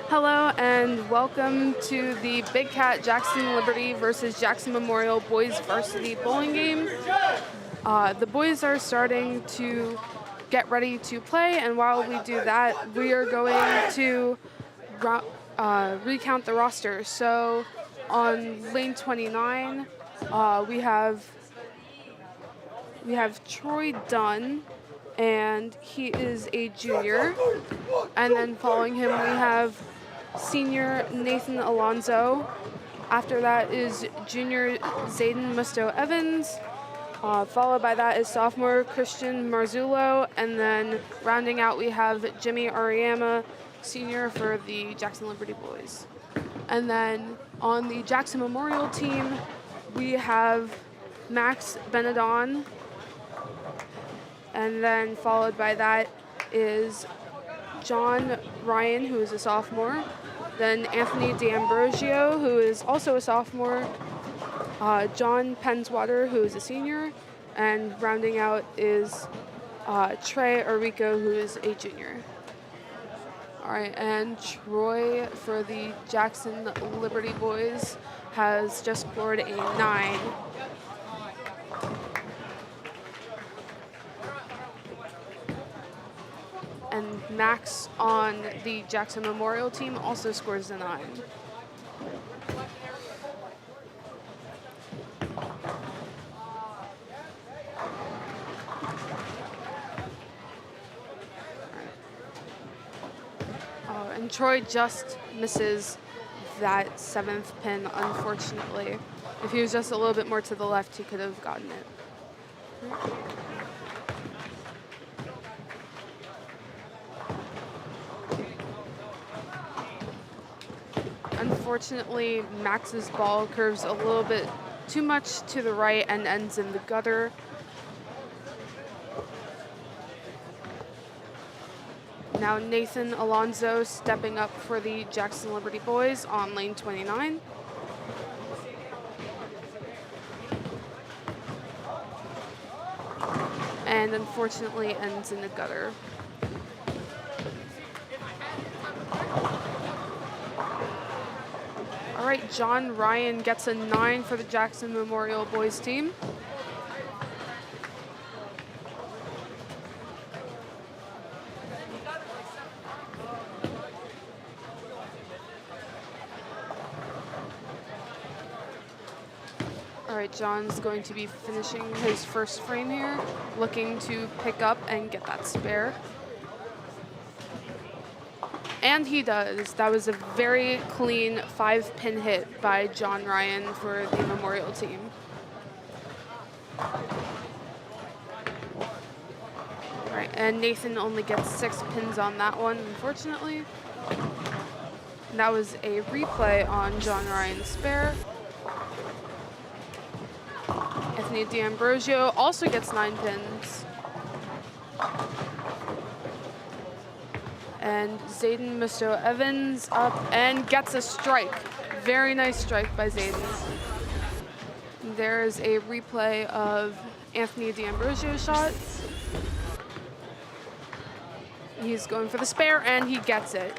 Hello and welcome to the Big Cat Jackson Liberty versus Jackson Memorial Boys Varsity Bowling game. The boys are starting to get ready to play, and while we do that, we are going to recount the roster. So on lane 29, we have Troy Dunn, and he is a junior. And then following him, we have senior Nathan Alonso. After that is junior Zayden Musto Evans. Followed by that is sophomore Christian Marzullo. And then rounding out, we have Jimmy Ariyama, senior for the Jackson Liberty boys. And then on the Jackson Memorial team, we have Max Benedon. And then followed by that is John Ryan, who is a sophomore. Then Anthony D'Ambrosio, who is also a sophomore. John Penswater, who is a senior. And rounding out is Trey Orico, who is a junior. All right, and Troy for the Jackson Liberty boys has just scored a 9. And Max on the Jackson Memorial team also scores a 9. And Troy just misses that 7th pin, unfortunately. If he was just a little bit more to the left, he could have gotten it. Unfortunately, Max's ball curves a little bit too much to the right and ends in the gutter. Now Nathan Alonso stepping up for the Jackson Liberty boys on lane 29. And unfortunately ends in the gutter. All right, John Ryan gets a 9 for the Jackson Memorial boys team. All right, John's going to be finishing his first frame here, looking to pick up and get that spare. And he does. That was a very clean 5-pin hit by John Ryan for the Memorial team. All right, and Nathan only gets 6 pins on that one, unfortunately. And that was a replay on John Ryan's spare. Anthony D'Ambrosio also gets 9 pins. And Zayden Musto Evans up and gets a strike. Very nice strike by Zayden. There's a replay of Anthony D'Ambrosio's shot. He's going for the spare and he gets it.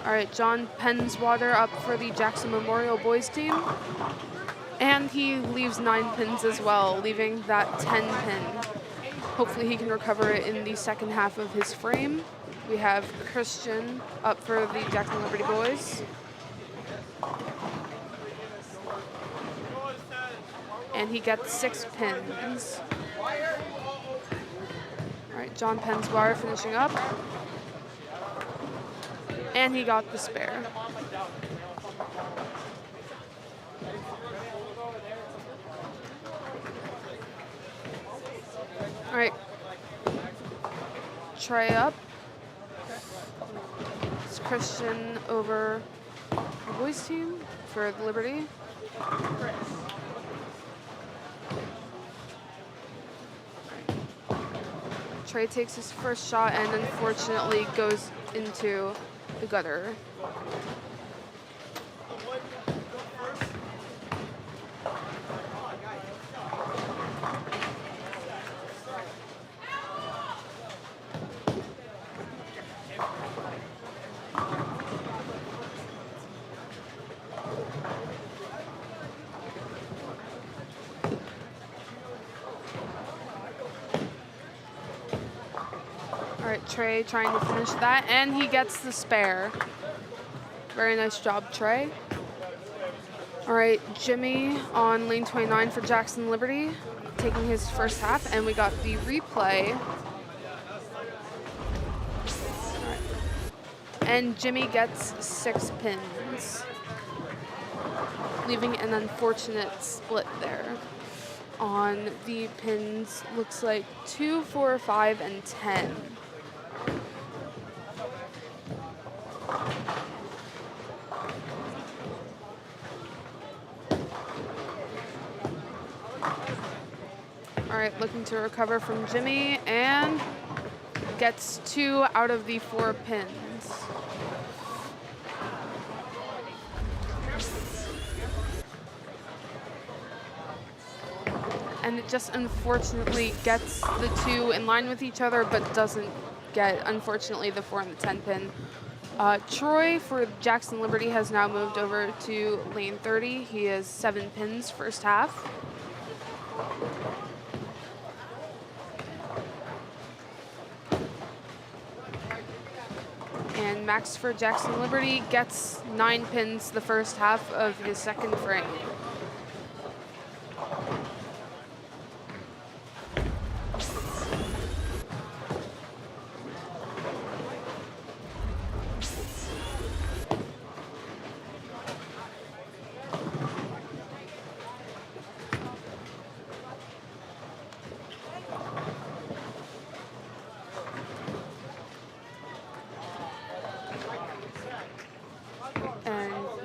All right, John Penswater up for the Jackson Memorial boys team. And he leaves 9 pins as well, leaving that 10 pin. Hopefully he can recover it in the second half of his frame. We have Christian up for the Jackson Liberty boys. And he gets 6 pins. All right, John Penswater finishing up. And he got the spare. All right. Trey up. It's Christian over the boys team for the Liberty. Trey takes his first shot and unfortunately goes into the gutter. All right, Trey trying to finish that, and he gets the spare. Very nice job, Trey. All right, Jimmy on lane 29 for Jackson Liberty, taking his first half, and we got the replay. Right. And Jimmy gets 6 pins, leaving an unfortunate split there. On the pins, looks like 2, 4, 5, and 10. All right, looking to recover from Jimmy, and gets 2 out of the 4 pins. And it just unfortunately gets the 2 in line with each other, but doesn't get, unfortunately, the 4 and the 10 pin. Troy for Jackson Liberty has now moved over to lane 30. He has 7 pins first half. And Max for Jackson Liberty gets 9 pins the first half of his second frame.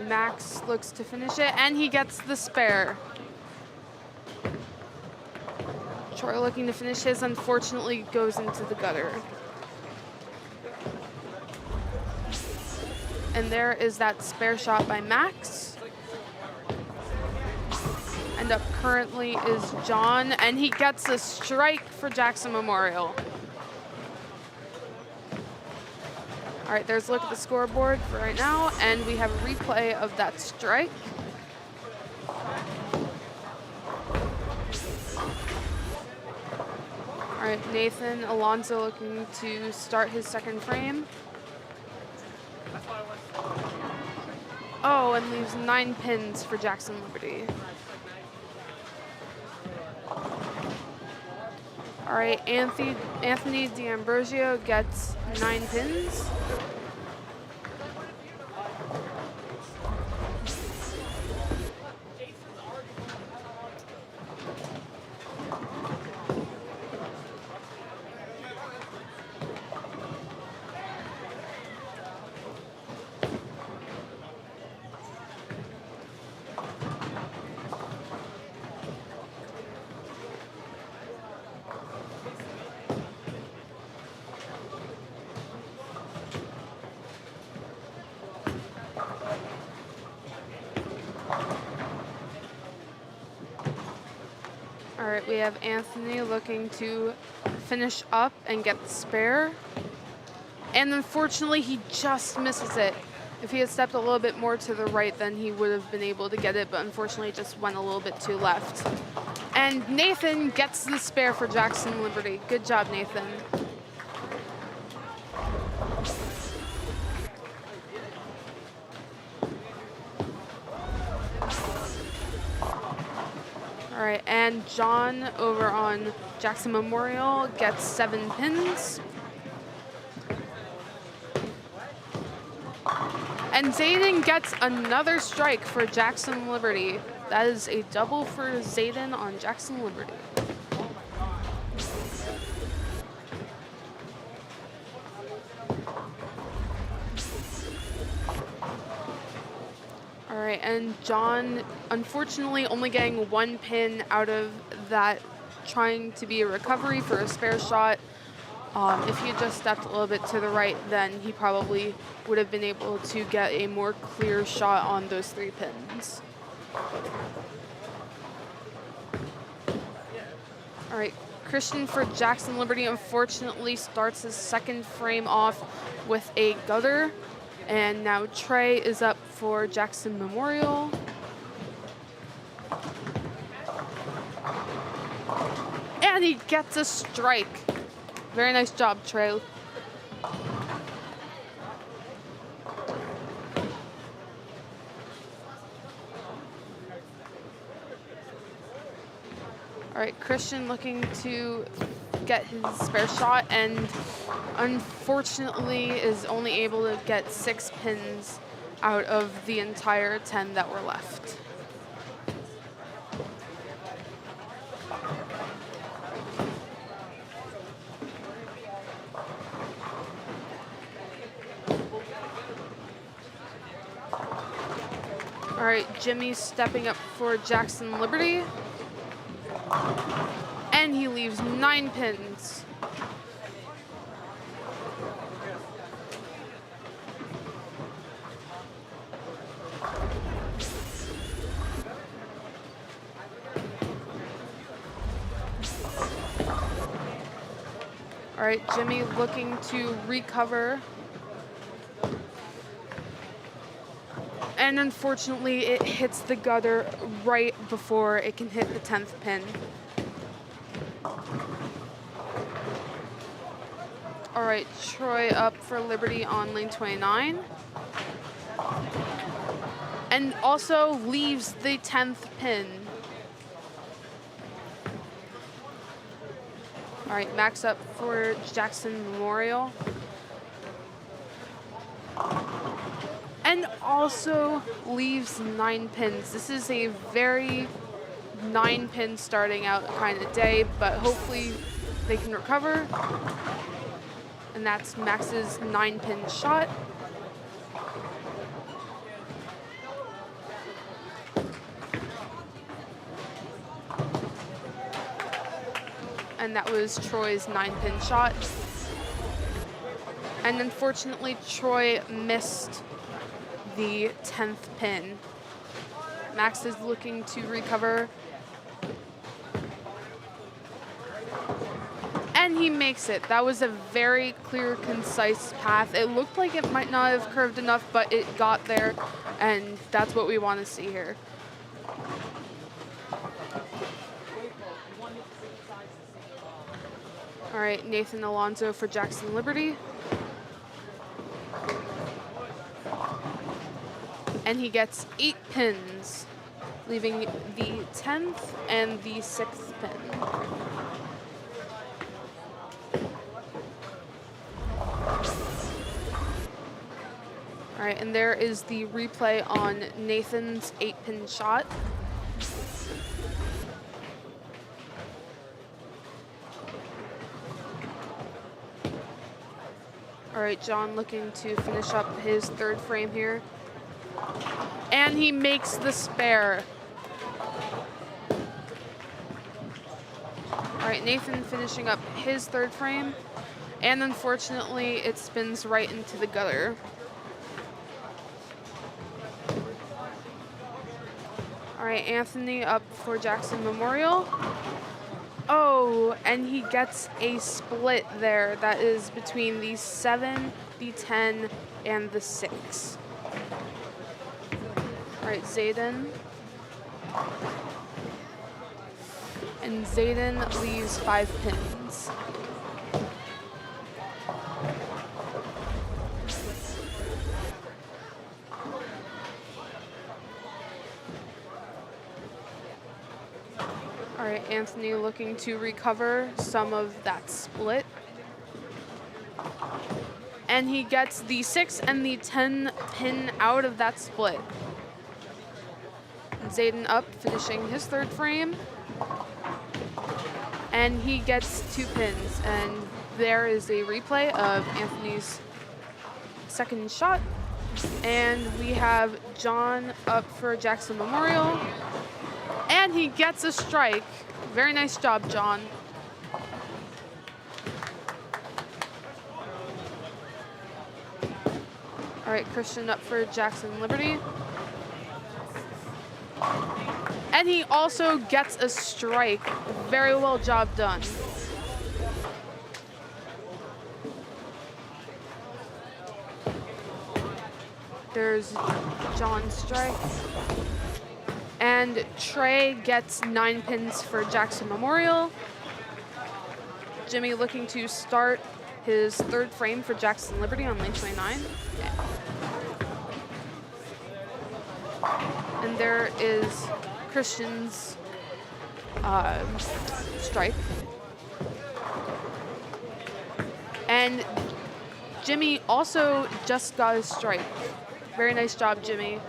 Max looks to finish it, and he gets the spare. Troy looking to finish his, unfortunately goes into the gutter. And there is that spare shot by Max. And up currently is John, and he gets a strike for Jackson Memorial. All right, there's a look at the scoreboard for right now, and we have a replay of that strike. All right, Nathan Alonso looking to start his second frame. Oh, and leaves 9 pins for Jackson Liberty. All right, Anthony D'Ambrosio gets 9 pins. All right, we have Anthony looking to finish up and get the spare. And unfortunately, he just misses it. If he had stepped a little bit more to the right, then he would have been able to get it, but unfortunately just went a little bit too left. And Nathan gets the spare for Jackson Liberty. Good job, Nathan. All right, and John over on Jackson Memorial gets 7 pins. And Zayden gets another strike for Jackson Liberty. That is a double for Zayden on Jackson Liberty. All right, and John, unfortunately, only getting 1 pin out of that, trying to be a recovery for a spare shot. If he had just stepped a little bit to the right, then he probably would have been able to get a more clear shot on those 3 pins. All right, Christian for Jackson Liberty unfortunately starts his second frame off with a gutter. And now Trey is up for Jackson Memorial. And he gets a strike. Very nice job, Trey. All right, Christian looking to get his spare shot, and unfortunately is only able to get 6 pins out of the entire 10 that were left. All right, Jimmy's stepping up for Jackson Liberty. And he leaves 9 pins. All right, Jimmy looking to recover. And unfortunately, it hits the gutter right before it can hit the 10th pin. All right, Troy up for Liberty on lane 29. And also leaves the 10th pin. All right, Max up for Jackson Memorial. And also leaves 9 pins. This is a very 9-pin starting out kind of day, but hopefully they can recover. And that's Max's 9-pin shot. And that was Troy's 9-pin shot. And unfortunately, Troy missed the 10th pin. Max is looking to recover. And he makes it. That was a very clear, concise path. It looked like it might not have curved enough, but it got there, and that's what we want to see here. All right, Nathan Alonso for Jackson Liberty. And he gets 8 pins, leaving the 10th and the 6th pin. All right, and there is the replay on Nathan's 8-pin shot. All right, John looking to finish up his 3rd frame here. And he makes the spare. All right, Nathan finishing up his 3rd frame. And unfortunately, it spins right into the gutter. All right, Anthony up for Jackson Memorial. Oh, and he gets a split there. That is between the 7, the 10, and the 6. All right, Zayden. And Zayden leaves 5 pins. All right, Anthony looking to recover some of that split. And he gets the 6 and the 10 pin out of that split. Zayden up, finishing his 3rd frame. And he gets 2 pins. And there is a replay of Anthony's 2nd shot. And we have John up for Jackson Memorial. And he gets a strike. Very nice job, John. All right, Christian up for Jackson Liberty. And he also gets a strike. Very well job done. There's John's strike. And Trey gets 9 pins for Jackson Memorial. Jimmy looking to start his 3rd frame for Jackson Liberty on lane 29. And there is Christian's strike. And Jimmy also just got his strike. Very nice job, Jimmy.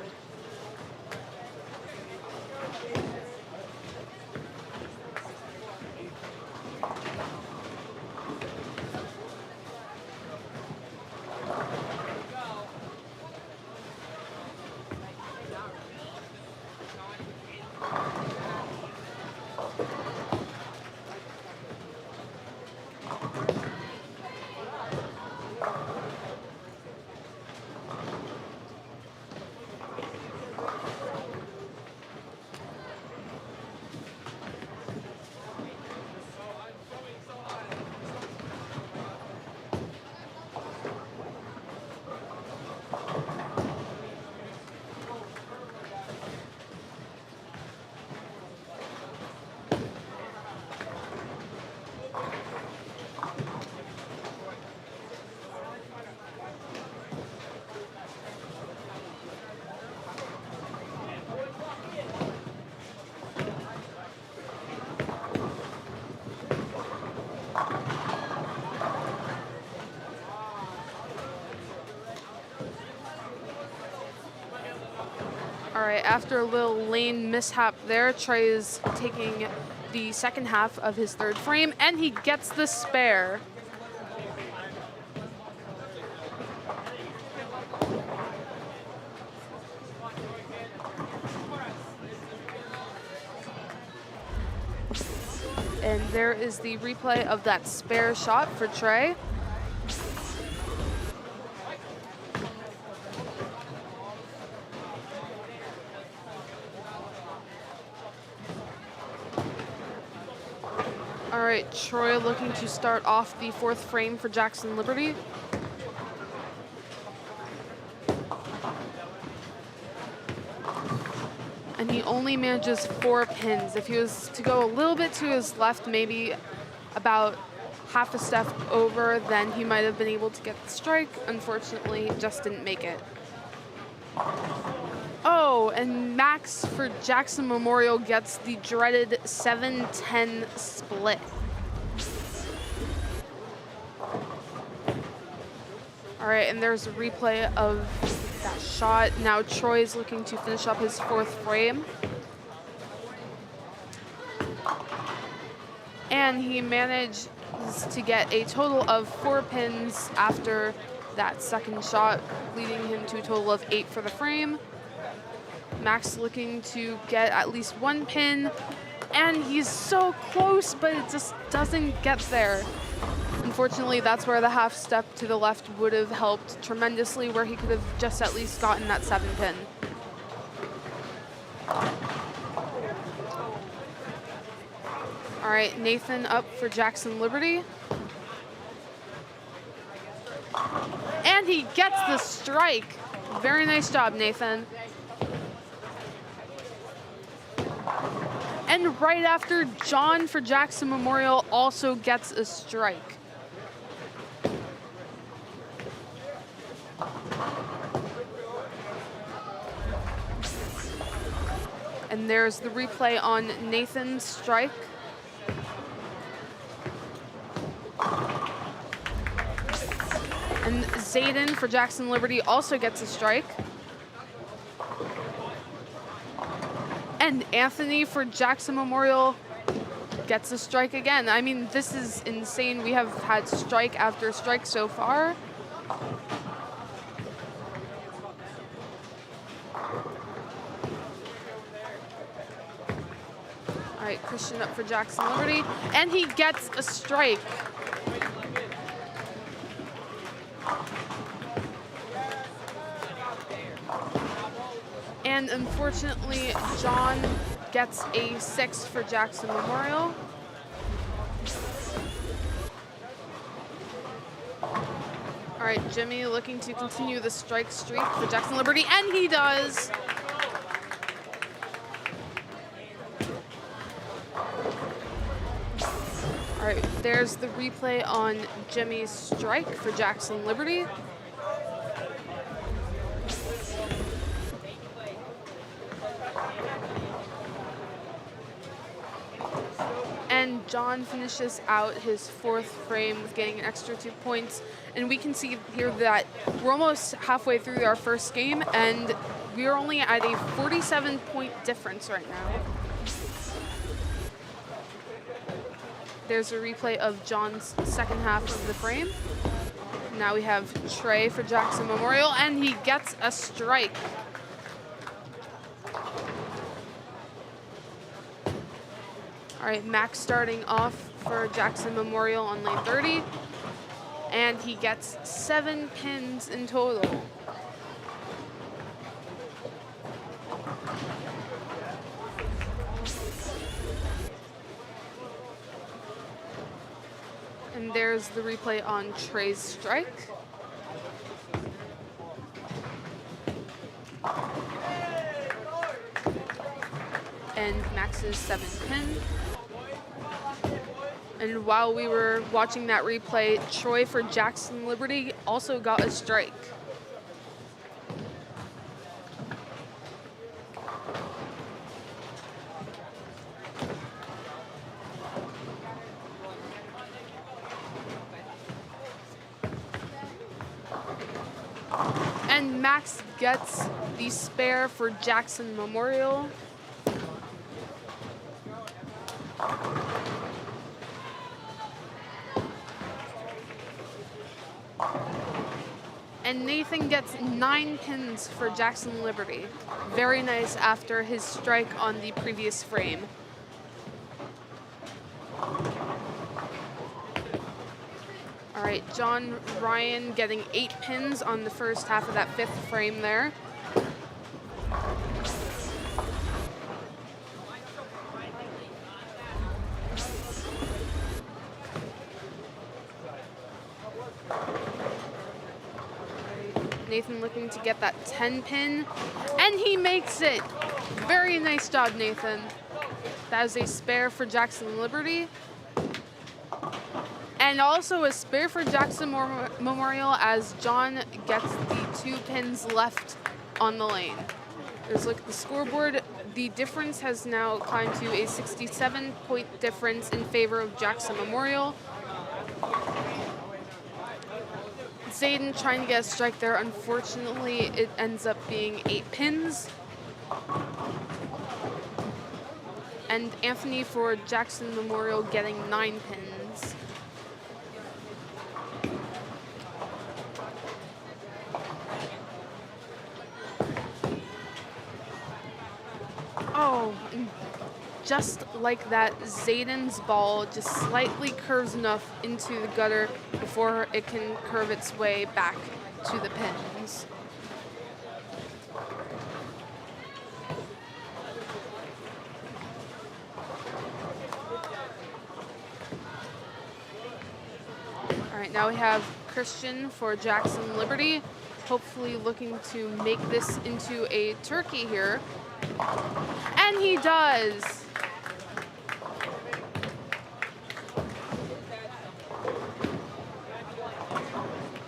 All right, after a little lane mishap there, Trey is taking the 2nd half of his 3rd frame, and he gets the spare. And there is the replay of that spare shot for Trey. All right, Troy looking to start off the 4th frame for Jackson Liberty. And he only manages 4 pins. If he was to go a little bit to his left, maybe about half a step over, then he might have been able to get the strike. Unfortunately, just didn't make it. Oh, and Max for Jackson Memorial gets the dreaded 7-10 split. All right, and there's a replay of that shot. Now Troy's looking to finish up his 4th frame. And he managed to get a total of 4 pins after that 2nd shot, leading him to a total of 8 for the frame. Max looking to get at least 1 pin, and he's so close, but it just doesn't get there. Unfortunately, that's where the half step to the left would have helped tremendously, where he could have just at least gotten that 7 pin. All right, Nathan up for Jackson Liberty. And he gets the strike. Very nice job, Nathan. And right after, John for Jackson Memorial also gets a strike. And there's the replay on Nathan's strike. And Zayden for Jackson Liberty also gets a strike. And Anthony for Jackson Memorial gets a strike again. I mean, this is insane. We have had strike after strike so far. All right, Christian up for Jackson Liberty, and he gets a strike. And unfortunately, John gets a 6 for Jackson Memorial. All right, Jimmy looking to continue the strike streak for Jackson Liberty, and he does. All right, there's the replay on Jimmy's strike for Jackson Liberty. And John finishes out his 4th frame with getting an extra 2 points. And we can see here that we're almost halfway through our first game, and we are only at a 47-point difference right now. There's a replay of John's second half of the frame. Now we have Trey for Jackson Memorial, and he gets a strike. All right, Max starting off for Jackson Memorial on lane 30, and he gets 7 pins in total. And there's the replay on Trey's strike. And Max's 7th pin. And while we were watching that replay, Troy for Jackson Liberty also got a strike. And Max gets the spare for Jackson Memorial. And Nathan gets 9 pins for Jackson Liberty. Very nice after his strike on the previous frame. All right, John Ryan getting 8 pins on the first half of that 5th frame there. Nathan looking to get that 10 pin, and he makes it. Very nice job, Nathan. That is a spare for Jackson Liberty. And also a spare for Jackson Memorial as John gets the 2 pins left on the lane. There's a look at the scoreboard. The difference has now climbed to a 67-point difference in favor of Jackson Memorial. Zayden trying to get a strike there. Unfortunately, it ends up being 8 pins. And Anthony for Jackson Memorial getting 9 pins. Oh, and just like that, Zayden's ball just slightly curves enough into the gutter before it can curve its way back to the pins. All right, now we have Christian for Jackson Liberty, hopefully looking to make this into a turkey here. And he does.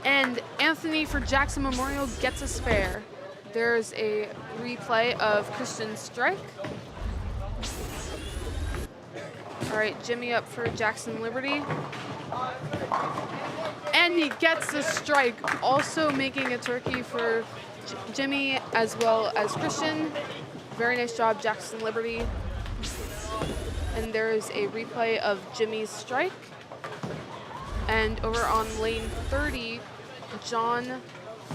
And Anthony for Jackson Memorial gets a spare. There's a replay of Christian's strike. All right, Jimmy up for Jackson Liberty. And he gets the strike, also making a turkey for Jimmy as well as Christian. Very nice job, Jackson Liberty. And there is a replay of Jimmy's strike. And over on lane 30, John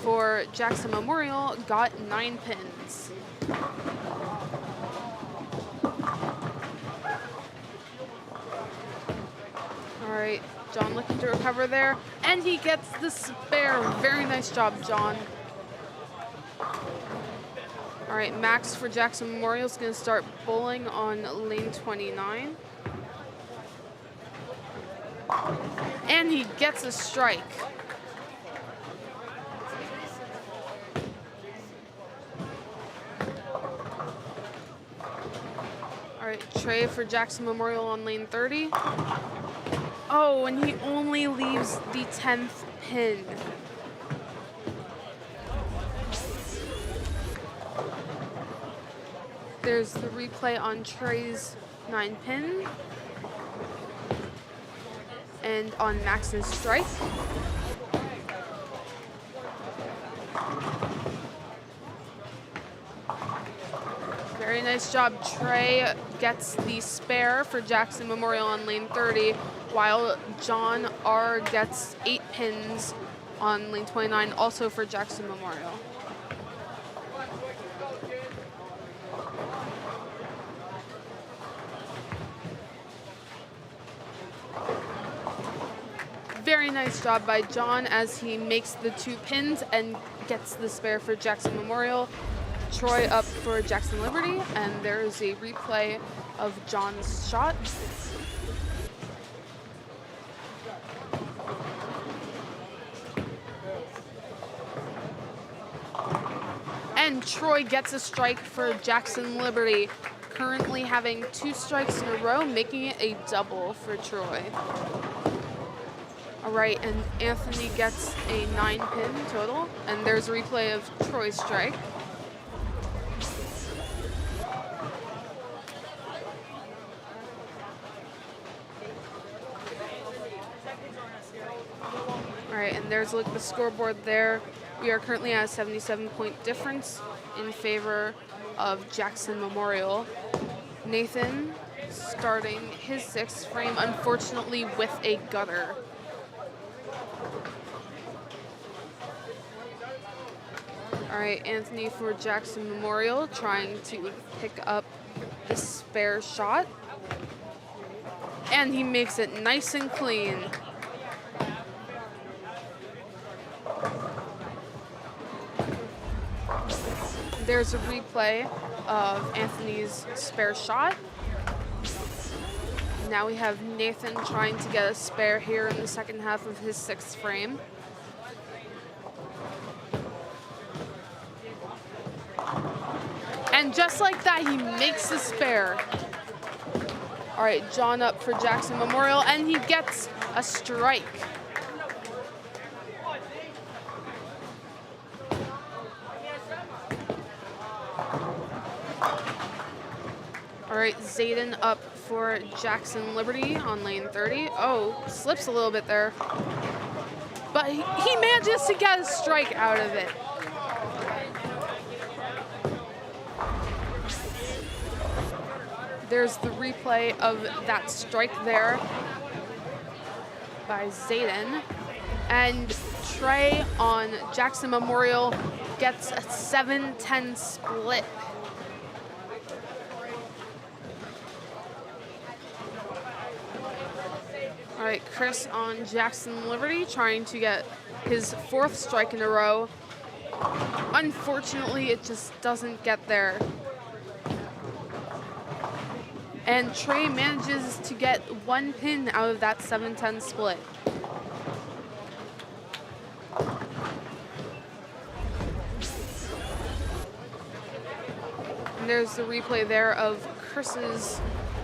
for Jackson Memorial got 9 pins. All right, John looking to recover there, and he gets the spare. Very nice job, John. All right, Max for Jackson Memorial is going to start bowling on lane 29. And he gets a strike. All right, Trey for Jackson Memorial on lane 30. Oh, and he only leaves the 10th pin. There's the replay on Trey's 9 pin. And on Max's strike. Very nice job. Trey gets the spare for Jackson Memorial on lane 30, while John R. gets 8 pins on lane 29, also for Jackson Memorial. Very nice job by John as he makes the 2 pins and gets the spare for Jackson Memorial. Troy up for Jackson Liberty, and there's a replay of John's shot. And Troy gets a strike for Jackson Liberty, currently having 2 strikes in a row, making it a double for Troy. All right, and Anthony gets a 9 pin total, and there's a replay of Troy's strike. All right, and there's a look at the scoreboard there. We are currently at a 77-point difference in favor of Jackson Memorial. Nathan starting his 6th frame, unfortunately with a gutter. All right, Anthony for Jackson Memorial trying to pick up the spare shot. And he makes it nice and clean. There's a replay of Anthony's spare shot. Now we have Nathan trying to get a spare here in the second half of his 6th frame. And just like that, he makes the spare. All right, John up for Jackson Memorial, and he gets a strike. All right, Zayden up for Jackson Liberty on lane 30. Oh, slips a little bit there. But he manages to get a strike out of it. There's the replay of that strike there by Zayden. And Trey on Jackson Memorial gets a 7-10 split. All right, Chris on Jackson Liberty trying to get his 4th strike in a row. Unfortunately, it just doesn't get there. And Trey manages to get 1 pin out of that 7-10 split. And there's the replay there of Chris's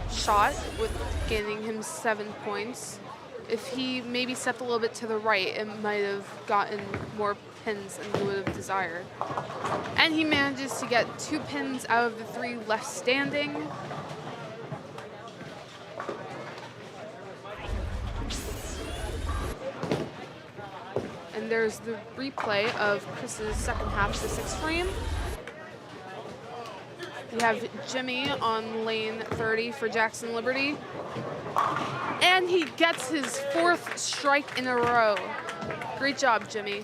shot with gaining him 7 points. If he maybe stepped a little bit to the right, it might have gotten more pins than he would have desired. And he manages to get 2 pins out of the 3 left standing. And there's the replay of Chris's second half of the 6th frame. We have Jimmy on lane 30 for Jackson Liberty. And he gets his 4th strike in a row. Great job, Jimmy.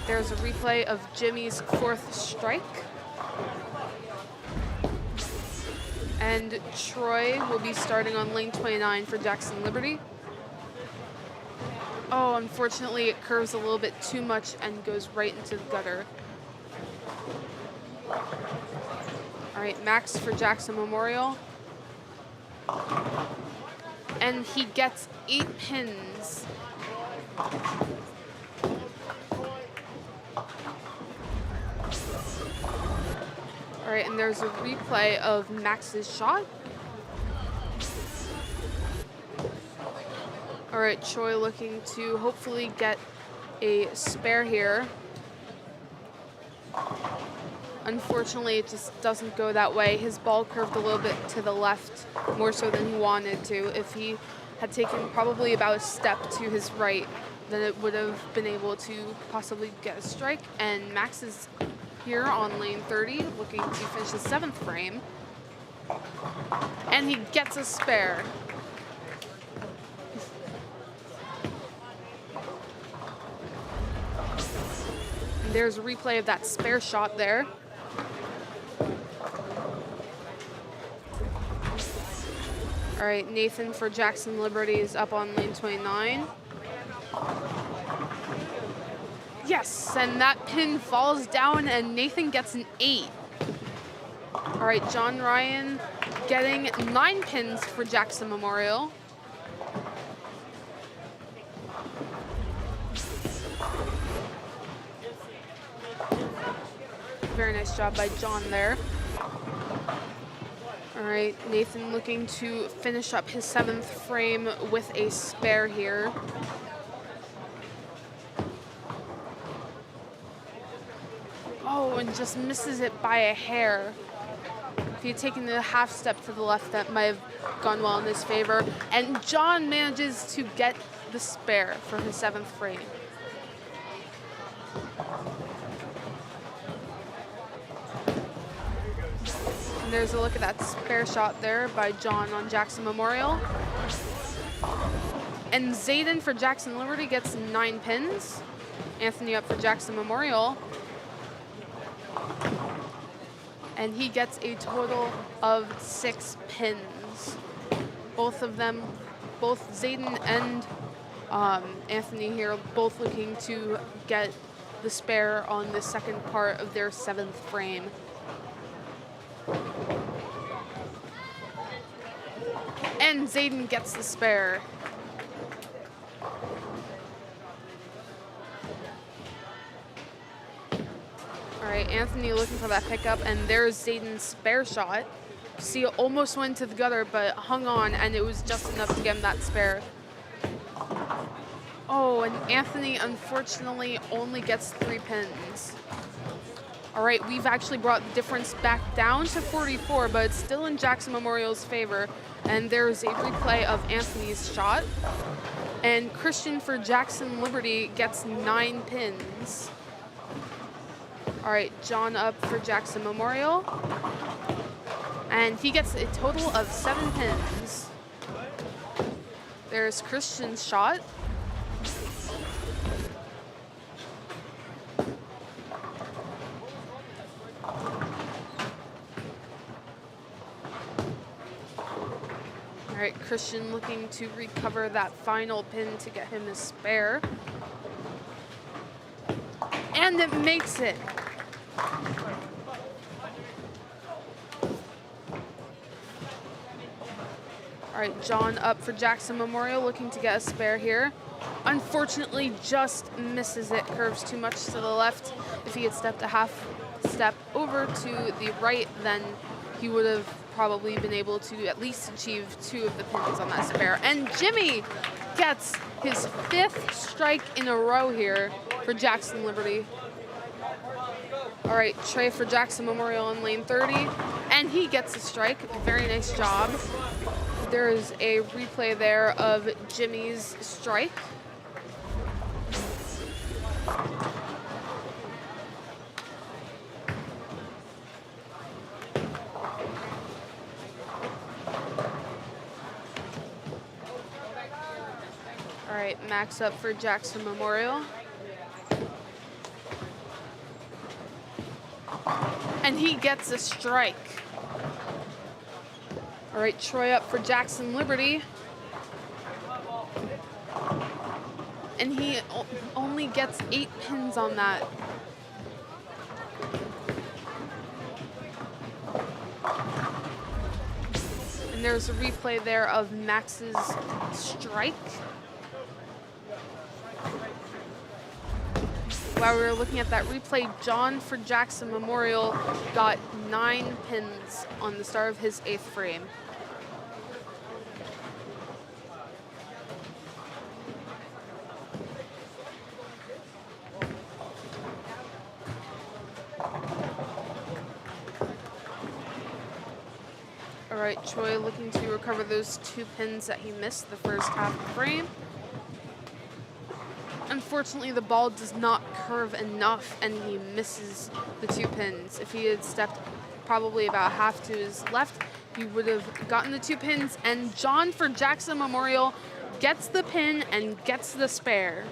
There's a replay of Jimmy's 4th strike. And Troy will be starting on lane 29 for Jackson Liberty. Oh, unfortunately, it curves a little bit too much and goes right into the gutter. All right, Max for Jackson Memorial. And he gets 8 pins. All right, and there's a replay of Max's shot. All right, Choi looking to hopefully get a spare here. Unfortunately, it just doesn't go that way. His ball curved a little bit to the left, more so than he wanted to. If he had taken probably about a step to his right, then it would have been able to possibly get a strike. And Max is here on lane 30, looking to finish the 7th frame. And he gets a spare. And there's a replay of that spare shot there. All right, Nathan for Jackson Liberty is up on lane 29. Yes, and that pin falls down and Nathan gets an 8. All right, John Ryan getting 9 pins for Jackson Memorial. Very nice job by John there. All right, Nathan looking to finish up his 7th frame with a spare here. Oh, and just misses it by a hair. If he had taken the half step to the left, that might have gone well in his favor. And John manages to get the spare for his 7th frame. And there's a look at that spare shot there by John on Jackson Memorial. And Zayden for Jackson Liberty gets 9 pins. Anthony up for Jackson Memorial. And he gets a total of 6 pins. Both of them, both Zayden and Anthony here, both looking to get the spare on the second part of their 7th frame. And Zayden gets the spare. All right, Anthony looking for that pickup, and there's Zayden's spare shot. See, it almost went to the gutter, but hung on, and it was just enough to get him that spare. Oh, and Anthony, unfortunately, only gets 3 pins. All right, we've actually brought the difference back down to 44, but it's still in Jackson Memorial's favor. And there's a replay of Anthony's shot. And Christian for Jackson Liberty gets 9 pins. All right, John up for Jackson Memorial. And he gets a total of 7 pins. There's Christian's shot. All right, Christian looking to recover that final pin to get him a spare. And it makes it. All right, John up for Jackson Memorial, looking to get a spare here. Unfortunately, just misses it, curves too much to the left. If he had stepped a half step over to the right, then he would have probably been able to at least achieve 2 of the pins on that spare. And Jimmy gets his 5th strike in a row here for Jackson Liberty. All right, Trey for Jackson Memorial on lane 30, and he gets a strike. Very nice job. There is a replay there of Jimmy's strike. All right, Max up for Jackson Memorial. And he gets a strike. All right, Troy up for Jackson Liberty. and he only gets 8 pins on that. And there's a replay there of Max's strike. While we were looking at that replay, John for Jackson Memorial got 9 pins on the start of his 8th frame. All right, Troy looking to recover those 2 pins that he missed the first half of the frame. Unfortunately, the ball does not curve enough, and he misses the 2 pins. If he had stepped probably about half to his left, he would have gotten the 2 pins, and John for Jackson Memorial gets the pin and gets the spare.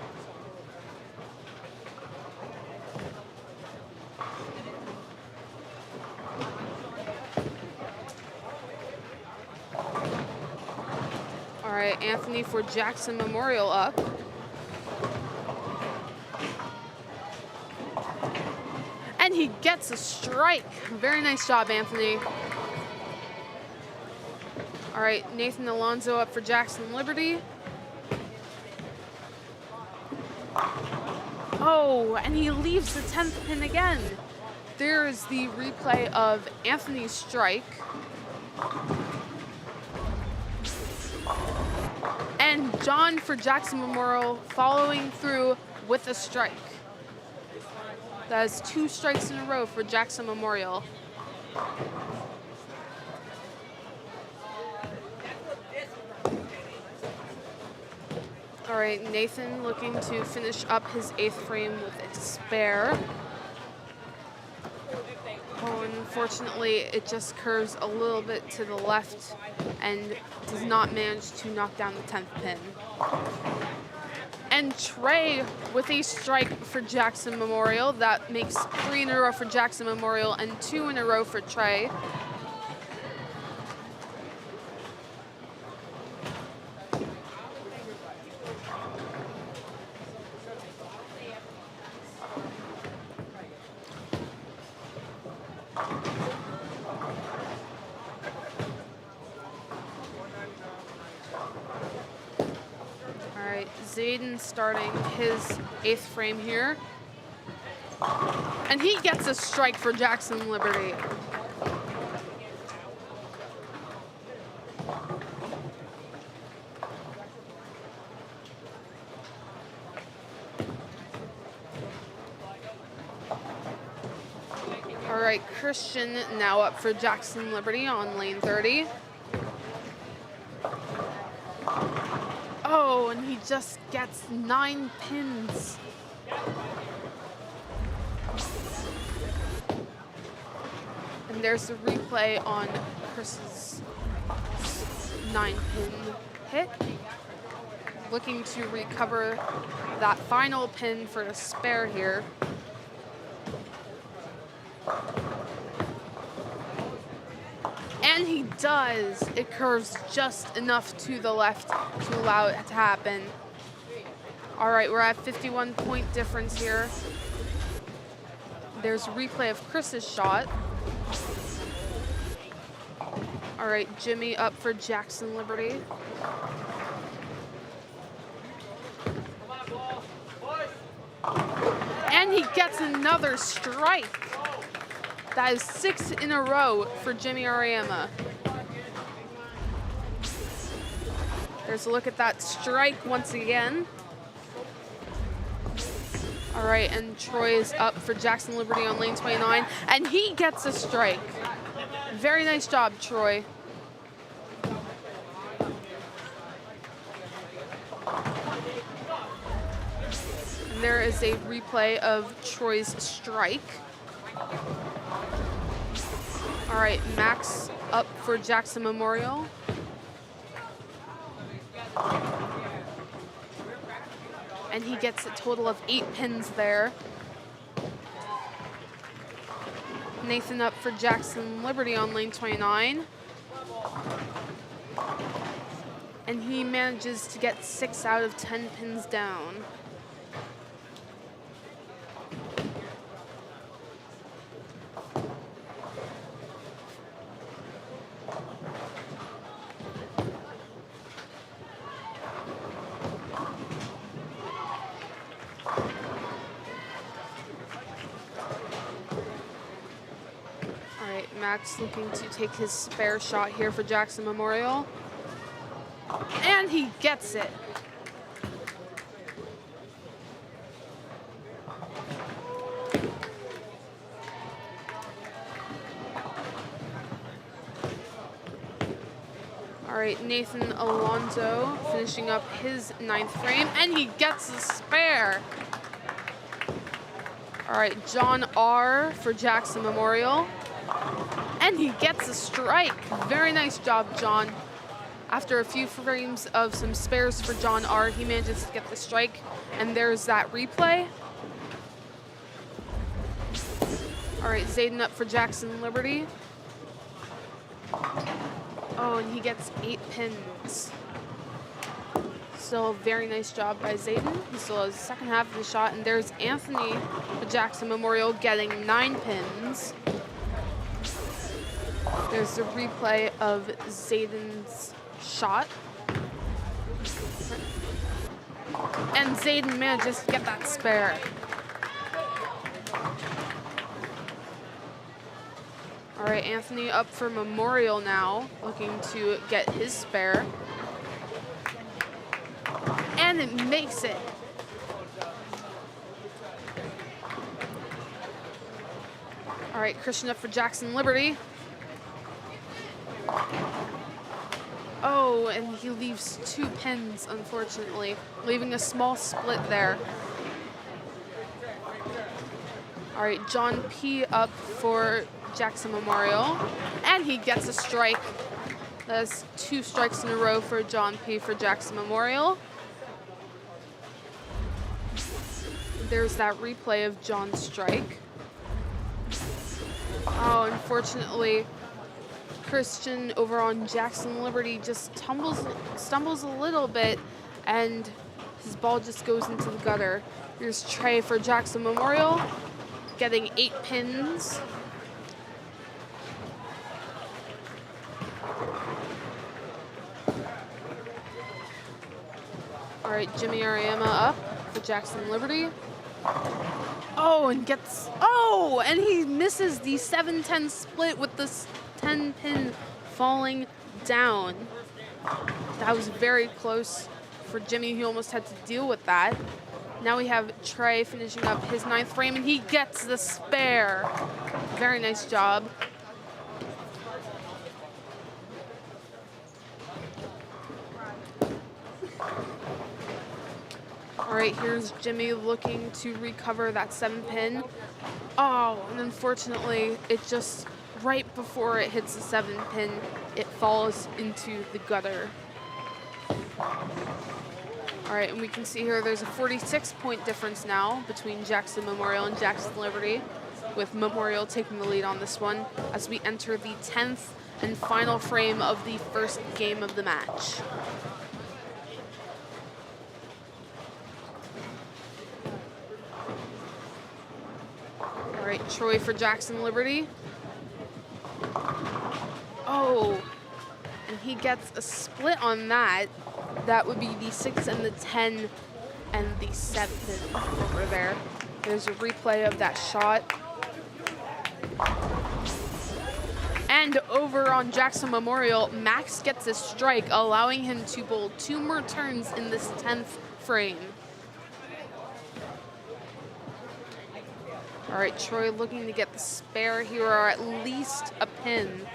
All right, Anthony for Jackson Memorial up. And he gets a strike. Very nice job, Anthony. All right, Nathan Alonso up for Jackson Liberty. Oh, and he leaves the 10th pin again. There's the replay of Anthony's strike. And John for Jackson Memorial following through with a strike. That is 2 strikes in a row for Jackson Memorial. All right, Nathan looking to finish up his 8th frame with a spare. Oh, unfortunately, it just curves a little bit to the left and does not manage to knock down the 10th pin. And Trey with a strike for Jackson Memorial. That makes 3 in a row for Jackson Memorial and 2 in a row for Trey. Zayden starting his 8th frame here. And he gets a strike for Jackson Liberty. All right, Christian now up for Jackson Liberty on lane 30. Oh, and he just gets 9 pins. And there's a replay on Chris's 9-pin hit. Looking to recover that final pin for a spare here. And he does. It curves just enough to the left to allow it to happen. All right, we're at 51-point difference here. There's a replay of Chris's shot. All right, Jimmy up for Jackson Liberty. And he gets another strike. That is 6 in a row for Jimmy Ariema. There's a look at that strike once again. All right, and Troy is up for Jackson Liberty on lane 29, and he gets a strike. Very nice job, Troy. And there is a replay of Troy's strike. All right, Max up for Jackson Memorial. And he gets a total of 8 pins there. Nathan up for Jackson Liberty on lane 29. and he manages to get 6 out of 10 pins down. Max looking to take his spare shot here for Jackson Memorial. And he gets it. All right, Nathan Alonso finishing up his 9th frame, and he gets the spare. All right, John R. for Jackson Memorial. And he gets a strike. Very nice job, John. After a few frames of some spares for John R., he manages to get the strike. And there's that replay. All right, Zayden up for Jackson Liberty. Oh, and he gets 8 pins. Still a very nice job by Zayden. He still has the second half of the shot. And there's Anthony for Jackson Memorial getting 9 pins. There's the replay of Zayden's shot. And Zayden manages to get that spare. All right, Anthony up for Memorial now, looking to get his spare. And it makes it. All right, Christian up for Jackson Liberty. Oh, and he leaves 2 pins, unfortunately, leaving a small split there. All right, John P. up for Jackson Memorial, and he gets a strike. That's 2 strikes in a row for John P. for Jackson Memorial. There's that replay of John's strike. Oh, unfortunately, Christian over on Jackson Liberty just stumbles a little bit, and his ball just goes into the gutter. Here's Trey for Jackson Memorial, getting 8 pins. All right, Jimmy Ariema up for Jackson Liberty. Oh, and he misses the 7-10 split with this 10 pin falling down. That was very close for Jimmy. He almost had to deal with that. Now we have Trey finishing up his 9th frame, and he gets the spare. Very nice job. All right, here's Jimmy looking to recover that 7 pin. Oh, and unfortunately, it just, right before it hits the 7 pin, it falls into the gutter. All right, and we can see here there's a 46-point difference now between Jackson Memorial and Jackson Liberty, with Memorial taking the lead on this one as we enter the 10th and final frame of the first game of the match. All right, Troy for Jackson Liberty. Oh, and he gets a split on that. That would be the 6 and the 10 and the 7 over there. There's a replay of that shot. And over on Jackson Memorial, Max gets a strike, allowing him to bowl 2 more turns in this 10th frame. All right, Troy looking to get the spare here, or at least a pin.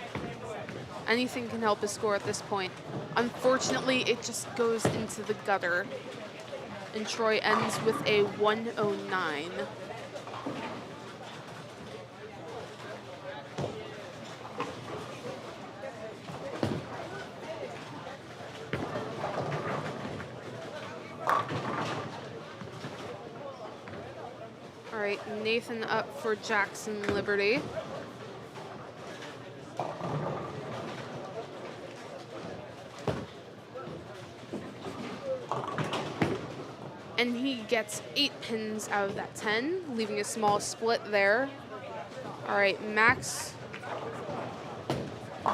Anything can help his score at this point. Unfortunately, it just goes into the gutter. And Troy ends with a 109. All right, Nathan up for Jackson Liberty. And he gets 8 pins out of that 10, leaving a small split there. All right, Max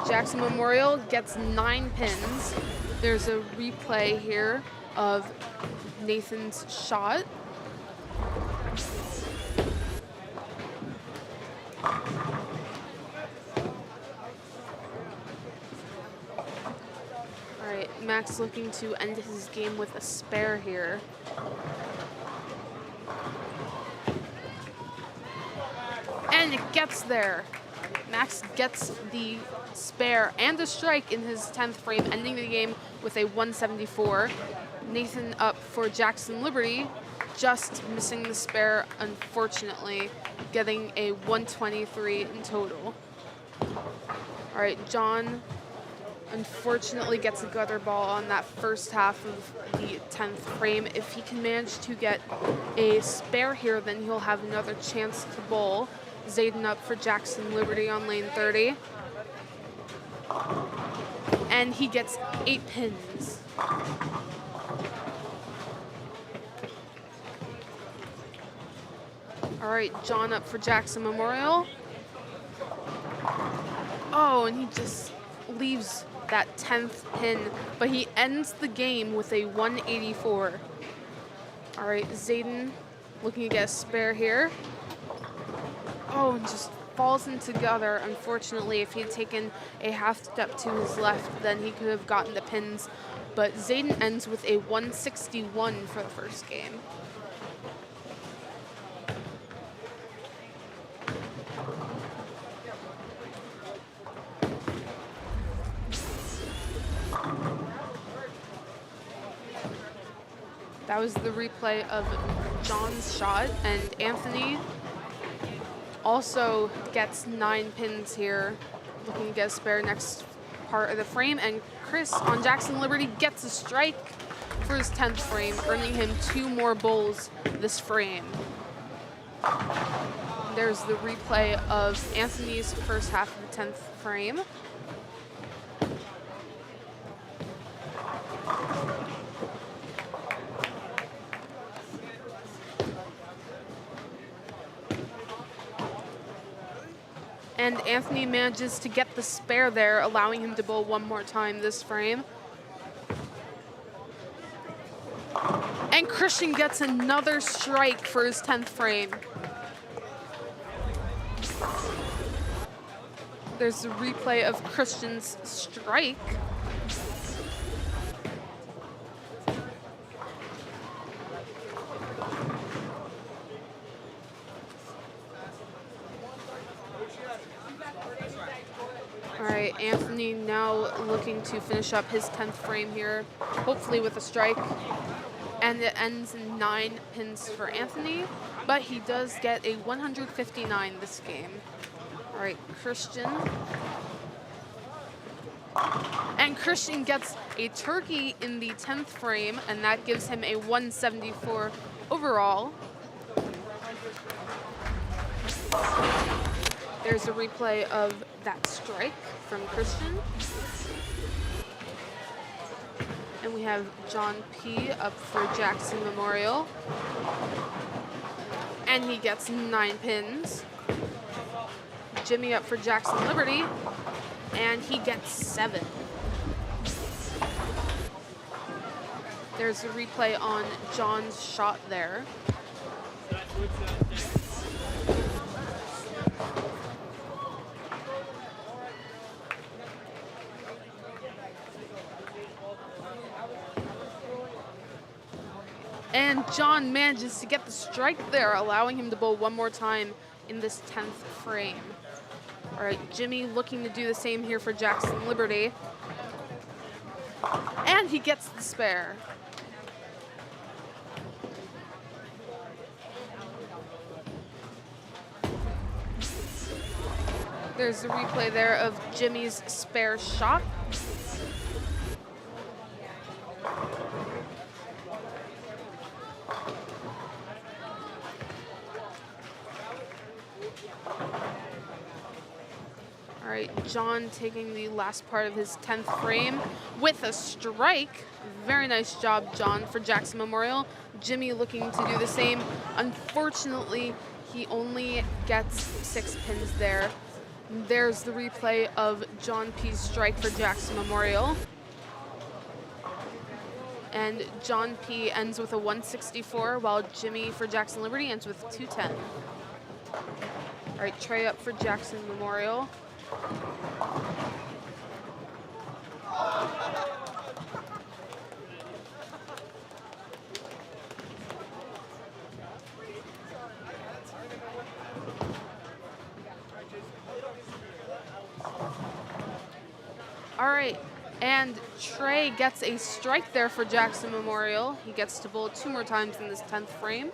Jackson Memorial gets 9 pins. There's a replay here of Nathan's shot. All right, Max looking to end his game with a spare here. And it gets there. Max gets the spare and the strike in his 10th frame, ending the game with a 174. Nathan up for Jackson Liberty, just missing the spare, unfortunately, getting a 123 in total. All right, John unfortunately gets a gutter ball on that first half of the 10th frame. If he can manage to get a spare here, then he'll have another chance to bowl. Zayden up for Jackson Liberty on lane 30. And he gets 8 pins. All right, John up for Jackson Memorial. Oh, and he just leaves that 10th pin, but he ends the game with a 184. All right, Zayden looking to get a spare here. Oh, and just falls into gutter. Unfortunately, if he had taken a half step to his left, then he could have gotten the pins. But Zayden ends with a 161 for the first game. That was the replay of John's shot, and Anthony also gets 9 pins here, looking to get a spare next part of the frame. And Chris on Jackson Liberty gets a strike for his 10th frame, earning him 2 more bowls this frame. There's the replay of Anthony's first half of the 10th frame. And Anthony manages to get the spare there, allowing him to bowl 1 more time this frame. And Christian gets another strike for his 10th frame. There's a replay of Christian's strike. All right, Anthony now looking to finish up his 10th frame here, hopefully with a strike. And it ends in 9 pins for Anthony, but he does get a 159 this game. All right, Christian. And Christian gets a turkey in the 10th frame, and that gives him a 174 overall. There's a replay of that strike from Christian. And we have John P. up for Jackson Memorial. And he gets 9 pins. Jimmy up for Jackson Liberty. And he gets 7. There's a replay on John's shot there. And John manages to get the strike there, allowing him to bowl 1 more time in this 10th frame. All right, Jimmy looking to do the same here for Jackson Liberty. And he gets the spare. There's the replay there of Jimmy's spare shot. All right, John taking the last part of his 10th frame with a strike. Very nice job, John, for Jackson Memorial. Jimmy looking to do the same. Unfortunately, he only gets 6 pins there. There's the replay of John P's strike for Jackson Memorial. And John P ends with a 164, while Jimmy for Jackson Liberty ends with 210. All right, Trey up for Jackson Memorial. All right, and Trey gets a strike there for Jackson Memorial. He gets to bowl 2 more times in this 10th frame.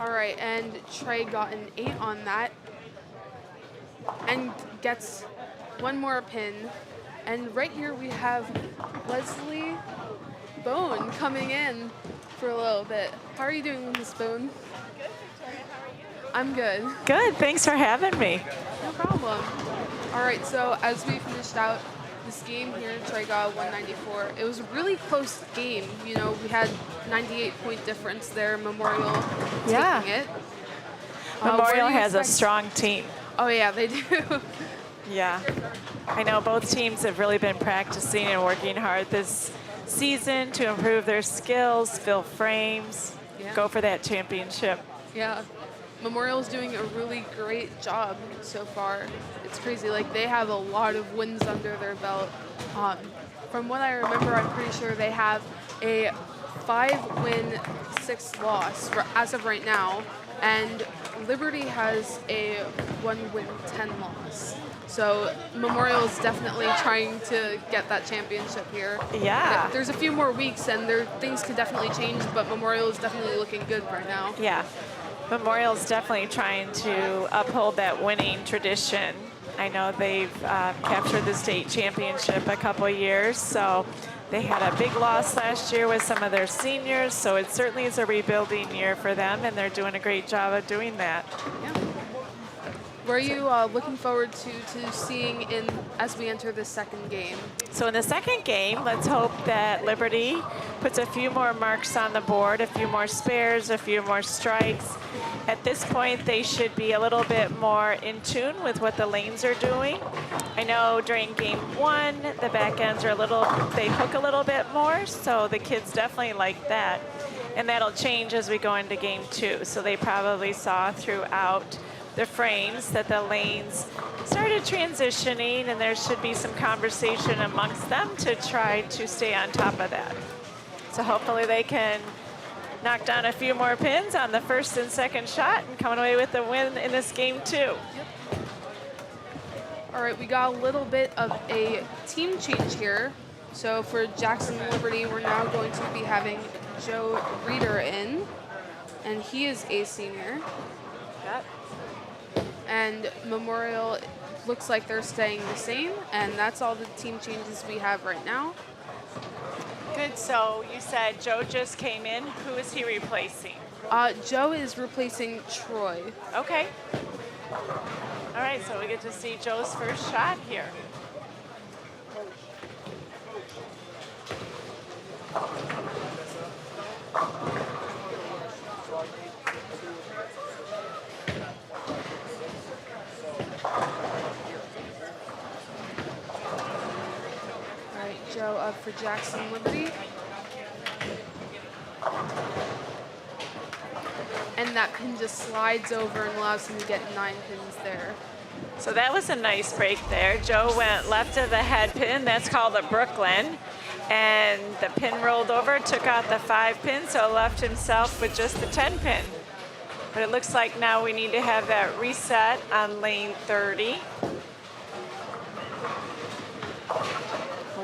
All right, and Trey got an 8 on that and gets 1 more pin. And right here we have Leslie Bone coming in for a little bit. How are you doing, Miss Bone? Good, Victoria. How are you? I'm good. Good, thanks for having me. No problem. All right, so as we finished out this game here, Trey got 194. It was a really close game. You know, we had 98-point difference there. Memorial taking it. Memorial has a strong team. Oh yeah, they do. Yeah. I know both teams have really been practicing and working hard this season to improve their skills, fill frames, go for that championship. Yeah. Memorial's doing a really great job so far. It's crazy. Like, they have a lot of wins under their belt. From what I remember, I'm pretty sure they have a 5-win, 6-loss as of right now, and Liberty has a 1-win, 10-loss. So Memorial is definitely trying to get that championship here. Yeah. There's a few more weeks, and things could definitely change, but Memorial is definitely looking good right now. Yeah. Memorial's definitely trying to uphold that winning tradition. I know they've captured the state championship a couple years, so they had a big loss last year with some of their seniors, so it certainly is a rebuilding year for them, and they're doing a great job of doing that. Yeah. What are you looking forward to seeing as we enter the second game? So in the second game, let's hope that Liberty puts a few more marks on the board, a few more spares, a few more strikes. At this point, they should be a little bit more in tune with what the lanes are doing. I know during game 1, the back ends are they hook a little bit more, so the kids definitely like that. And that'll change as we go into game 2. So they probably saw throughout the frames that the lanes started transitioning, and there should be some conversation amongst them to try to stay on top of that. So hopefully they can knock down a few more pins on the first and second shot and come away with the win in this game too. Yep. All right, we got a little bit of a team change here. So for Jackson Liberty, we're now going to be having Joe Reeder in, and he is a senior. Yep. And Memorial looks like they're staying the same, and that's all the team changes we have right now. Good, so you said Joe just came in. Who is he replacing? Joe is replacing Troy. Okay. All right, so we get to see Joe's first shot here. Joe up for Jackson Liberty. And that pin just slides over and allows him to get 9 pins there. So that was a nice break there. Joe went left of the head pin. That's called a Brooklyn. And the pin rolled over, took out the 5 pin, so left himself with just the 10 pin. But it looks like now we need to have that reset on lane 30.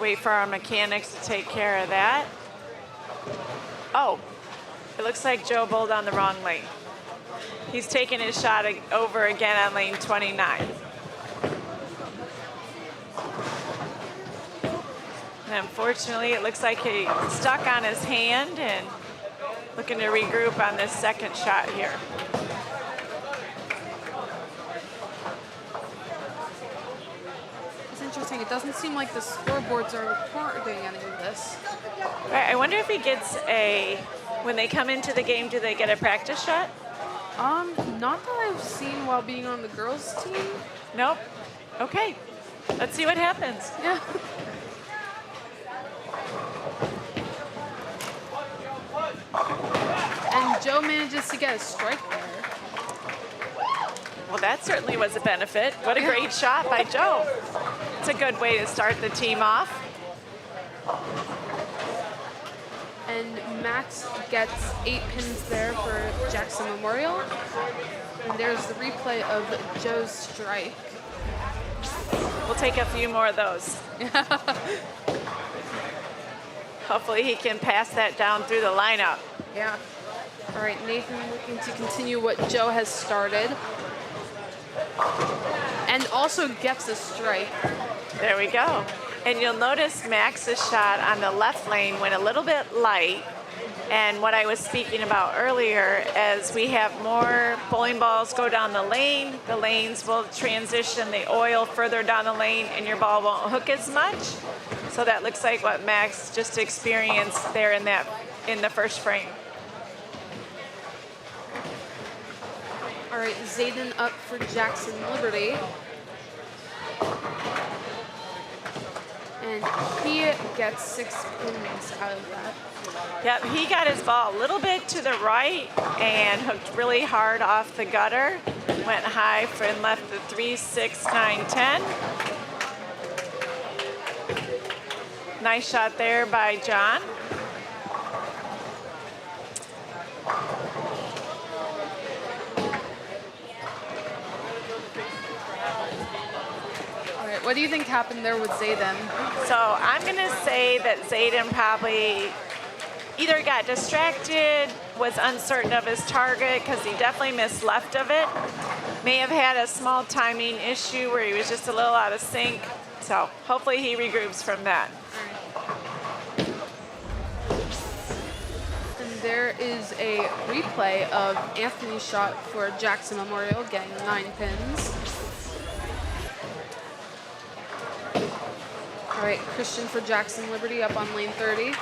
Wait for our mechanics to take care of that. Oh, it looks like Joe bowled on the wrong lane. He's taking his shot over again on lane 29. And unfortunately, it looks like he stuck on his hand and looking to regroup on this second shot here. It's interesting. It doesn't seem like the scoreboards are recording any of this. All right, I wonder if he gets when they come into the game, do they get a practice shot? Not that I've seen while being on the girls' team. Nope. Okay, let's see what happens. Yeah. And Joe manages to get a strike there. Well, that certainly was a benefit. What a great shot by Joe. It's a good way to start the team off. And Max gets 8 pins there for Jackson Memorial. And there's the replay of Joe's strike. We'll take a few more of those. Hopefully he can pass that down through the lineup. Yeah. All right, Nathan looking to continue what Joe has started. And also gets a strike. There we go. And you'll notice Max's shot on the left lane went a little bit light. And what I was speaking about earlier, as we have more bowling balls go down the lanes will transition the oil further down the lane and your ball won't hook as much. So that looks like what Max just experienced there in the first frame. All right, Zayden up for Jackson Liberty. And he gets 6 pins out of that. Yep, he got his ball a little bit to the right and hooked really hard off the gutter. Went high for and left the 3, 6, 9, 10. Nice shot there by John. All right, what do you think happened there with Zayden? So I'm going to say that Zayden probably either got distracted, was uncertain of his target because he definitely missed left of it. May have had a small timing issue where he was just a little out of sync. So hopefully he regroups from that. And there is a replay of Anthony's shot for Jackson Memorial, getting 9 pins. All right, Christian for Jackson Liberty up on lane 30.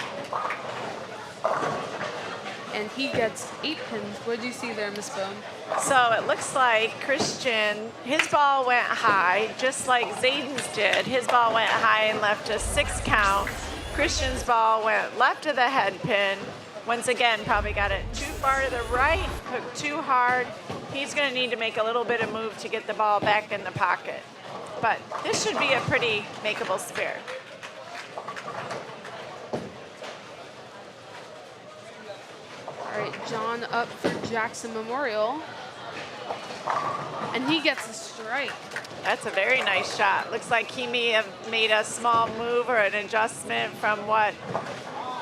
And he gets 8 pins. What did you see there, Miss Bone? So it looks like Christian, his ball went high, just like Zayden's did. His ball went high and left a 6 count. Christian's ball went left of the head pin. Once again, probably got it too far to the right, hooked too hard. He's going to need to make a little bit of move to get the ball back in the pocket. But this should be a pretty makeable spare. All right, John up for Jackson Memorial. And he gets a strike. That's a very nice shot. Looks like he may have made a small move or an adjustment from what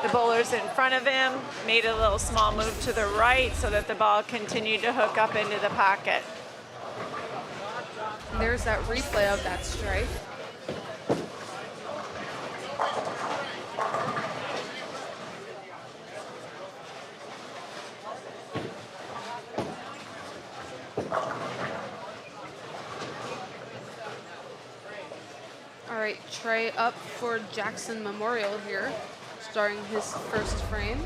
the bowler's in front of him, made a little small move to the right so that the ball continued to hook up into the pocket. And there's that replay of that strike. All right, Trey up for Jackson Memorial here, starting his first frame.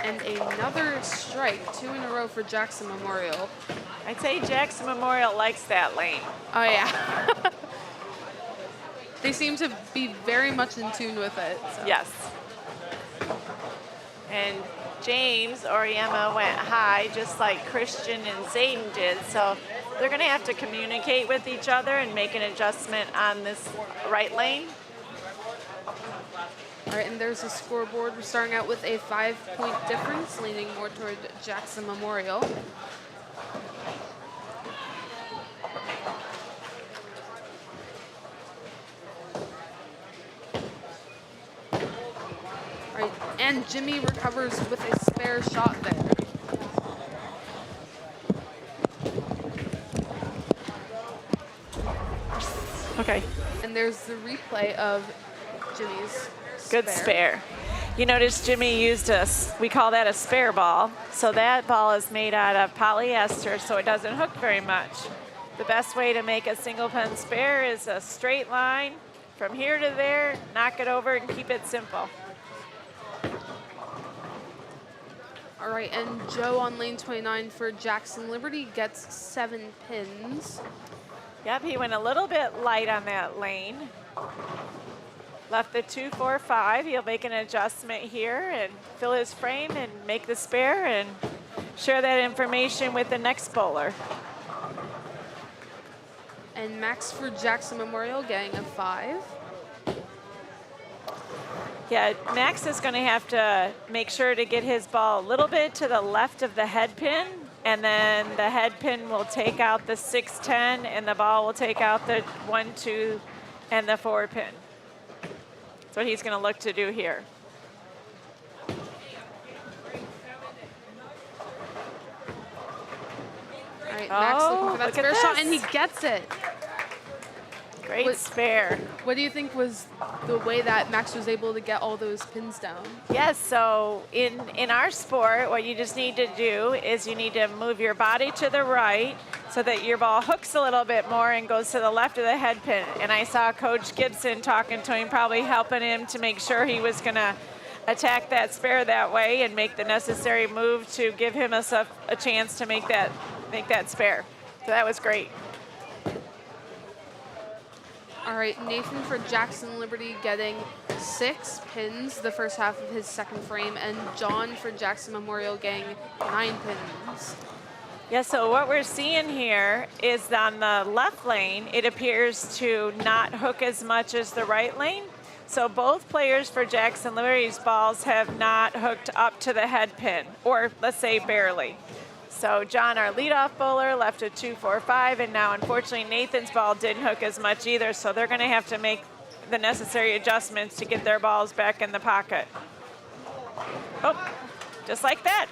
And another strike, 2 in a row for Jackson Memorial. I'd say Jackson Memorial likes that lane. Oh yeah. They seem to be very much in tune with it. So. Yes. And James Oriema went high just like Christian and Zayden did. So they're going to have to communicate with each other and make an adjustment on this right lane. All right, and there's a scoreboard. We're starting out with a 5-point difference, leaning more toward Jackson Memorial. And Jimmy recovers with a spare shot there. Okay. And there's the replay of Jimmy's Good spare. You notice Jimmy used we call that a spare ball. So that ball is made out of polyester, so it doesn't hook very much. The best way to make a single pin spare is a straight line from here to there, knock it over and keep it simple. All right, and Joe on lane 29 for Jackson Liberty gets 7 pins. Yep, he went a little bit light on that lane. Left the 2, 4, 5. He'll make an adjustment here and fill his frame and make the spare and share that information with the next bowler. And Max for Jackson Memorial getting a 5. Yeah, Max is going to have to make sure to get his ball a little bit to the left of the head pin, and then the head pin will take out the 6, 10, and the ball will take out the 1, 2, and the 4 pin. That's what he's going to look to do here. All right, Max looking for that look at spare shot, this. and he gets it. Great spare. What do you think was the way that Max was able to get all those pins down? Yes, so in our sport, what you just need to do is you need to move your body to the right so that your ball hooks a little bit more and goes to the left of the head pin. And I saw Coach Gibson talking to him, probably helping him to make sure he was going to attack that spare that way and make the necessary move to give him a chance to make that spare. So that was great. All right, Nathan for Jackson Liberty getting 6 pins the first half of his second frame, and John for Jackson Memorial getting 9 pins. Yeah, so what we're seeing here is on the left lane, it appears to not hook as much as the right lane. So both players for Jackson Liberty's balls have not hooked up to the head pin, or let's say barely. So John, our leadoff bowler, left a 2, 4, 5, and now unfortunately Nathan's ball didn't hook as much either, so they're going to have to make the necessary adjustments to get their balls back in the pocket. Oh, just like that.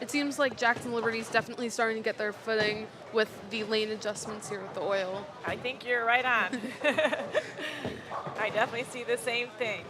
It seems like Jackson Liberty's definitely starting to get their footing with the lane adjustments here with the oil. I think you're right on. I definitely see the same thing.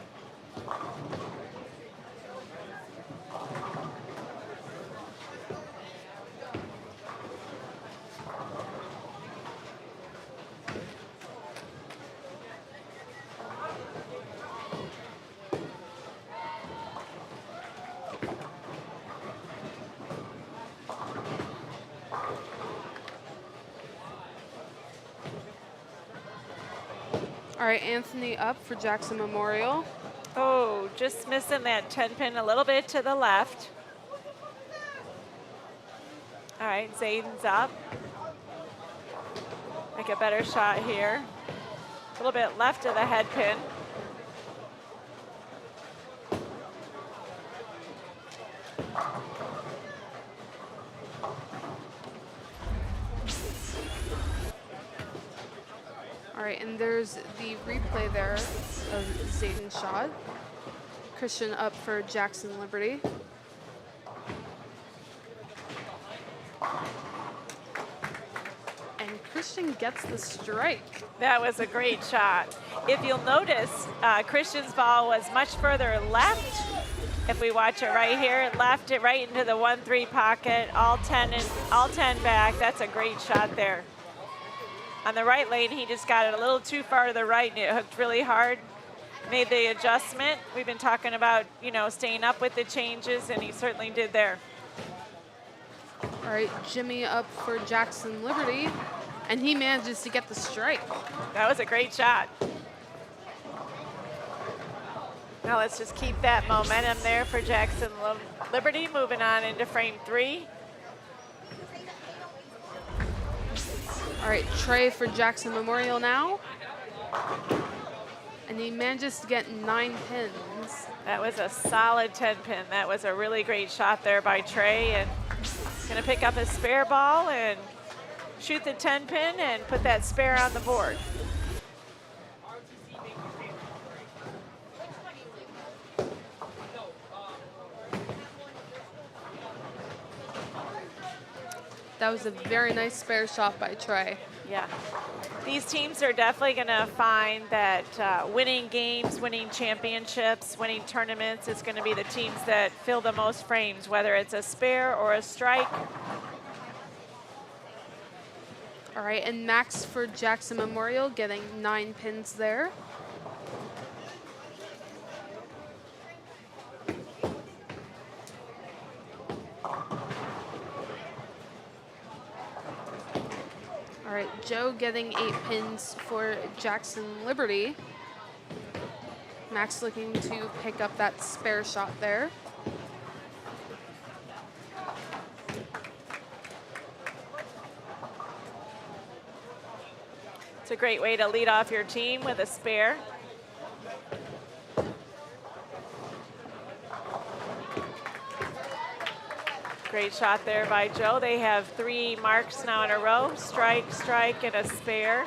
All right, Anthony up for Jackson Memorial. Oh, just missing that 10 pin a little bit to the left. All right, Zayden's up. Make a better shot here. A little bit left of the head pin. All right, and there's the replay there of Zayden's shot. Christian up for Jackson Liberty. And Christian gets the strike. That was a great shot. If you'll notice, Christian's ball was much further left. If we watch it right here, it left it right into the 1-3 pocket, all 10 back. That's a great shot there. On the right lane, he just got it a little too far to the right and it hooked really hard. Made the adjustment. We've been talking about, staying up with the changes, and he certainly did there. All right, Jimmy up for Jackson Liberty, and he manages to get the strike. That was a great shot. Now let's just keep that momentum there for Jackson Liberty, moving on into frame 3. All right, Trey for Jackson Memorial now. And he manages to get 9 pins. That was a solid 10 pin. That was a really great shot there by Trey. And he's going to pick up his spare ball and shoot the 10 pin and put that spare on the board. That was a very nice spare shot by Trey. Yeah. These teams are definitely going to find that winning games, winning championships, winning tournaments is going to be the teams that fill the most frames, whether it's a spare or a strike. All right, and Max for Jackson Memorial getting 9 pins there. All right, Joe getting 8 pins for Jackson Liberty. Max looking to pick up that spare shot there. It's a great way to lead off your team with a spare. Great shot there by Joe. They have 3 marks now in a row. Strike, strike, and a spare.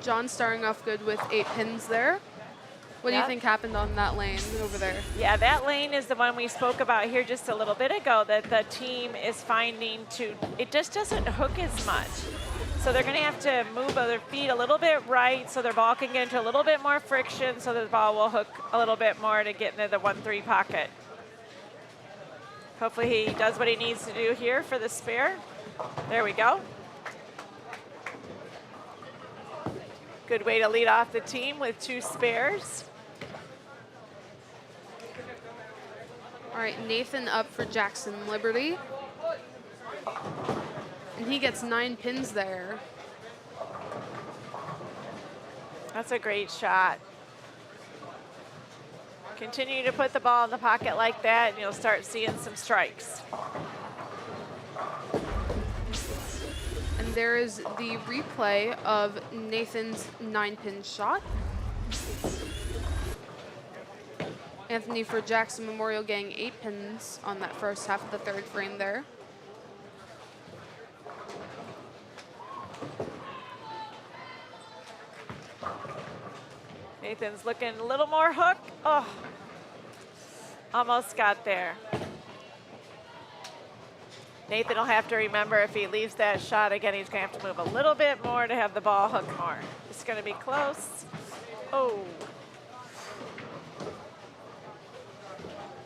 John starting off good with 8 pins there. What do you Yep. think happened on that lane over there? Yeah, that lane is the one we spoke about here just a little bit ago, that the team is finding it just doesn't hook as much. So they're going to have to move their feet a little bit right so their ball can get into a little bit more friction so the ball will hook a little bit more to get into the 1-3 pocket. Hopefully he does what he needs to do here for the spare. There we go. Good way to lead off the team with 2 spares. All right, Nathan up for Jackson Liberty. And he gets 9 pins there. That's a great shot. Continue to put the ball in the pocket like that and you'll start seeing some strikes. And there is the replay of Nathan's 9-pin shot. Anthony for Jackson Memorial getting 8 pins on that first half of the 3rd frame there. Nathan's looking a little more hook. Oh, almost got there. Nathan will have to remember if he leaves that shot again, he's going to have to move a little bit more to have the ball hook more. It's going to be close. Oh.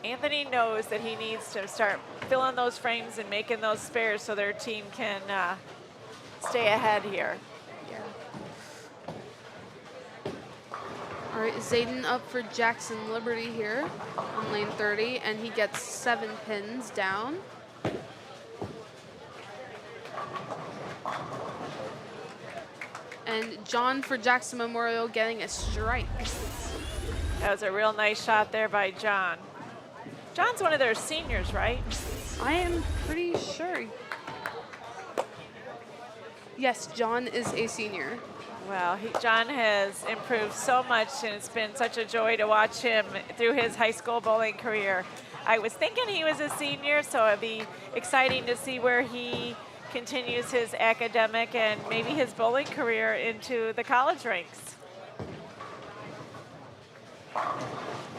Anthony knows that he needs to start filling those frames and making those spares so their team can stay ahead here. Yeah. All right, Zayden up for Jackson Liberty here on lane 30, and he gets 7 pins down. And John for Jackson Memorial getting a strike. That was a real nice shot there by John. John's one of their seniors, right? I am pretty sure. Yes, John is a senior. Well, John has improved so much, and it's been such a joy to watch him through his high school bowling career. I was thinking he was a senior, so it'd be exciting to see where he continues his academic and maybe his bowling career into the college ranks.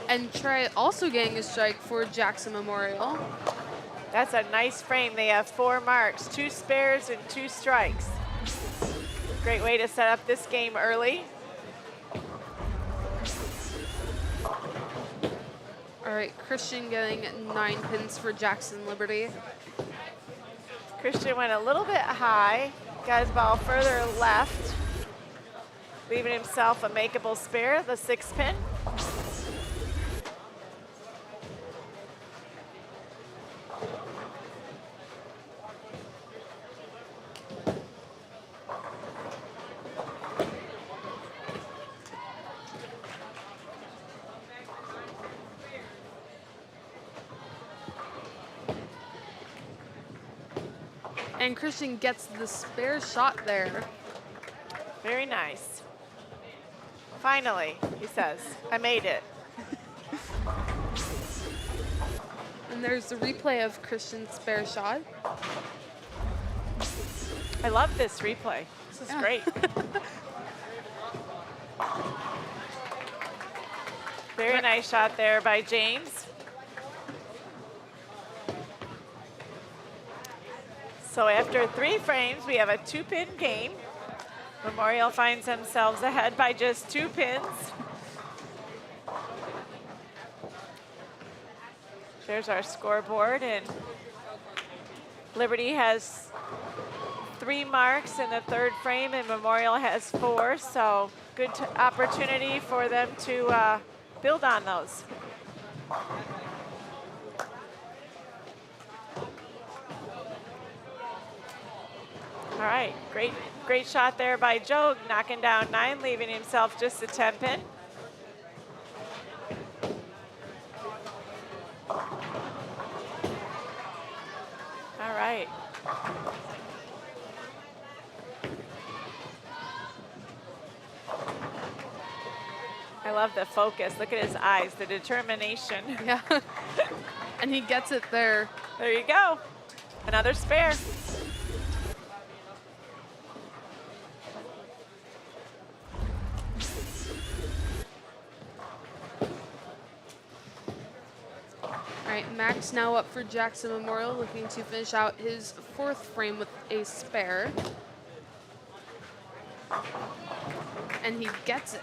And Trey also getting a strike for Jackson Memorial. That's a nice frame. They have 4 marks, 2 spares and 2 strikes. Great way to set up this game early. All right, Christian getting 9 pins for Jackson Liberty. Christian went a little bit high, got his ball further left, leaving himself a makeable spare, the 6-pin. And Christian gets the spare shot there. Very nice. Finally, he says, I made it. And there's the replay of Christian's spare shot. I love this replay. This is Yeah. great. Very nice shot there by James. So after 3 frames, we have a 2-pin game. Memorial finds themselves ahead by just 2 pins. There's our scoreboard, and Liberty has 3 marks in the 3rd frame, and Memorial has 4. So good opportunity for them to build on those. All right, great shot there by Joe, knocking down 9, leaving himself just a 10-pin. All right. I love the focus. Look at his eyes, the determination. Yeah. And he gets it there. There you go. Another spare. All right, Max now up for Jackson Memorial, looking to finish out his 4th frame with a spare. And he gets it.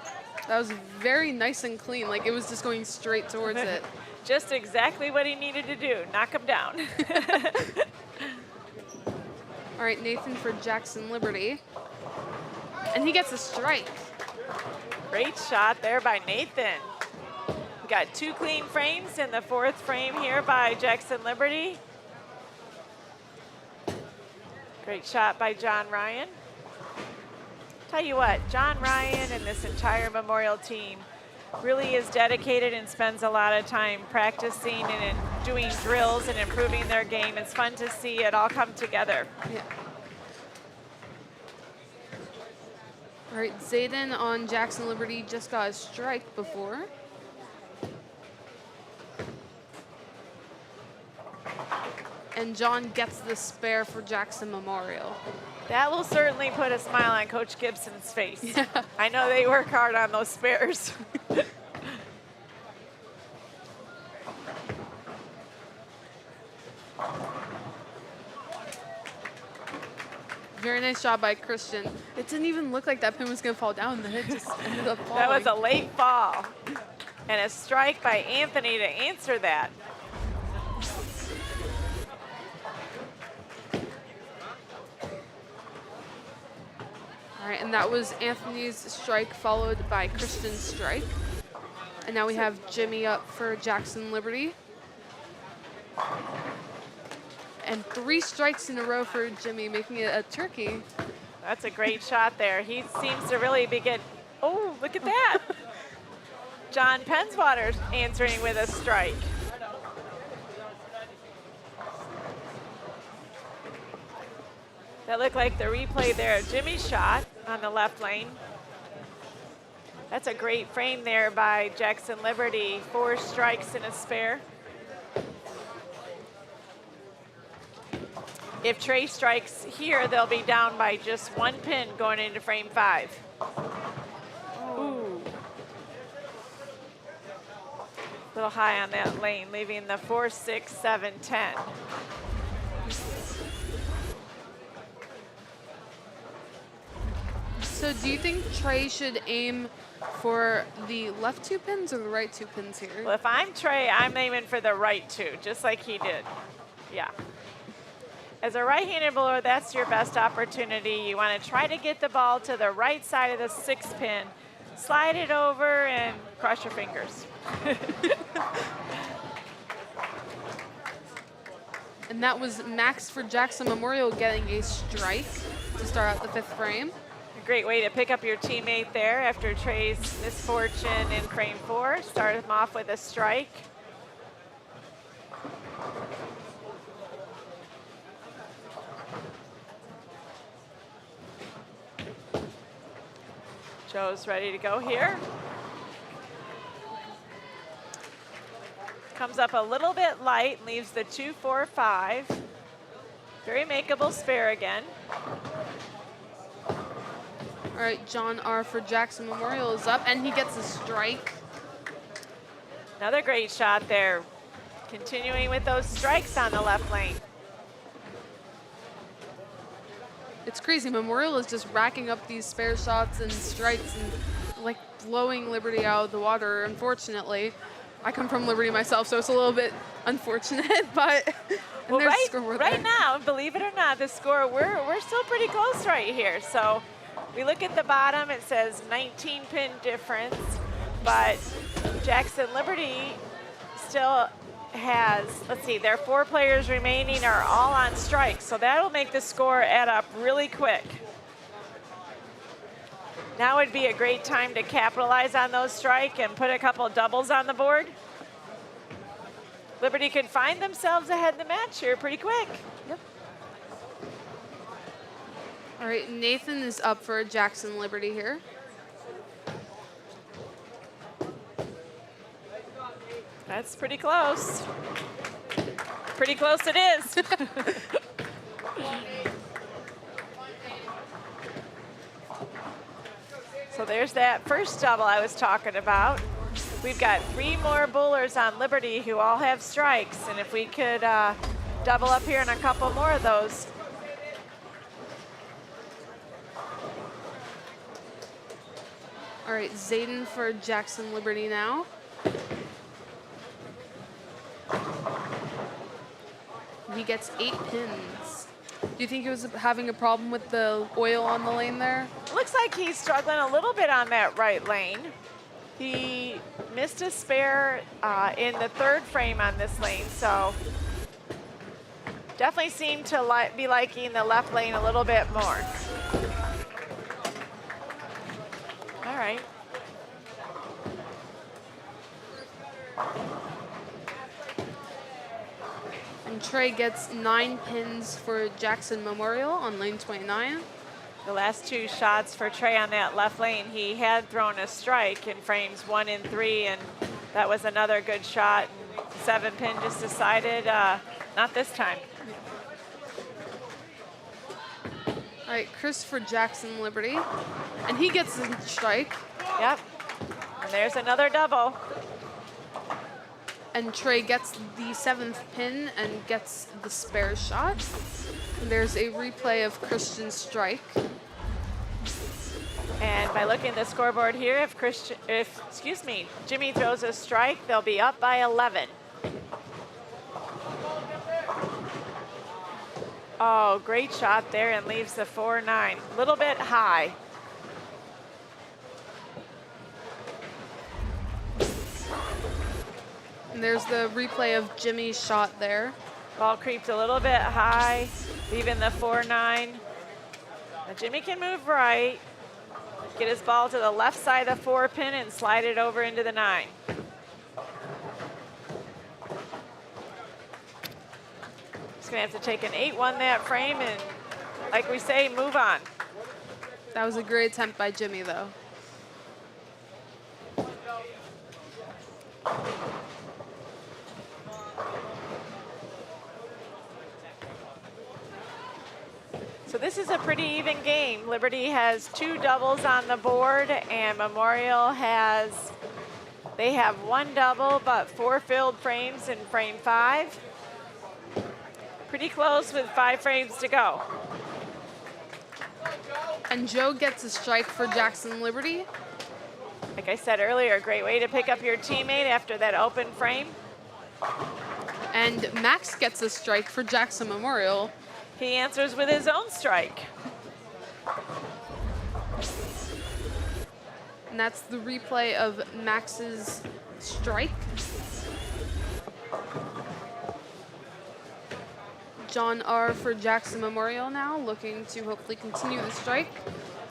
That was very nice and clean, like it was just going straight towards it. Just exactly what he needed to do, knock him down. All right, Nathan for Jackson Liberty. And he gets a strike. Great shot there by Nathan. We got 2 clean frames in the 4th frame here by Jackson Liberty. Great shot by John Ryan. Tell you what, John Ryan and this entire Memorial team really is dedicated and spends a lot of time practicing and doing drills and improving their game. It's fun to see it all come together. Yeah. All right, Zayden on Jackson Liberty just got a strike before. And John gets the spare for Jackson Memorial. That will certainly put a smile on Coach Gibson's face. Yeah. I know they work hard on those spares. Very nice job by Christian. It didn't even look like that pin was going to fall down. The hit just ended up falling. That was a late fall. And a strike by Anthony to answer that. All right, and that was Anthony's strike followed by Christian's strike. And now we have Jimmy up for Jackson Liberty. And 3 strikes in a row for Jimmy, making it a turkey. That's a great shot there. He seems to really be getting, oh, look at that. John Penswater answering with a strike. That looked like the replay there of Jimmy's shot on the left lane. That's a great frame there by Jackson Liberty. 4 strikes and a spare. If Trey strikes here, they'll be down by just 1 pin going into frame 5. Ooh. A little high on that lane, leaving the 4, 6, 7, 10. So do you think Trey should aim for the left 2 pins or the right 2 pins here? Well, if I'm Trey, I'm aiming for the right 2, just like he did. Yeah. As a right-handed bowler, that's your best opportunity. You want to try to get the ball to the right side of the 6 pin, slide it over, and cross your fingers. And that was Max for Jackson Memorial getting a strike to start out the 5th frame. A great way to pick up your teammate there after Trey's misfortune in frame 4. Start him off with a strike. Joe's ready to go here. Comes up a little bit light, leaves the 2, 4, 5. Very makeable spare again. All right, John R. for Jackson Memorial is up, and he gets a strike. Another great shot there. Continuing with those strikes on the left lane. it's crazy. Memorial is just racking up these spare shots and strikes and like blowing Liberty out of the water. Unfortunately, I come from Liberty myself, so it's a little bit unfortunate. But Well, there's scoreboard right there. now, believe it or not, the score, we're still pretty close right here. So we look at the bottom, it says 19 pin difference, but Jackson Liberty still has, let's see, their 4 players remaining are all on strike, so that'll make the score add up really quick. Now would be a great time to capitalize on those strike and put a couple doubles on the board. Liberty could find themselves ahead in the match here pretty quick. Yep. All right, Nathan is up for Jackson Liberty here. That's pretty close. Pretty close it is. So there's that first double I was talking about. We've got 3 more bowlers on Liberty who all have strikes, and if we could double up here in a couple more of those. All right, Zayden for Jackson Liberty now. He gets 8 pins. Do you think he was having a problem with the oil on the lane there? Looks like he's struggling a little bit on that right lane. He missed a spare in the 3rd frame on this lane, so definitely seemed to be liking the left lane a little bit more. All right. And Trey gets 9 pins for Jackson Memorial on lane 29. The last 2 shots for Trey on that left lane, he had thrown a strike in frames 1 and 3, and that was another good shot. And 7 pin just decided not this time. All right, Chris for Jackson Liberty. And he gets a strike. Yep. And there's another double. And Trey gets the 7th pin and gets the spare shot. And there's a replay of Christian's strike. And by looking at the scoreboard here, if Jimmy throws a strike, they'll be up by 11. Oh, great shot there and leaves the 4-9. A little bit high. And there's the replay of Jimmy's shot there. Ball creeped a little bit high, leaving the 4-9. Now Jimmy can move right, get his ball to the left side of the 4 pin and slide it over into the 9. He's gonna have to take an 8-1 that frame and, like we say, move on. That was a great attempt by Jimmy, though. So this is a pretty even game. Liberty has 2 doubles on the board, and Memorial they have 1 double, but 4 filled frames in frame 5. Pretty close with 5 frames to go. And Joe gets a strike for Jackson Liberty. Like I said earlier, a great way to pick up your teammate after that open frame. And Max gets a strike for Jackson Memorial. He answers with his own strike. And that's the replay of Max's strike. John R. for Jackson Memorial now, looking to hopefully continue the strike.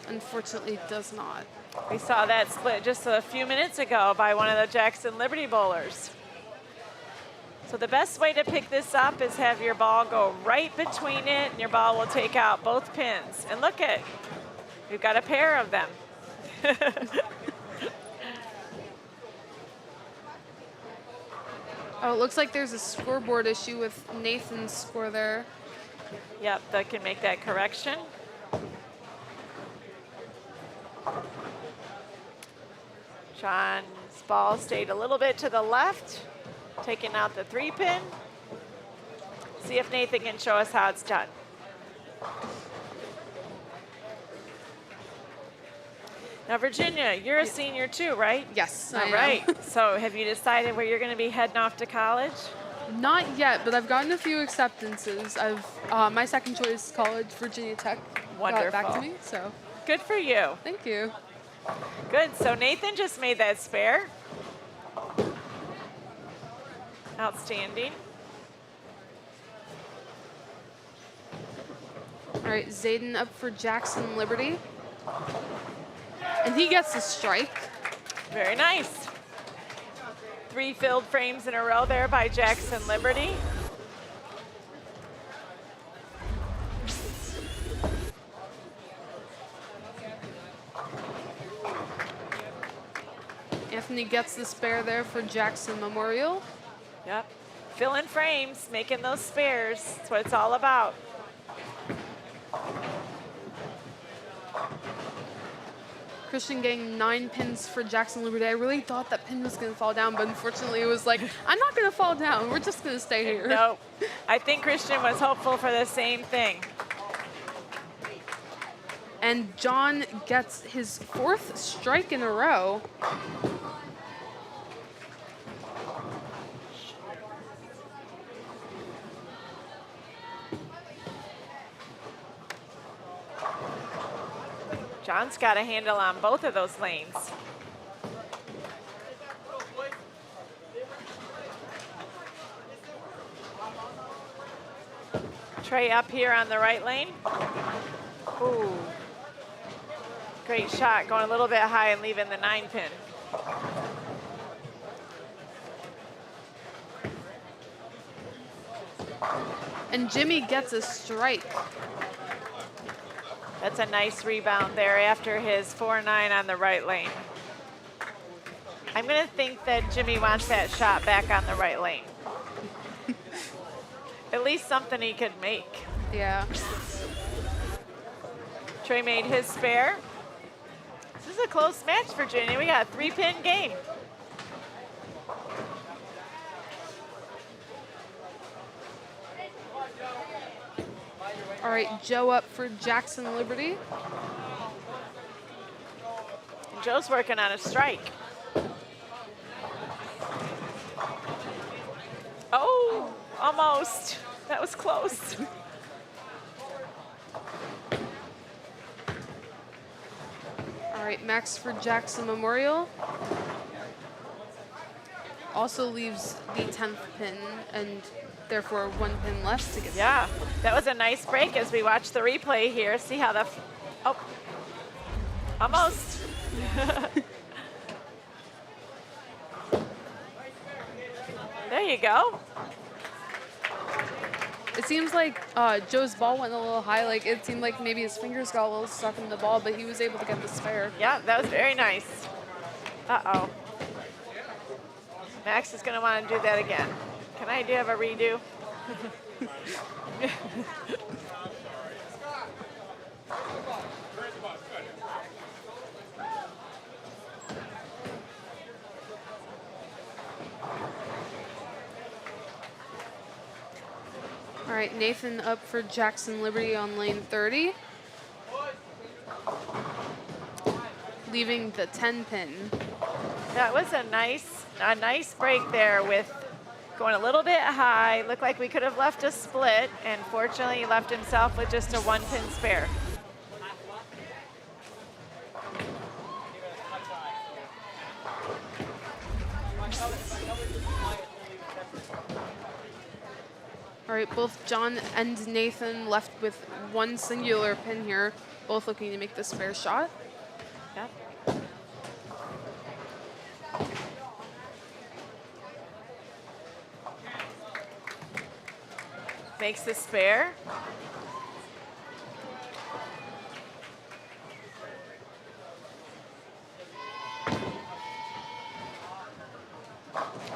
Unfortunately, does not. We saw that split just a few minutes ago by one of the Jackson Liberty bowlers. So the best way to pick this up is have your ball go right between it, and your ball will take out both pins. And look at, we've got a pair of them. Oh, it looks like there's a scoreboard issue with Nathan's score there. Yep, that can make that correction. John's ball stayed a little bit to the left, taking out the 3 pin. See if Nathan can show us how it's done. Now, Virginia, you're a senior too, right? Yes, I All am. right. So have you decided where you're going to be heading off to college? Not yet, but I've gotten a few acceptances. My second choice college, Virginia Tech, got back to Wonderful. me. So Good for you. thank you. Good. So Nathan just made that spare. Outstanding. All right, Zayden up for Jackson Liberty, and he gets a strike. Very nice. 3 filled frames in a row there by Jackson Liberty. Anthony gets the spare there for Jackson Memorial. Yep. Filling frames, making those spares. That's what it's all about. Christian getting 9 pins for Jackson Liberty. I really thought that pin was going to fall down, but unfortunately it was like, I'm not going to fall down. We're just going to stay here. No, I think Christian was hopeful for the same thing. And John gets his 4th strike in a row. John's got a handle on both of those lanes. Trey up here on the right lane. Ooh. Great shot, going a little bit high and leaving the 9 pin. And Jimmy gets a strike. That's a nice rebound there after his 4-9 on the right lane. I'm going to think that Jimmy wants that shot back on the right lane. At least something he could make. Yeah. Trey made his spare. This is a close match, Virginia. We got a 3-pin game. All right, Joe up for Jackson Liberty. And Joe's working on a strike. Oh, almost. That was close. All right, Max for Jackson Memorial. Also leaves the 10th pin and therefore 1 pin left to get. Yeah, that was a nice break as we watch the replay here. See how the, oh, almost. There you go. It seems like Joe's ball went a little high. Like it seemed like maybe his fingers got a little stuck in the ball, but he was able to get the spare. Yeah, that was very nice. Uh-oh. Max is going to want to do that again. Can I have a redo? All right, Nathan up for Jackson Liberty on lane 30. Leaving the 10 pin. That was a nice break there with going a little bit high. Looked like we could have left a split, and fortunately he left himself with just a 1-pin spare. All right, both John and Nathan left with 1 singular pin here, both looking to make the spare shot. Yep. Makes the spare.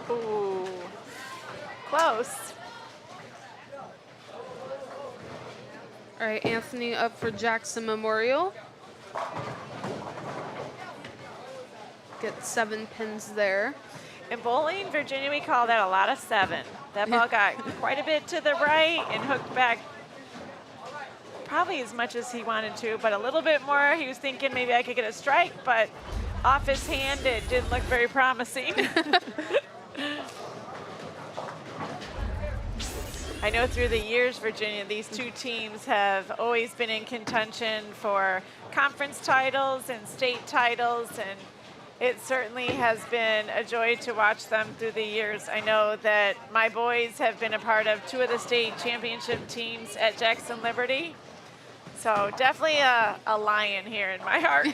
Ooh, close. All right, Anthony up for Jackson Memorial. Get 7 pins there. In bowling, Virginia, we call that a lot of 7. That ball got quite a bit to the right and hooked back probably as much as he wanted to, but a little bit more. He was thinking maybe I could get a strike, but off his hand, it didn't look very promising. I know through the years, Virginia, these two teams have always been in contention for conference titles and state titles, and it certainly has been a joy to watch them through the years. I know that my boys have been a part of 2 of the state championship teams at Jackson Liberty. So definitely a lion here in my heart.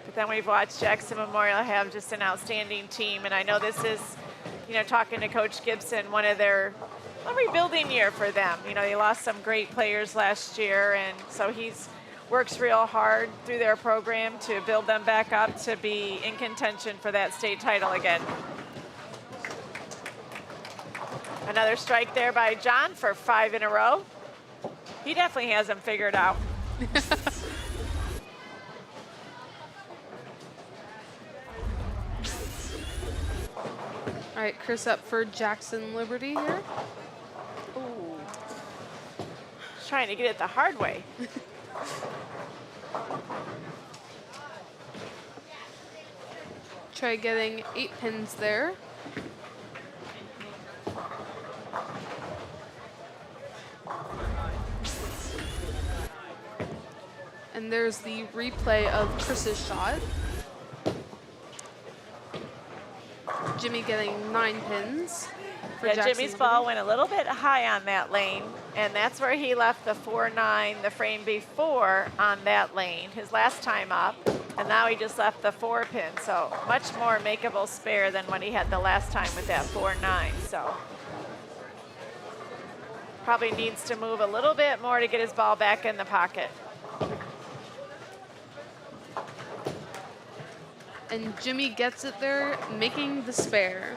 But then we've watched Jackson Memorial have just an outstanding team. And I know this is, talking to Coach Gibson, one of their a rebuilding year for them. They lost some great players last year. And so he's works real hard through their program to build them back up to be in contention for that state title again. Another strike there by John for 5 in a row. He definitely has them figured out. All right, Chris up for Jackson Liberty here. Ooh. Trying to get it the hard way. Try getting 8 pins there. And there's the replay of Chris's shot. Jimmy getting 9 pins. For Yeah, Jackson Jimmy's Liberty. ball went a little bit high on that lane, and that's where he left the 4-9 the frame before on that lane, his last time up, and now he just left the 4 pin, so much more makeable spare than what he had the last time with that 4-9, so probably needs to move a little bit more to get his ball back in the pocket. And Jimmy gets it there, making the spare.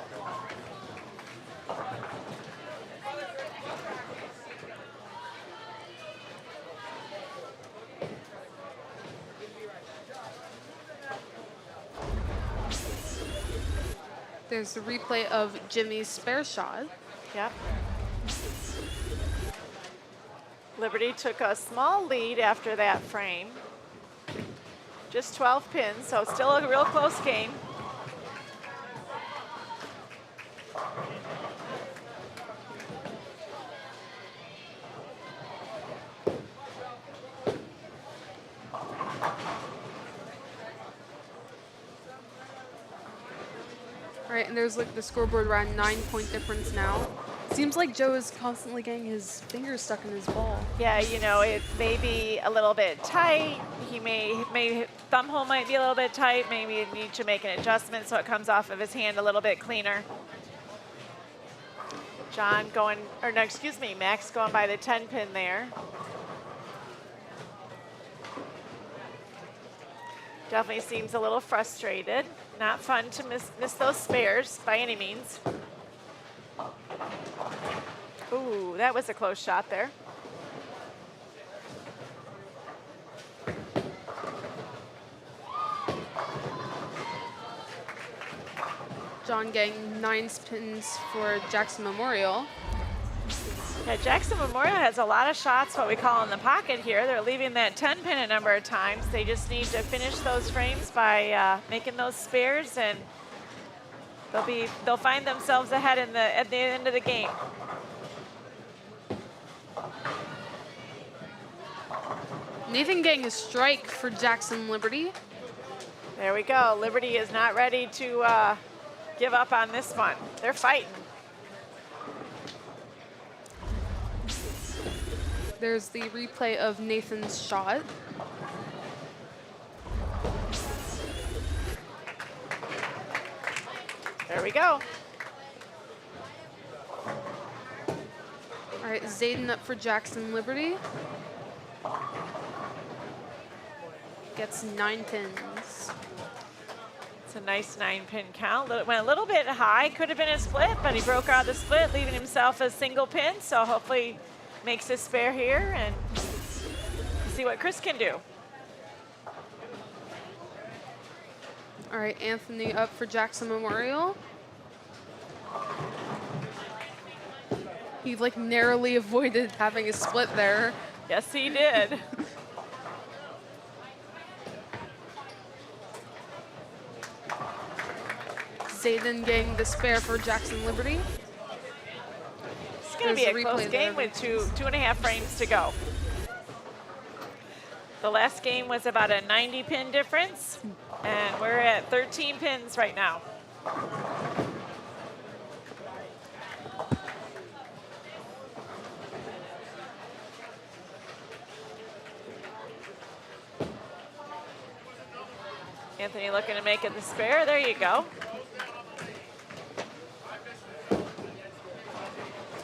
There's the replay of Jimmy's spare shot. Yep. Liberty took a small lead after that frame. Just 12 pins, so still a real close game. All right, and there's like the scoreboard around 9-point difference now. Seems like Joe is constantly getting his fingers stuck in his ball. Yeah, it may be a little bit tight. He may thumb hole might be a little bit tight. Maybe need to make an adjustment so it comes off of his hand a little bit cleaner. Max going by the 10 pin there. Definitely seems a little frustrated. Not fun to miss those spares by any means. Ooh, that was a close shot there. John getting 9 pins for Jackson Memorial. Yeah, Jackson Memorial has a lot of shots, what we call in the pocket here. They're leaving that 10 pin a number of times. They just need to finish those frames by making those spares, and they'll find themselves ahead at the end of the game. Nathan getting a strike for Jackson Liberty. There we go. Liberty is not ready to give up on this one. They're fighting. There's the replay of Nathan's shot. There we go. All right, Zayden up for Jackson Liberty. Gets 9 pins. It's a nice 9-pin count. Went a little bit high. Could have been a split, but he broke out the split, leaving himself a single pin. So hopefully makes a spare here and see what Chris can do. All right, Anthony up for Jackson Memorial. He like narrowly avoided having a split there. Yes, he did. Zayden getting the spare for Jackson Liberty. It's going to be There's a a close replay there. game with 2.5 frames to go. The last game was about a 90 pin difference, and we're at 13 pins right now. Anthony looking to make it the spare. There you go.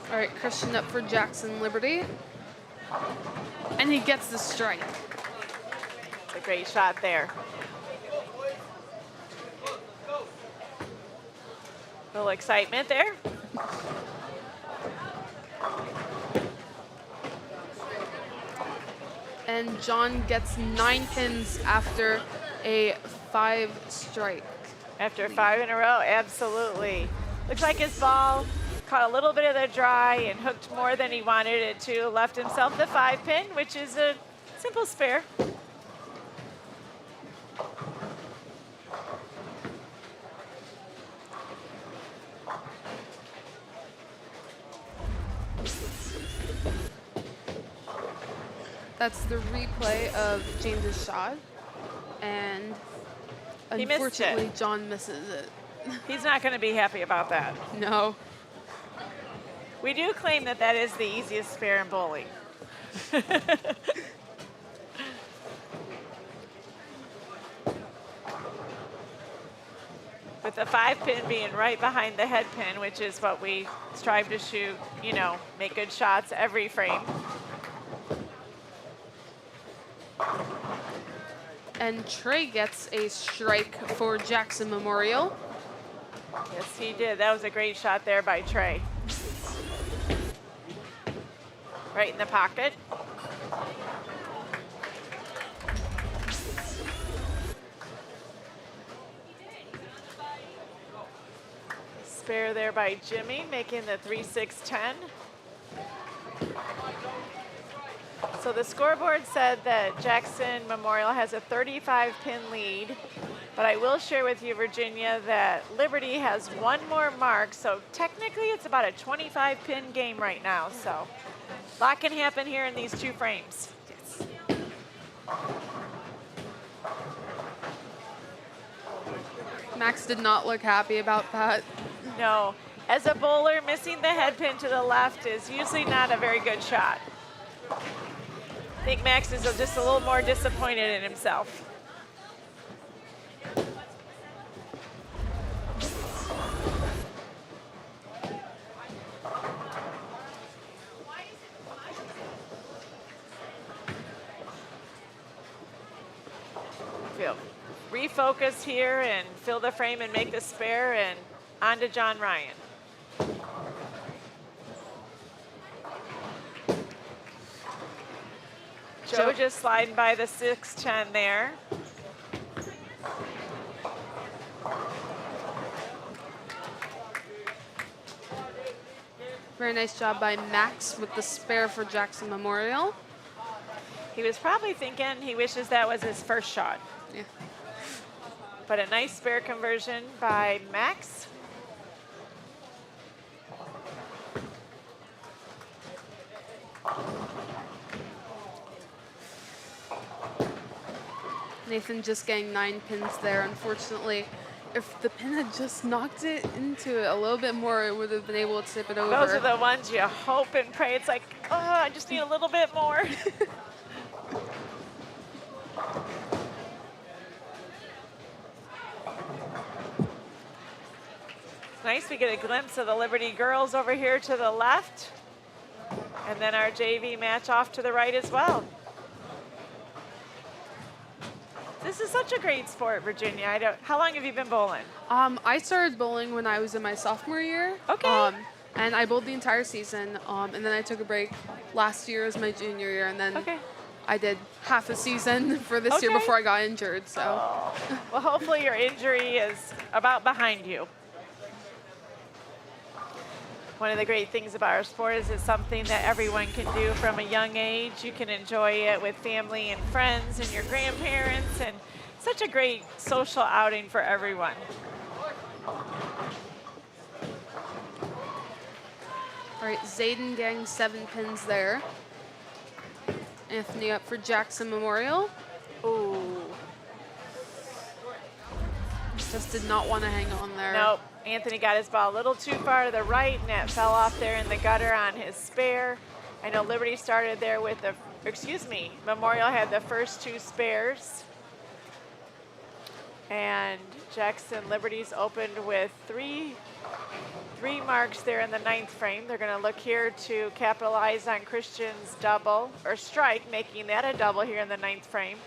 All right, Christian up for Jackson Liberty. And he gets the strike. It's a great shot there. A little excitement there. And John gets 9 pins after a 5 strike. After 5 in a row, absolutely. Looks like his ball caught a little bit of the dry and hooked more than he wanted it to. Left himself the 5 pin, which is a simple spare. That's the replay of James's shot. And He missed it. unfortunately, John misses it. He's not going to be happy about that. No. We do claim that that is the easiest spare in bowling. With the 5 pin being right behind the head pin, which is what we strive to shoot, you know, make good shots every frame. And Trey gets a strike for Jackson Memorial. Yes, he did. That was a great shot there by Trey. Right in the pocket. Spare there by Jimmy, making the 3-6-10. So the scoreboard said that Jackson Memorial has a 35-pin lead, but I will share with you, Virginia, that Liberty has 1 more mark, so technically it's about a 25-pin game right now, so a lot can happen here in these 2 frames. Max did not look happy about that. No, as a bowler, missing the head pin to the left is usually not a very good shot. I think Max is just a little more disappointed in himself. Refocus here and fill the frame and make the spare, and on to John Ryan. Joe just sliding by the 6-10 there. Very nice job by Max with the spare for Jackson Memorial. He was probably thinking he wishes that was his first shot. Yeah. But a nice spare conversion by Max. Nathan just getting 9 pins there. Unfortunately, if the pin had just knocked it into it a little bit more, it would have been able to tip it over. Those are the ones you hope and pray. It's like, oh, I just need a little bit more. Nice, we get a glimpse of the Liberty girls over here to the left. And then our JV match off to the right as well. This is such a great sport, Virginia. How long have you been bowling? I started bowling when I was in my sophomore year. Okay. And I bowled the entire season. And then I took a break last year as my junior year. And then I did half a season for this year before I got injured. So. Oh. Well, hopefully your injury is about behind you. One of the great things about our sport is it's something that everyone can do from a young age. You can enjoy it with family and friends and your grandparents, and such a great social outing for everyone. All right, Zayden getting 7 pins there. Anthony up for Jackson Memorial. Ooh. Just did not want to hang on there. Nope. Anthony got his ball a little too far to the right, and that fell off there in the gutter on his spare. I know Liberty started there with the, excuse me, Memorial had the first 2 spares. And Jackson Liberty's opened with three marks there in the 9th frame. They're going to look here to capitalize on Christian's double, or strike, making that a double here in the 9th frame.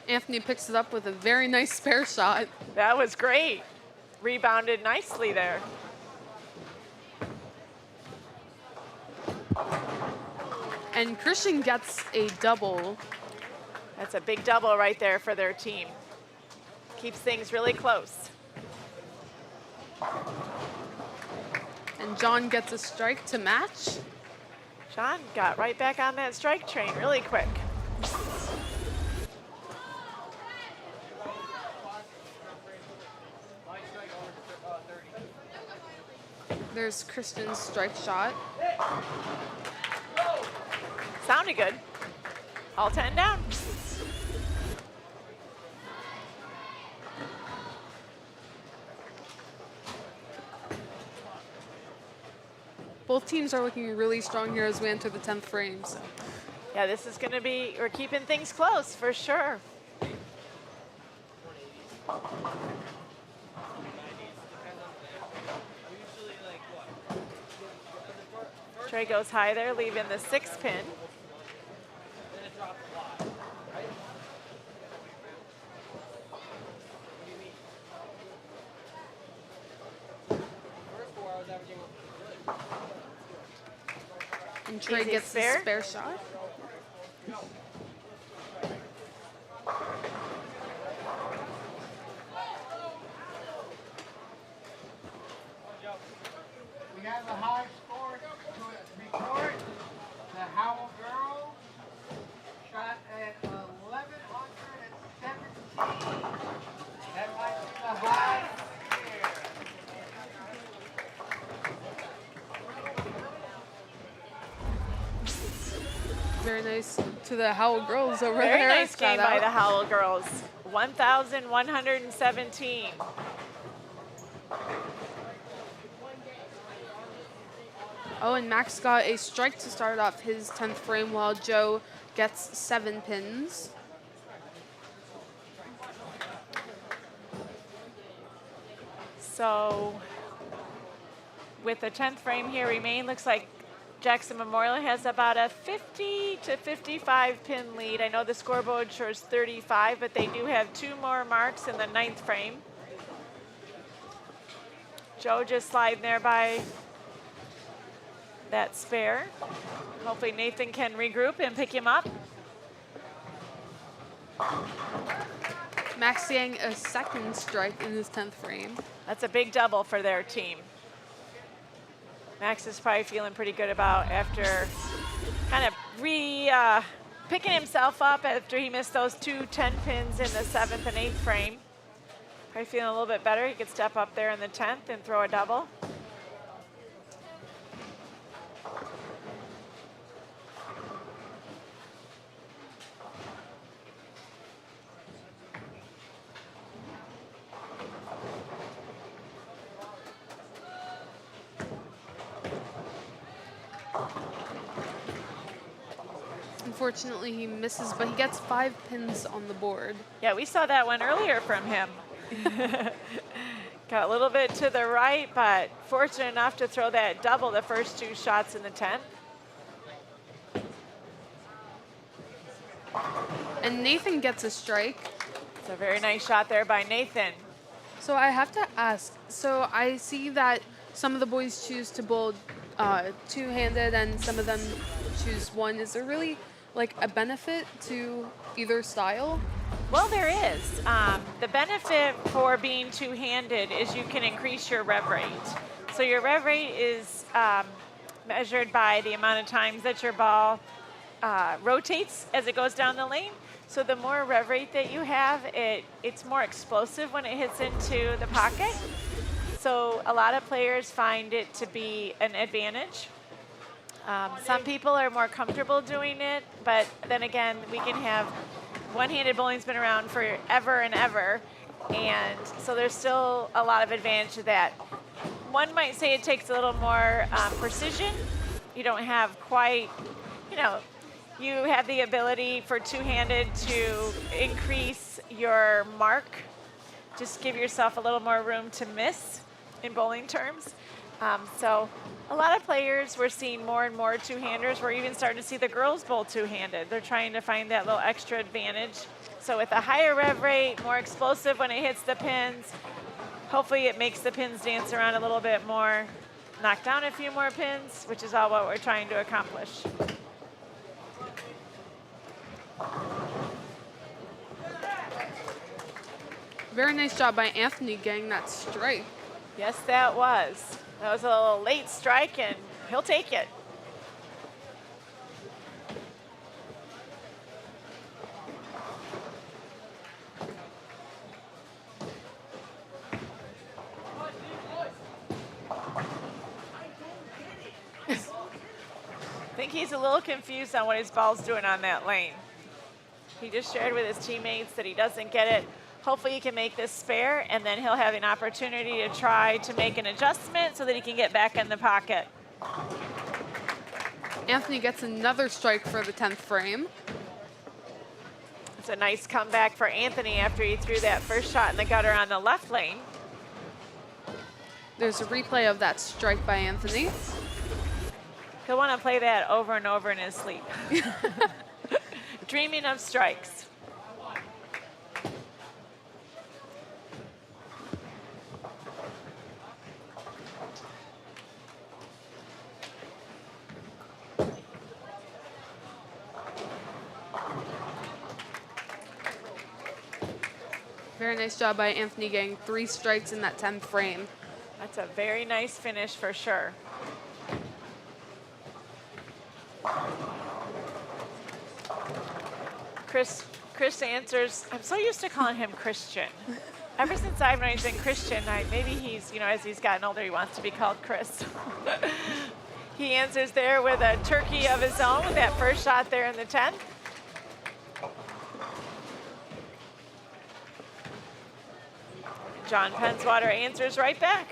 Anthony picks it up with a very nice spare shot. That was great. Rebounded nicely there. And Christian gets a double. That's a big double right there for their team. Keeps things really close. And John gets a strike to match. John got right back on that strike train really quick. There's Christian's strike shot. Sounded good. All 10 down. Both teams are looking really strong here as we enter the 10th frame. So. Yeah, this is going to be, we're keeping things close for sure. Trey goes high there, leaving the 6th pin. And Trey Easy gets spare. the spare shot. We have the high score to report. The Howell girls shot at 1117. That might be the high. Very nice to the Howell girls over Very there. nice game Shout by out. the Howell girls. 1,117. Oh, and Max got a strike to start off his 10th frame while Joe gets 7 pins. So with the 10th frame here remain, looks like Jackson Memorial has about a 50 to 55 pin lead. I know the scoreboard shows 35, but they do have 2 more marks in the 9th frame. Joe just sliding there by that spare. Hopefully Nathan can regroup and pick him up. Max getting a 2nd strike in his 10th frame. That's a big double for their team. Max is probably feeling pretty good about after kind of picking himself up after he missed those 2 10 pins in the 7th and 8th frame. Probably feeling a little bit better. He could step up there in the 10th and throw a double. Unfortunately, he misses, but he gets 5 pins on the board. Yeah, we saw that one earlier from him. Got a little bit to the right, but fortunate enough to throw that double the first 2 shots in the 10th. And Nathan gets a strike. It's a very nice shot there by Nathan. So I have to ask, so I see that some of the boys choose to bowl 2-handed and some of them choose 1. Is there really like a benefit to either style? Well, there is. The benefit for being two-handed is you can increase your rev rate. So your rev rate is measured by the amount of times that your ball rotates as it goes down the lane. So the more rev rate that you have, it's more explosive when it hits into the pocket. So a lot of players find it to be an advantage. Some people are more comfortable doing it, but then again, we can have one-handed bowling's been around forever and ever, and so there's still a lot of advantage to that. One might say it takes a little more precision. You don't have quite, you have the ability for two-handed to increase your mark. Just give yourself a little more room to miss in bowling terms. So a lot of players, we're seeing more and more two-handers. We're even starting to see the girls bowl two-handed. They're trying to find that little extra advantage. So with a higher rev rate, more explosive when it hits the pins, hopefully it makes the pins dance around a little bit more, knock down a few more pins, which is all what we're trying to accomplish. Very nice job by Anthony getting that strike. Yes, that was. That was a little late strike, and he'll take it. I think he's a little confused on what his ball's doing on that lane. He just shared with his teammates that he doesn't get it. Hopefully he can make this spare, and then he'll have an opportunity to try to make an adjustment so that he can get back in the pocket. Anthony gets another strike for the 10th frame. It's a nice comeback for Anthony after he threw that first shot in the gutter on the left lane. There's a replay of that strike by Anthony. He'll want to play that over and over in his sleep. Dreaming of strikes. Very nice job by Anthony getting 3 strikes in that 10th frame. That's a very nice finish for sure. Chris answers, I'm so used to calling him Christian. Ever since I've known he's been Christian, maybe he's, as he's gotten older, he wants to be called Chris. He answers there with a turkey of his own with that first shot there in the 10th. John Penswater answers right back.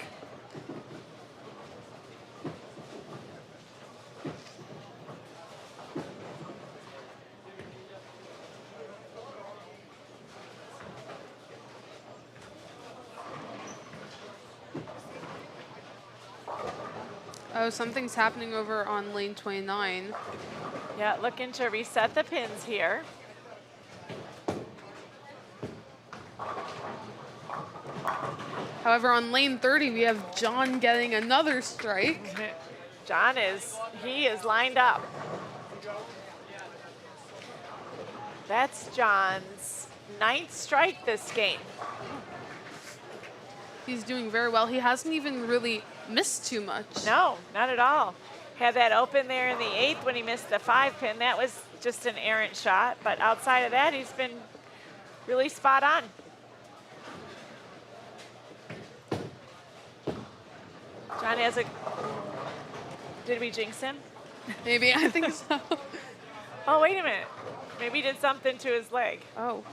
Oh, something's happening over on lane 29. Yeah, looking to reset the pins here. However, on lane 30, we have John getting another strike. John he is lined up. That's John's 9th strike this game. He's doing very well. He hasn't even really missed too much. No, not at all. Had that open there in the 8th when he missed the 5-pin. That was just an errant shot. But outside of that, he's been really spot on. John has a... Did we jinx him? Maybe, I think so. Oh, wait a minute. Maybe he did something to his leg. Oh.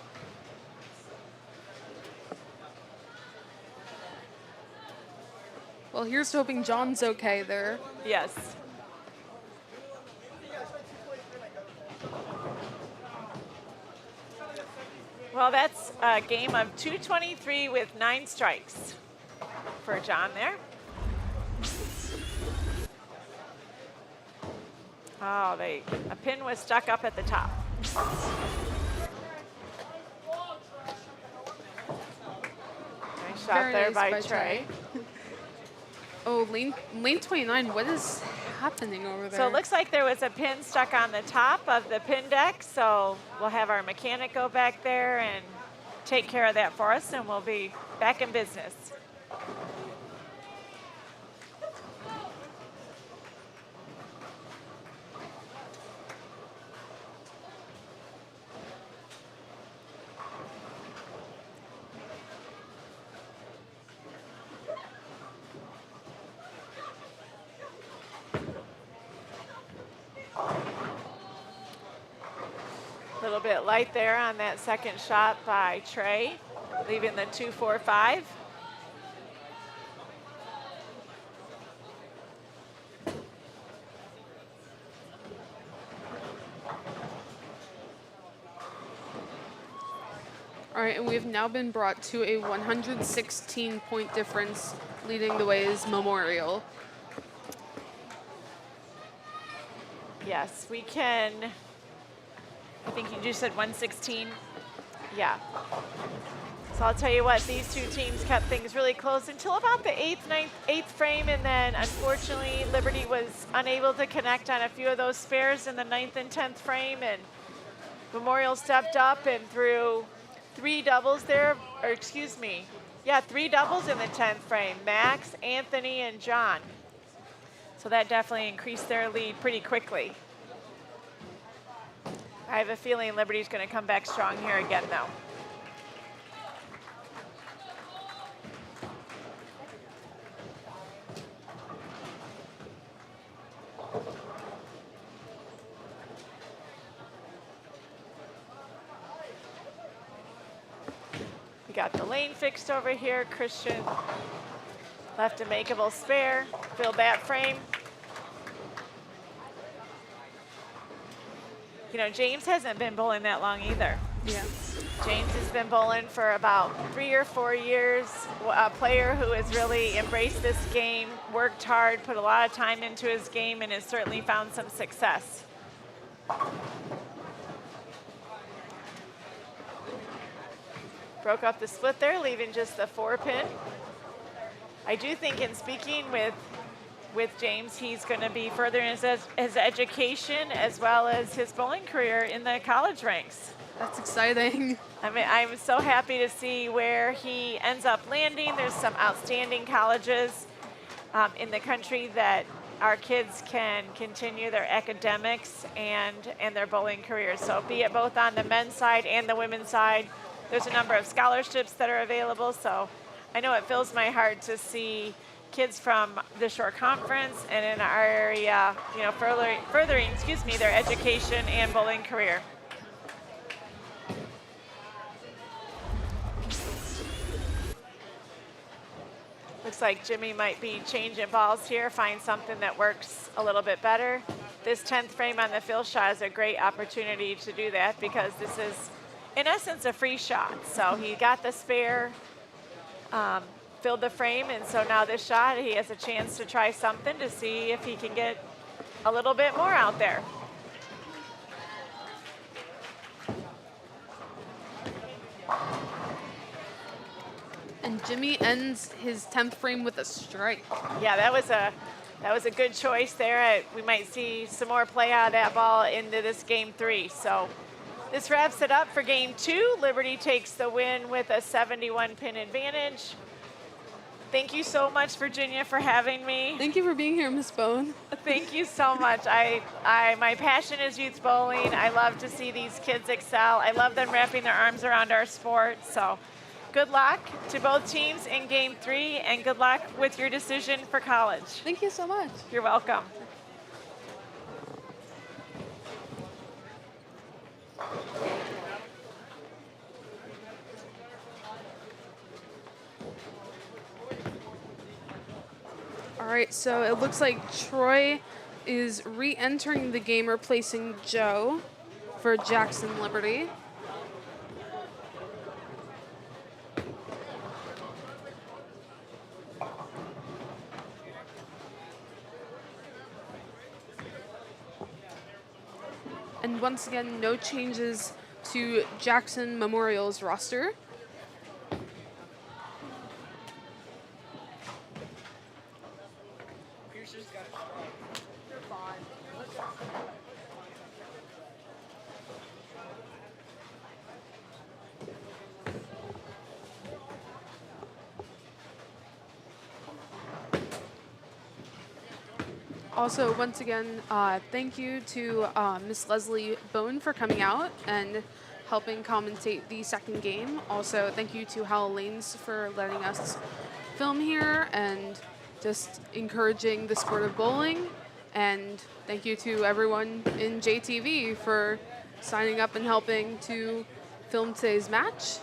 Well, here's to hoping John's okay there. Yes. Well, that's a game of 223 with 9 strikes for John there. Oh, a pin was stuck up at the top. Nice shot Very there nice by Trey. Oh, lane 29, what is happening over there? So it looks like there was a pin stuck on the top of the pin deck, so we'll have our mechanic go back there and take care of that for us, and we'll be back in business. A little bit light there on that second shot by Trey, leaving the 2-4-5. All right, and we have now been brought to a 116-point difference. Leading the way is Memorial. Yes, we can. I think you just said 116. Yeah. So I'll tell you what, these two teams kept things really close until about the eighth frame, and then unfortunately Liberty was unable to connect on a few of those spares in the 9th and 10th frame, and Memorial stepped up and threw 3 doubles there, or excuse me, yeah, 3 doubles in the 10th frame, Max, Anthony, and John. So that definitely increased their lead pretty quickly. I have a feeling Liberty's going to come back strong here again, though. We got the lane fixed over here. Christian left a makeable spare, filled that frame. You know, James hasn't been bowling that long either. Yeah. James has been bowling for about 3 or 4 years. A player who has really embraced this game, worked hard, put a lot of time into his game, and has certainly found some success. Broke up the split there, leaving just the 4-pin. I do think in speaking with James, he's going to be furthering his education as well as his bowling career in the college ranks. That's exciting. I mean, I'm so happy to see where he ends up landing. There's some outstanding colleges in the country that our kids can continue their academics and their bowling careers. So be it both on the men's side and the women's side, there's a number of scholarships that are available. So I know it fills my heart to see kids from the Shore Conference and in our area, you know, furthering, their education and bowling career. Looks like Jimmy might be changing balls here, find something that works a little bit better. This 10th frame on the fill shot is a great opportunity to do that because this is, in essence, a free shot. So he got the spare, filled the frame, and so now this shot, he has a chance to try something to see if he can get a little bit more out there. And Jimmy ends his 10th frame with a strike. Yeah, that was a good choice there. We might see some more play out of that ball into this game 3. So this wraps it up for game 2. Liberty takes the win with a 71-pin advantage. Thank you so much, Virginia, for having me. Thank you for being here, Miss Bone. Thank you so much. My passion is youth bowling. I love to see these kids excel. I love them wrapping their arms around our sport. So good luck to both teams in game 3, and good luck with your decision for college. Thank you so much. You're welcome. All right, so it looks like Troy is re-entering the game, replacing Joe for Jackson Liberty. And once again, no changes to Jackson Memorial's roster. Also, once again, thank you to Miss Leslie Bone for coming out and helping commentate the second game. Also, thank you to Hal Lanes for letting us film here and just encouraging the sport of bowling. And thank you to everyone in JTV for signing up and helping to film today's match.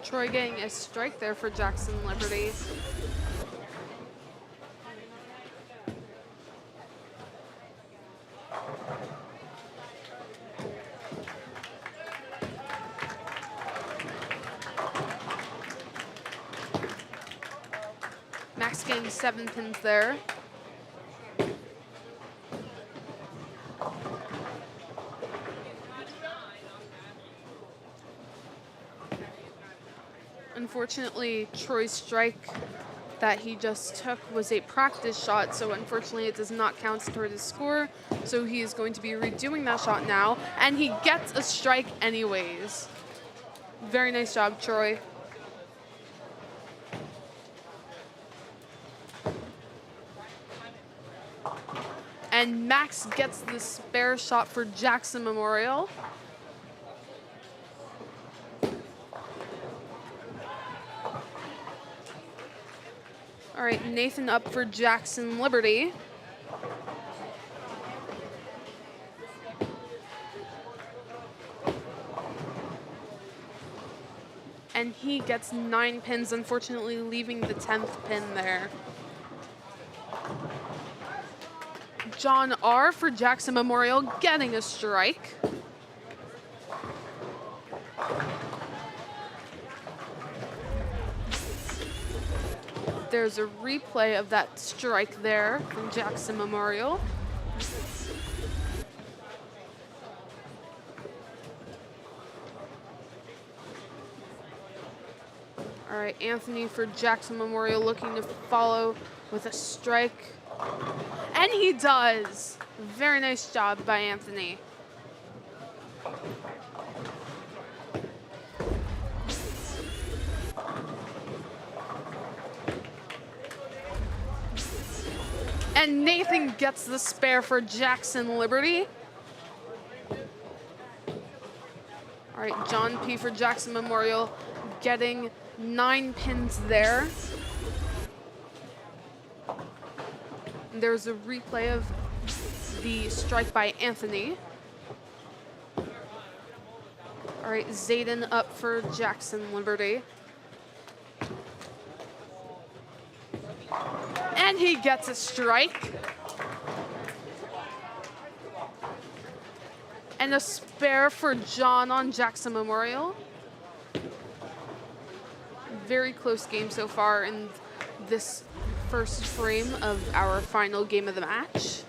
Troy getting a strike there for Jackson Liberty. Max getting 7 pins there. Unfortunately, Troy's strike that he just took was a practice shot, so unfortunately it does not count toward his score. So he is going to be redoing that shot now, and he gets a strike anyways. Very nice job, Troy. And Max gets the spare shot for Jackson Memorial. All right, Nathan up for Jackson Liberty. And he gets 9 pins, unfortunately leaving the 10th pin there. John R. for Jackson Memorial getting a strike. There's a replay of that strike there from Jackson Memorial. All right, Anthony for Jackson Memorial looking to follow with a strike. And he does. Very nice job by Anthony. And Nathan gets the spare for Jackson Liberty. All right, John P. for Jackson Memorial getting 9 pins there. And there's a replay of the strike by Anthony. All right, Zayden up for Jackson Liberty. And he gets a strike. And a spare for John on Jackson Memorial. Very close game so far in this first frame of our final game of the match.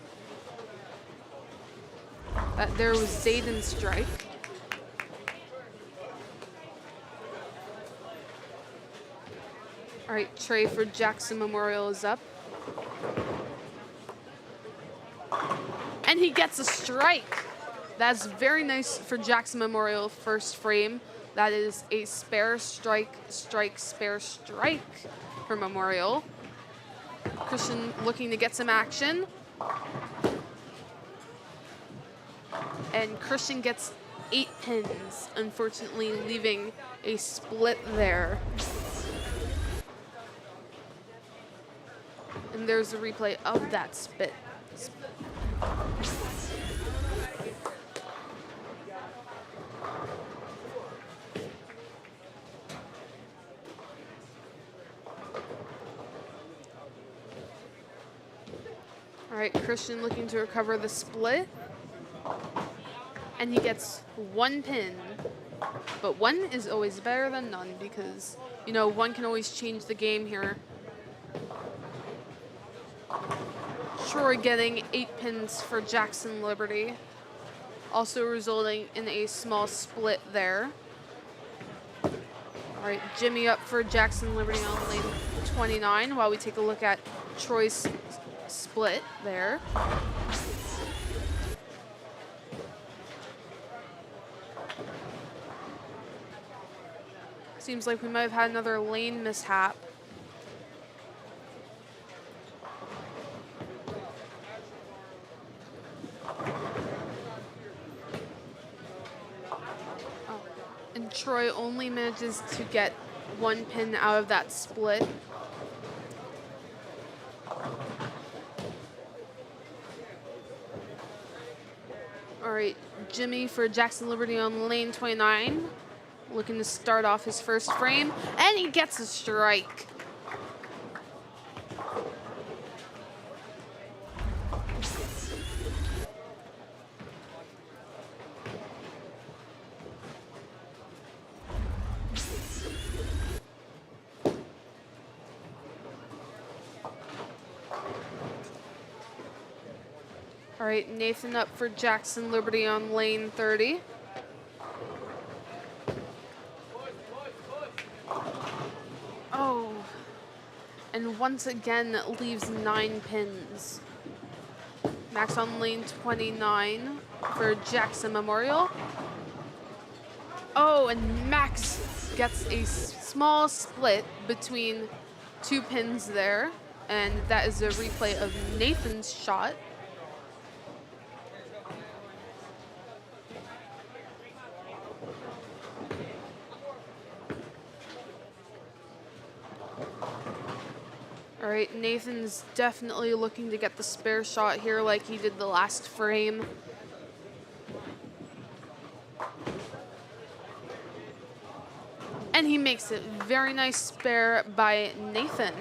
There was Zayden's strike. All right, Trey for Jackson Memorial is up. And he gets a strike. That's very nice for Jackson Memorial first frame. That is a spare strike, strike, spare strike for Memorial. Christian looking to get some action. And Christian gets 8 pins, unfortunately leaving a split there. And there's a replay of that split. All right, Christian looking to recover the split. and he gets 1 pin. But 1 is always better than none because, you know, 1 can always change the game here. Troy getting 8 pins for Jackson Liberty, also resulting in a small split there. All right, Jimmy up for Jackson Liberty on lane 29 while we take a look at Troy's split there. Seems like we might have had another lane mishap. And Troy only manages to get 1 pin out of that split. All right, Jimmy for Jackson Liberty on lane 29, looking to start off his first frame, and he gets a strike. All right, Nathan up for Jackson Liberty on lane 30. Oh, and once again leaves 9 pins. Max on lane 29 for Jackson Memorial. Oh, and Max gets a small split between 2 pins there, and that is a replay of Nathan's shot. All right, Nathan's definitely looking to get the spare shot here like he did the last frame. And he makes it. Very nice spare by Nathan.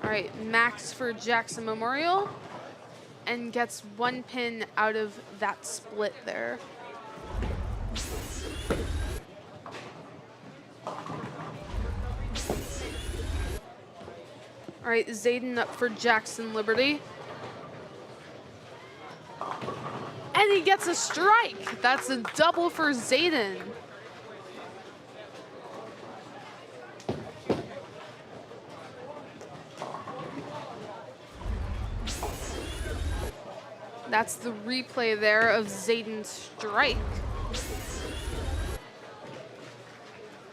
All right, Max for Jackson Memorial and gets 1 pin out of that split there. All right, Zayden up for Jackson Liberty. And he gets a strike. That's a double for Zayden. That's the replay there of Zayden's strike.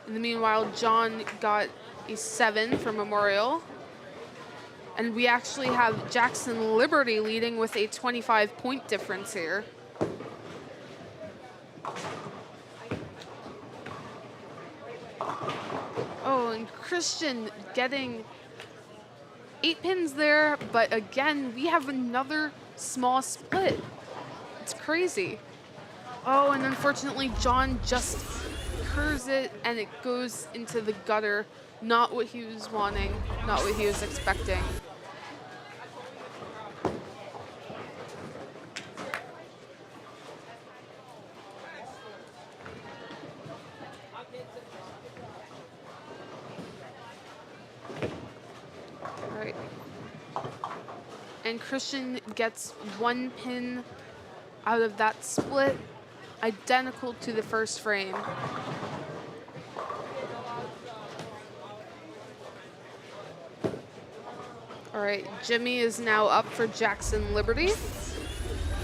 In the meanwhile, John got a 7 for Memorial. And we actually have Jackson Liberty leading with a 25-point difference here. Oh, and Christian getting 8 pins there, but again, we have another small split. It's crazy. Oh, and unfortunately, John just curves it and it goes into the gutter. Not what he was wanting, not what he was expecting. All right. And Christian gets 1 pin out of that split, identical to the first frame. All right, Jimmy is now up for Jackson Liberty.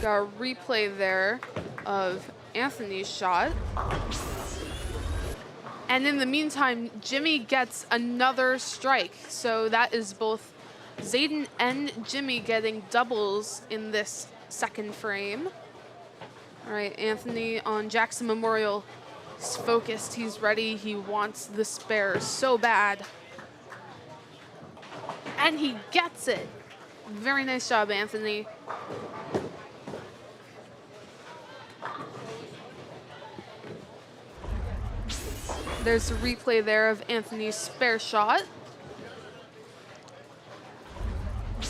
Got a replay there of Anthony's shot. And in the meantime, Jimmy gets another strike. So that is both Zayden and Jimmy getting doubles in this second frame. All right, Anthony on Jackson Memorial. He's focused, he's ready, he wants the spare so bad. And he gets it. Very nice job, Anthony. There's a replay there of Anthony's spare shot.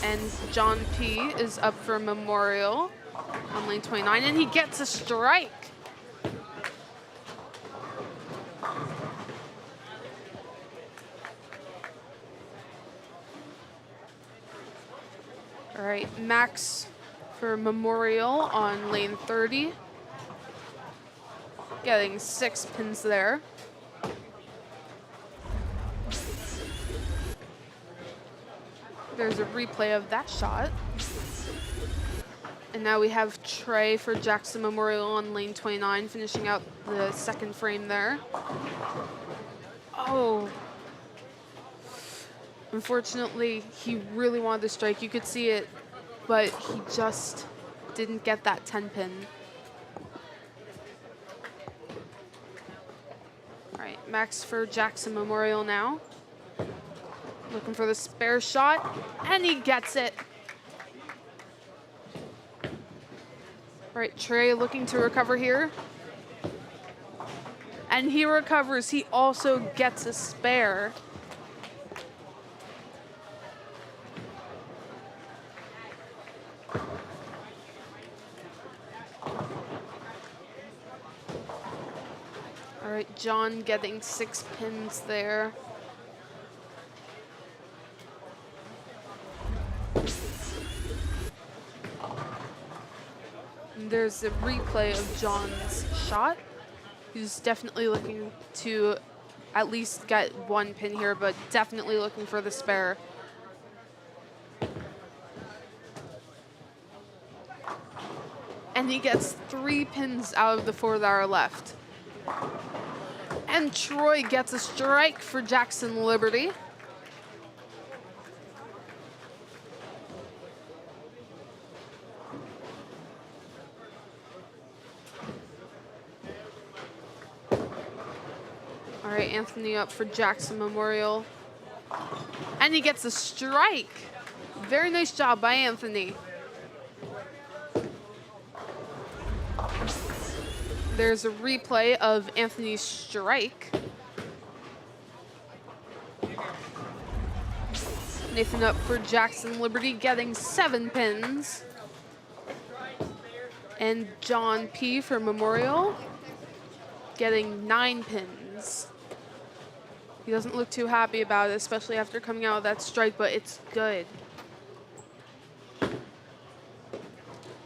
And John P. is up for Memorial on lane 29, and he gets a strike. All right, Max for Memorial on lane 30. Getting 6 pins there. There's a replay of that shot. And now we have Trey for Jackson Memorial on lane 29, finishing out the second frame there. Oh. Unfortunately, he really wanted the strike. You could see it, but he just didn't get that 10 pin. All right, Max for Jackson Memorial now. Looking for the spare shot, and he gets it. All right, Trey looking to recover here. And he recovers. He also gets a spare. All right, John getting 6 pins there. And there's a replay of John's shot. He's definitely looking to at least get 1 pin here, but definitely looking for the spare. And he gets 3 pins out of the 4 that are left. And Troy gets a strike for Jackson Liberty. All right, Anthony up for Jackson Memorial. And he gets a strike. Very nice job by Anthony. There's a replay of Anthony's strike. Nathan up for Jackson Liberty, getting 7 pins. And John P for Memorial, getting 9 pins. He doesn't look too happy about it, especially after coming out of that strike, but it's good.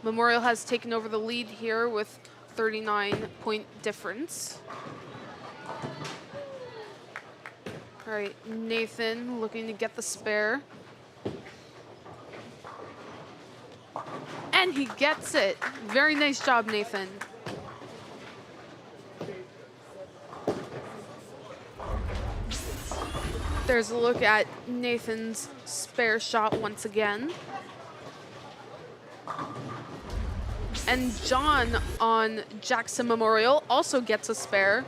Memorial has taken over the lead here with 39-point difference. All right, Nathan looking to get the spare. And he gets it. Very nice job, Nathan. There's a look at Nathan's spare shot once again. And John on Jackson Memorial also gets a spare.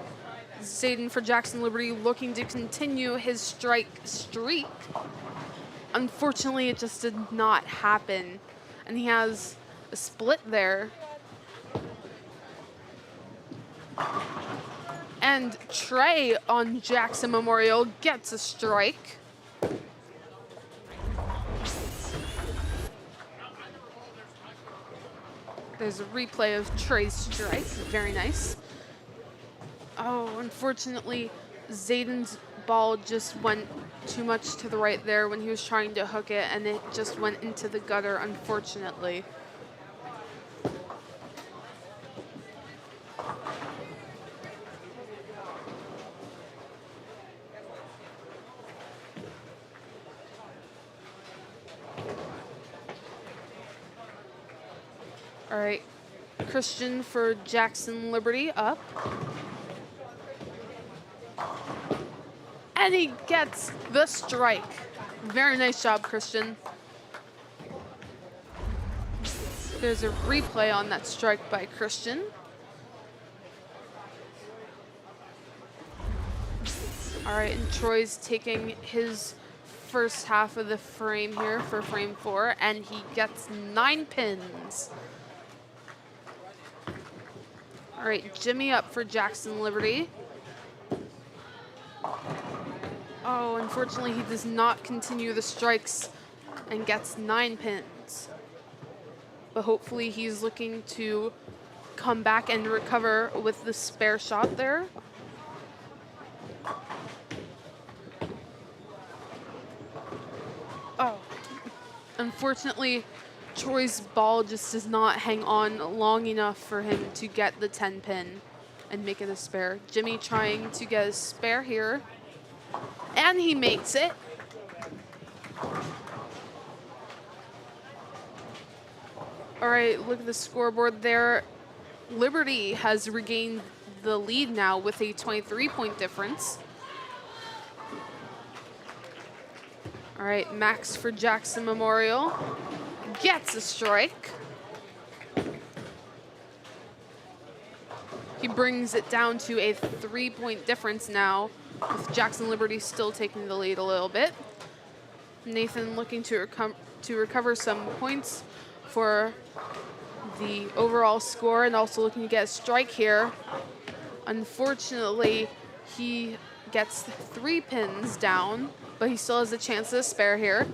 Zayden for Jackson Liberty looking to continue his strike streak. Unfortunately, it just did not happen. And he has a split there. And Trey on Jackson Memorial gets a strike. There's a replay of Trey's strike. Very nice. Oh, unfortunately, Zayden's ball just went too much to the right there when he was trying to hook it, and it just went into the gutter, unfortunately. All right, Christian for Jackson Liberty up. And he gets the strike. Very nice job, Christian. There's a replay on that strike by Christian. All right, and Troy's taking his first half of the frame here for frame 4, and he gets 9 pins. All right, Jimmy up for Jackson Liberty. Oh, unfortunately, he does not continue the strikes and gets 9 pins. but hopefully he's looking to come back and recover with the spare shot there. Oh, unfortunately, Troy's ball just does not hang on long enough for him to get the 10 pin and make it a spare. Jimmy trying to get a spare here, and he makes it. All right, look at the scoreboard there. Liberty has regained the lead now with a 23-point difference. All right, Max for Jackson Memorial gets a strike. He brings it down to a 3-point difference now, with Jackson Liberty still taking the lead a little bit. Nathan looking to recover some points for the overall score, and also looking to get a strike here. Unfortunately, he gets 3 pins down, but he still has a chance to spare here.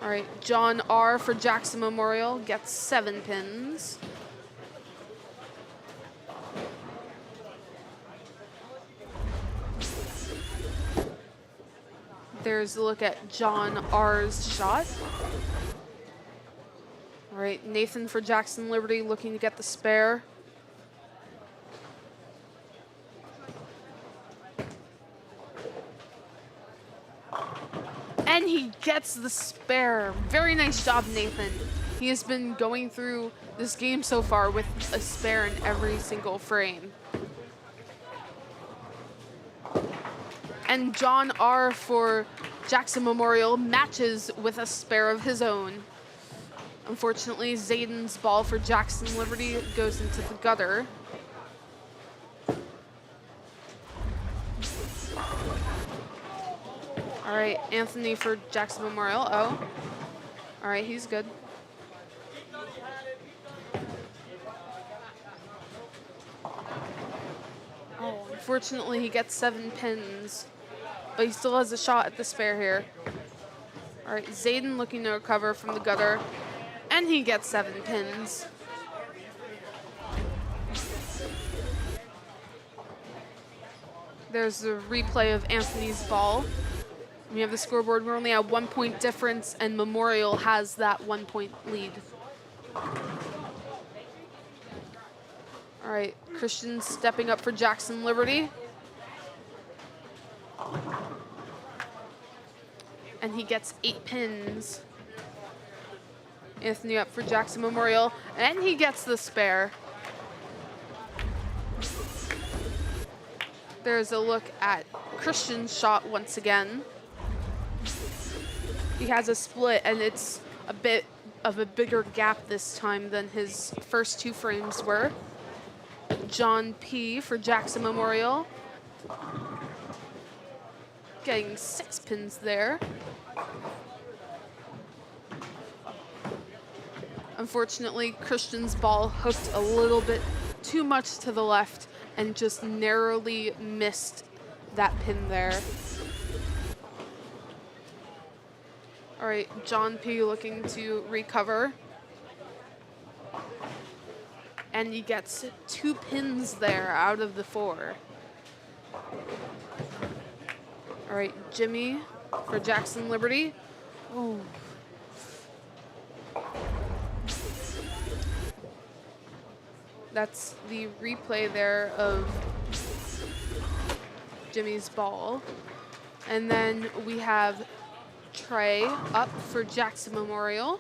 All right, John R. for Jackson Memorial gets 7 pins. There's a look at John R.'s shot. All right, Nathan for Jackson Liberty looking to get the spare. And he gets the spare. Very nice job, Nathan. He has been going through this game so far with a spare in every single frame. And John R. for Jackson Memorial matches with a spare of his own. Unfortunately, Zayden's ball for Jackson Liberty goes into the gutter. All right, Anthony for Jackson Memorial. Oh, all right, he's good. Oh, unfortunately, he gets 7 pins, but he still has a shot at the spare here. All right, Zayden looking to recover from the gutter, and he gets 7 pins. There's a replay of Anthony's ball. We have the scoreboard. We're only at 1-point difference, and Memorial has that 1-point lead. All right, Christian stepping up for Jackson Liberty. And he gets 8 pins. Anthony up for Jackson Memorial, and he gets the spare. There's a look at Christian's shot once again. He has a split, and it's a bit of a bigger gap this time than his first 2 frames were. John P. for Jackson Memorial. Getting 6 pins there. Unfortunately, Christian's ball hooked a little bit too much to the left and just narrowly missed that pin there. All right, John P. looking to recover. And he gets 2 pins there out of the 4. All right, Jimmy for Jackson Liberty. Oh. That's the replay there of Jimmy's ball. And then we have Trey up for Jackson Memorial.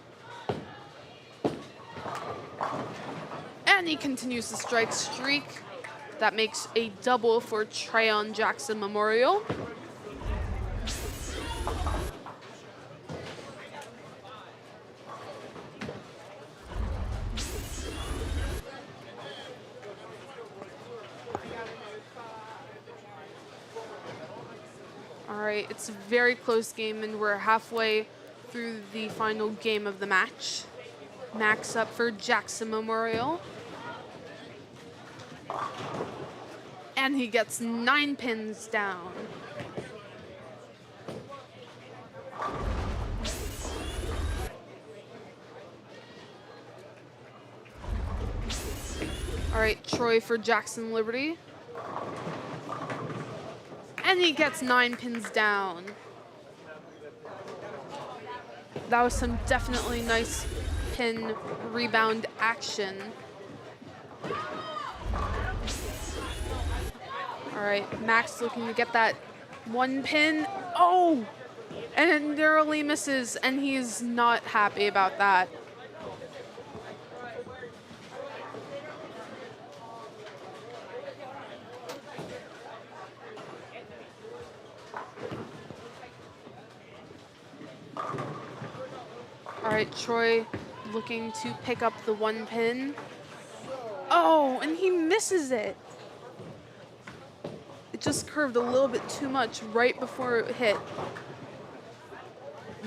And he continues the strike streak. That makes a double for Trey on Jackson Memorial. All right, it's a very close game, and we're halfway through the final game of the match. Max up for Jackson Memorial. And he gets 9 pins down. All right, Troy for Jackson Liberty. And he gets 9 pins down. That was some definitely nice pin rebound action. All right, Max looking to get that 1 pin. Oh! And it narrowly misses, and he's not happy about that. All right, Troy looking to pick up the 1 pin. Oh, and he misses it. It just curved a little bit too much right before it hit.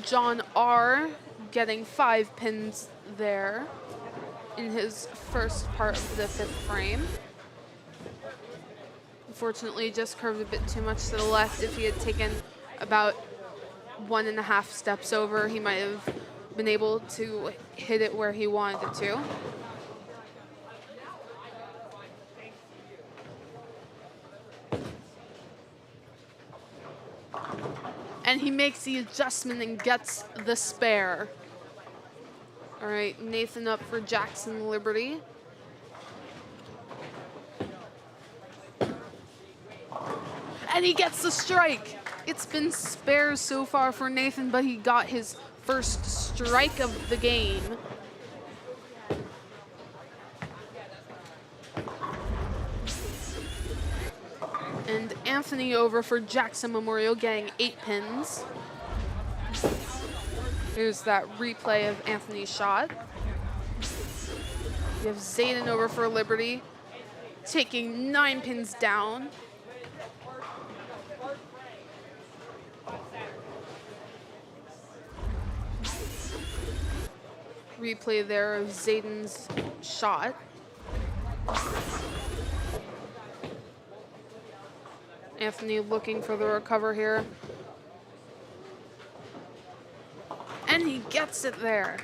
John R. getting 5 pins there in his first part of the 5th frame. Unfortunately, just curved a bit too much to the left. If he had taken about 1.5 steps over, he might have been able to hit it where he wanted it to. And he makes the adjustment and gets the spare. All right, Nathan up for Jackson Liberty. And he gets the strike. It's been spares so far for Nathan, but he got his first strike of the game. And Anthony over for Jackson Memorial getting 8 pins. Here's that replay of Anthony's shot. You have Zayden over for Liberty, taking 9 pins down. Replay there of Zayden's shot. Anthony looking for the recover here. And he gets it there.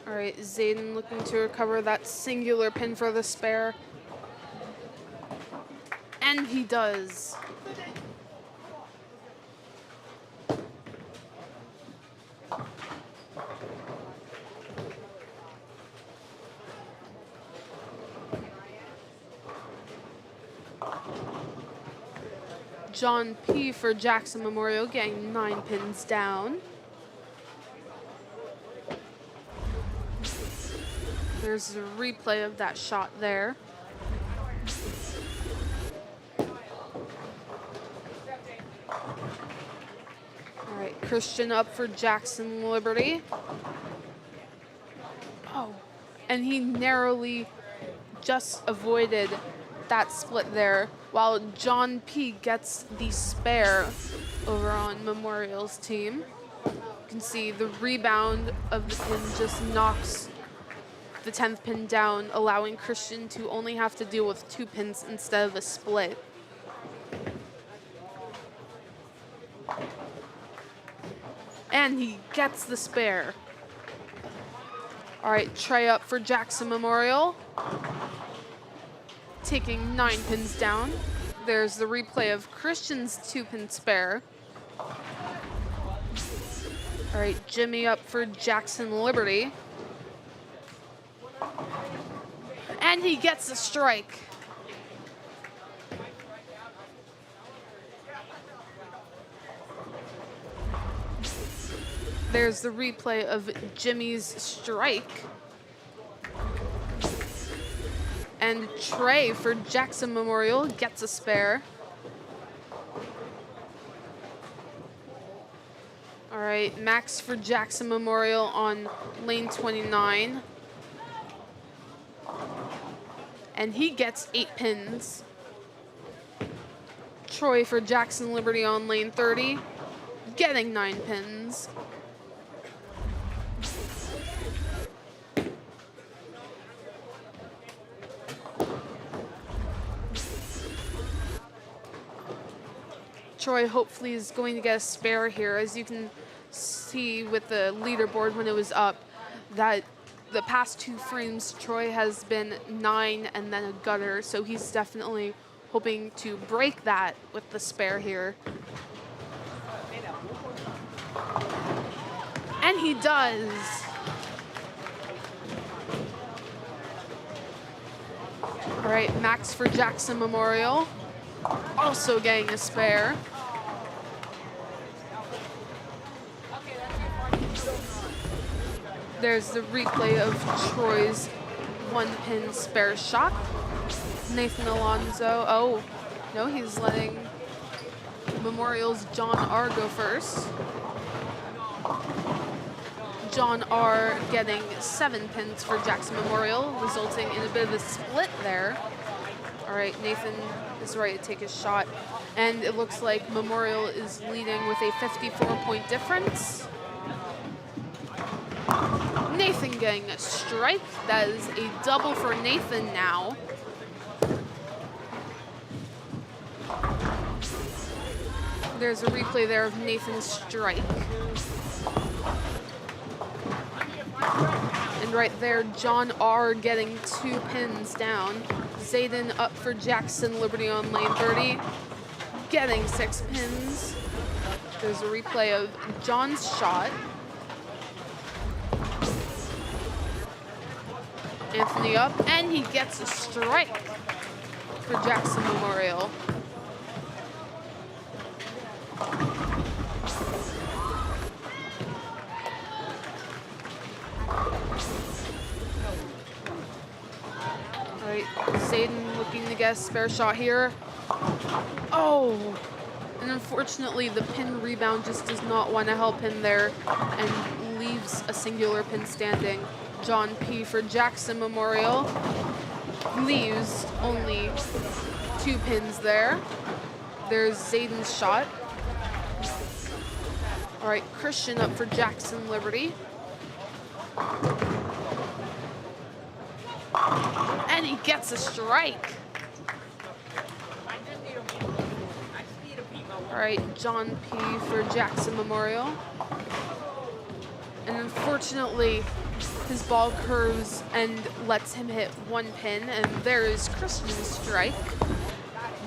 All right, Zayden looking to recover that singular pin for the spare. And he does. John P. for Jackson Memorial getting 9 pins down. There's a replay of that shot there. All right, Christian up for Jackson Liberty. Oh, and he narrowly just avoided that split there, while John P. gets the spare over on Memorial's team. You can see the rebound of the pin just knocks the 10th pin down, allowing Christian to only have to deal with 2 pins instead of a split. And he gets the spare. All right, Trey up for Jackson Memorial, taking 9 pins down. There's the replay of Christian's 2-pin spare. All right, Jimmy up for Jackson Liberty. And he gets the strike. There's the replay of Jimmy's strike. And Trey for Jackson Memorial gets a spare. All right, Max for Jackson Memorial on lane 29. And he gets 8 pins. Troy for Jackson Liberty on lane 30, getting 9 pins. Troy hopefully is going to get a spare here. As you can see with the leaderboard when it was up, that the past 2 frames, Troy has been 9 and then a gutter, so he's definitely hoping to break that with the spare here. And he does. All right, Max for Jackson Memorial, also getting a spare. There's the replay of Troy's 1-pin spare shot. Nathan Alonso, oh, no, he's letting Memorial's John R go first. John R getting 7 pins for Jackson Memorial, resulting in a bit of a split there. All right, Nathan is ready to take his shot, and it looks like Memorial is leading with a 54-point difference. Nathan getting a strike. That is a double for Nathan now. There's a replay there of Nathan's strike. And right there, John R getting 2 pins down. Zayden up for Jackson Liberty on lane 30, getting 6 pins. There's a replay of John's shot. Anthony up, and he gets a strike for Jackson Memorial. All right, Zayden looking to get a spare shot here. Oh, and unfortunately the pin rebound just does not want to help him there and leaves a singular pin standing. John P for Jackson Memorial leaves only 2 pins there. There's Zayden's shot. All right, Christian up for Jackson Liberty. And he gets a strike. All right, John P for Jackson Memorial. And unfortunately, his ball curves and lets him hit 1 pin, and there is Christian's strike.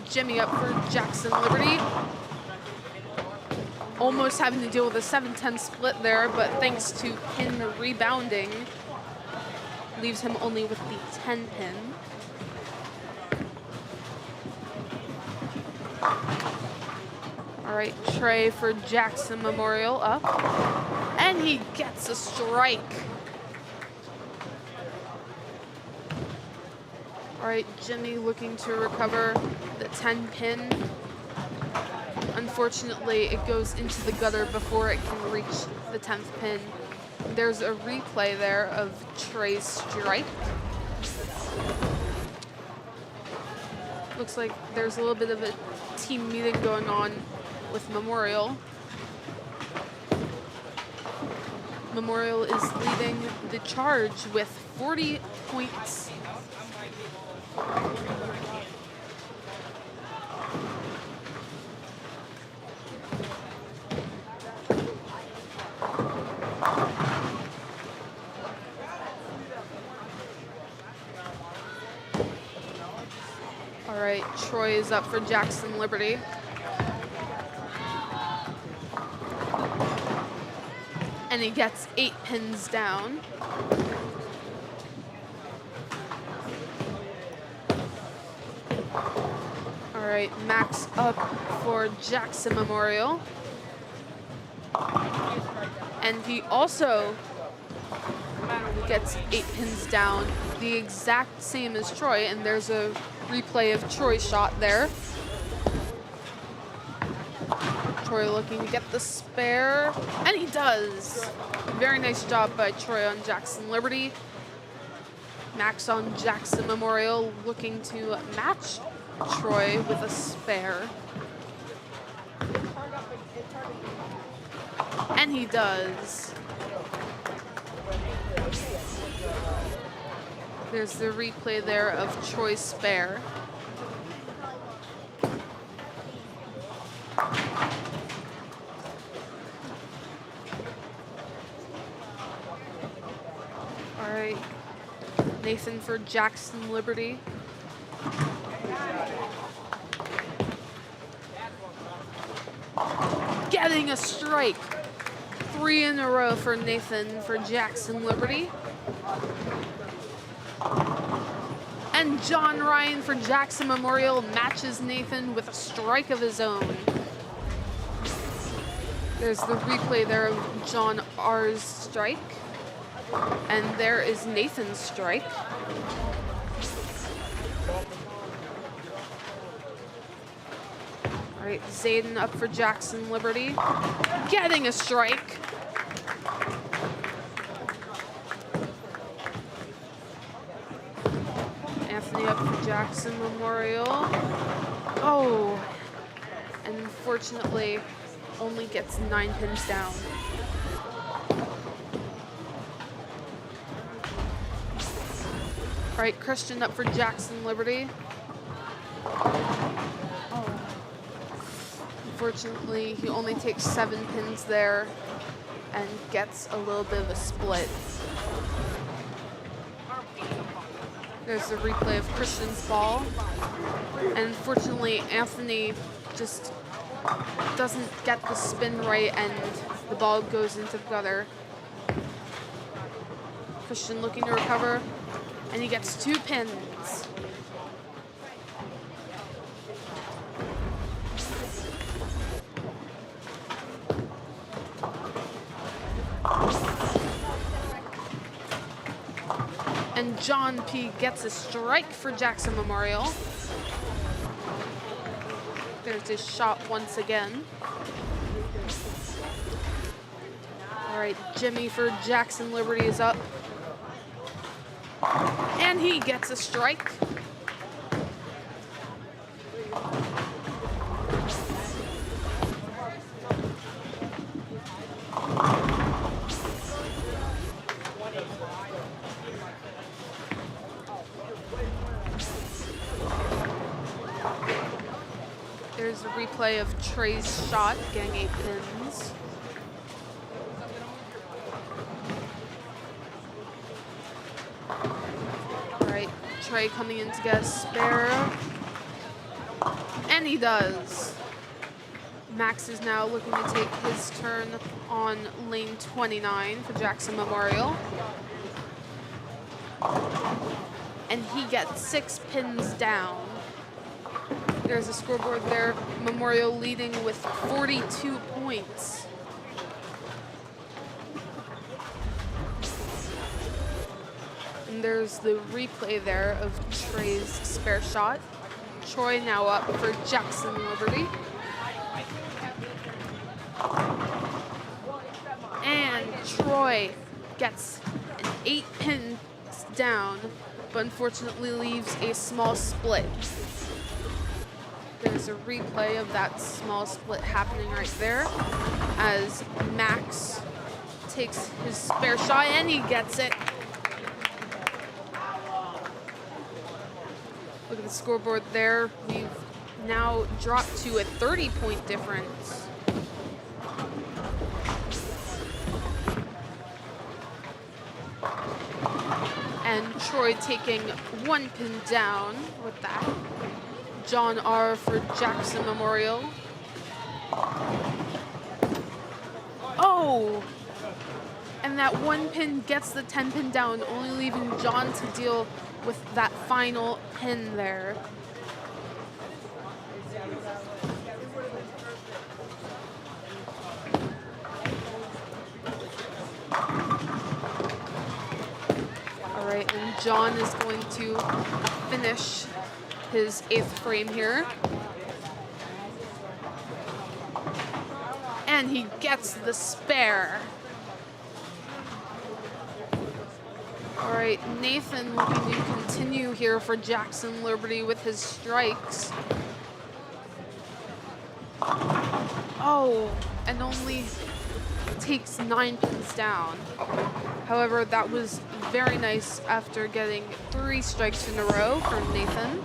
Jimmy up for Jackson Liberty. Almost having to deal with a 7-10 split there, but thanks to pin rebounding, leaves him only with the 10 pin. All right, Trey for Jackson Memorial up, and he gets a strike. All right, Jimmy looking to recover the 10 pin. Unfortunately, it goes into the gutter before it can reach the 10th pin. There's a replay there of Trey's strike. Looks like there's a little bit of a team meeting going on with Memorial. Memorial is leading the charge with 40 points. All right, Troy is up for Jackson Liberty. And he gets 8 pins down. All right, Max up for Jackson Memorial. And he also gets 8 pins down, the exact same as Troy, and there's a replay of Troy's shot there. Troy looking to get the spare, and he does. Very nice job by Troy on Jackson Liberty. Max on Jackson Memorial looking to match Troy with a spare. And he does. There's the replay there of Troy's spare. Nathan for Jackson Liberty. Getting a strike. 3 in a row for Nathan for Jackson Liberty. And John Ryan for Jackson Memorial matches Nathan with a strike of his own. There's the replay there of John R's strike. And there is Nathan's strike. All right, Zayden up for Jackson Liberty. Getting a strike. Anthony up for Jackson Memorial. Oh, and unfortunately only gets 9 pins down. All right, Christian up for Jackson Liberty. Oh. Unfortunately, he only takes 7 pins there and gets a little bit of a split. There's the replay of Christian's ball. And unfortunately, Anthony just doesn't get the spin right and the ball goes into the gutter. Christian looking to recover, and he gets 2 pins. And John P. gets a strike for Jackson Memorial. There's his shot once again. All right, Jimmy for Jackson Liberty is up. And he gets a strike. There's a replay of Trey's shot, getting 8 pins. All right, Trey coming in to get a spare. And he does. Max is now looking to take his turn on lane 29 for Jackson Memorial. And he gets 6 pins down. There's a scoreboard there. Memorial leading with 42 points. And there's the replay there of Trey's spare shot. Troy now up for Jackson Liberty. And Troy gets an 8 pins down, but unfortunately leaves a small split. There's a replay of that small split happening right there as Max takes his spare shot and he gets it. Look at the scoreboard there. We've now dropped to a 30-point difference. And Troy taking 1 pin down with that. John R. for Jackson Memorial. Oh! And that 1 pin gets the 10 pin down, only leaving John to deal with that final pin there. All right, and John is going to finish his 8th frame here. And he gets the spare. All right, Nathan looking to continue here for Jackson Liberty with his strikes. Oh, and only takes 9 pins down. However, that was very nice after getting 3 strikes in a row from Nathan.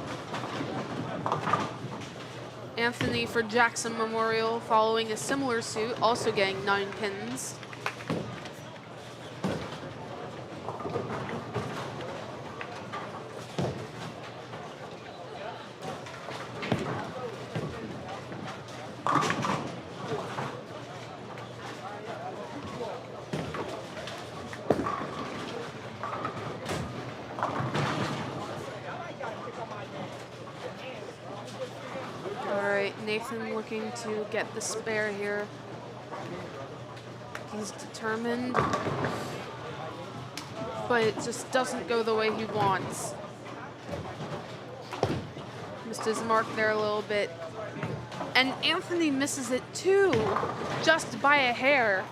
Anthony for Jackson Memorial following a similar suit, also getting 9 pins. Nathan looking to get the spare here. He's determined, but it just doesn't go the way he wants. Missed his mark there a little bit. And Anthony misses it too, just by a hair.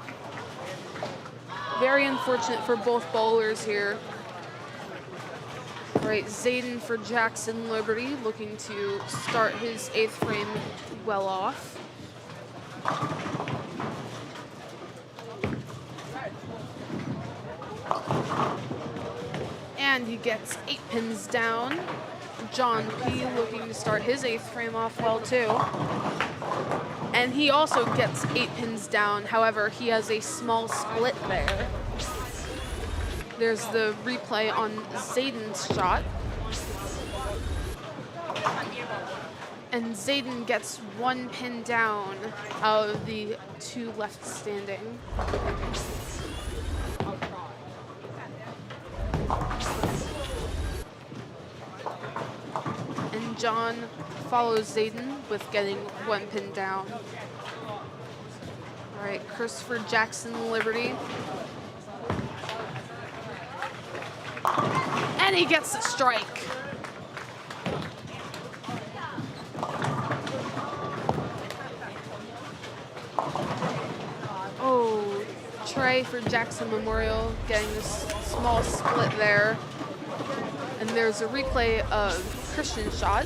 Very unfortunate for both bowlers here. All right, Zayden for Jackson Liberty, looking to start his 8th frame well off. And he gets 8 pins down. John P. looking to start his 8th frame off well too. And he also gets 8 pins down. However, he has a small split there. There's the replay on Zayden's shot. And Zayden gets 1 pin down out of the 2 left standing. And John follows Zayden with getting 1 pin down. All right, Christopher Jackson Liberty. And he gets the strike. Oh, Trey for Jackson Memorial getting this small split there. And there's a replay of Christian's shot.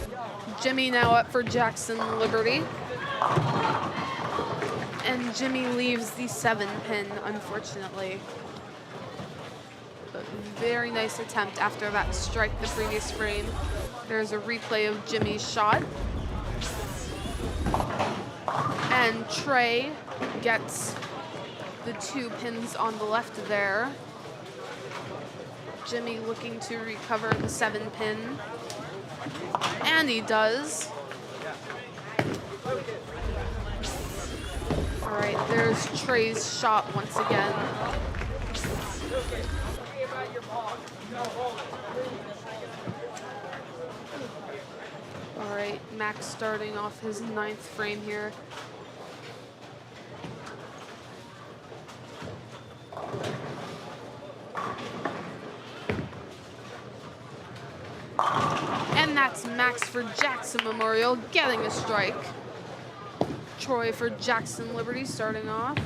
Jimmy now up for Jackson Liberty. And Jimmy leaves the 7 pin, unfortunately. But very nice attempt after that strike the previous frame. There's a replay of Jimmy's shot. And Trey gets the 2 pins on the left there. Jimmy looking to recover the 7 pin. And he does. All right, there's Trey's shot once again. All right, Max starting off his 9th frame here. And that's Max for Jackson Memorial getting a strike. Troy for Jackson Liberty starting off.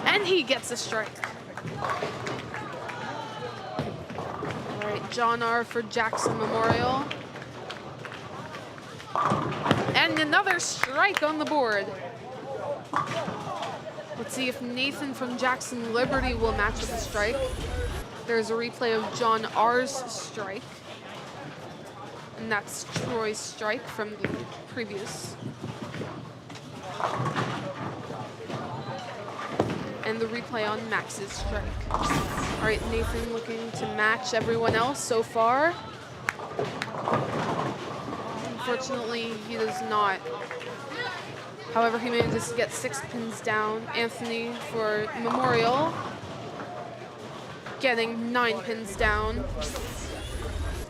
And he gets a strike. All right, John R. for Jackson Memorial. And another strike on the board. Let's see if Nathan from Jackson Liberty will match with a strike. There's a replay of John R.'s strike. And that's Troy's strike from the previous. And the replay on Max's strike. All right, Nathan looking to match everyone else so far. Unfortunately, he does not. However, he manages to get 6 pins down. Anthony for Memorial getting 9 pins down.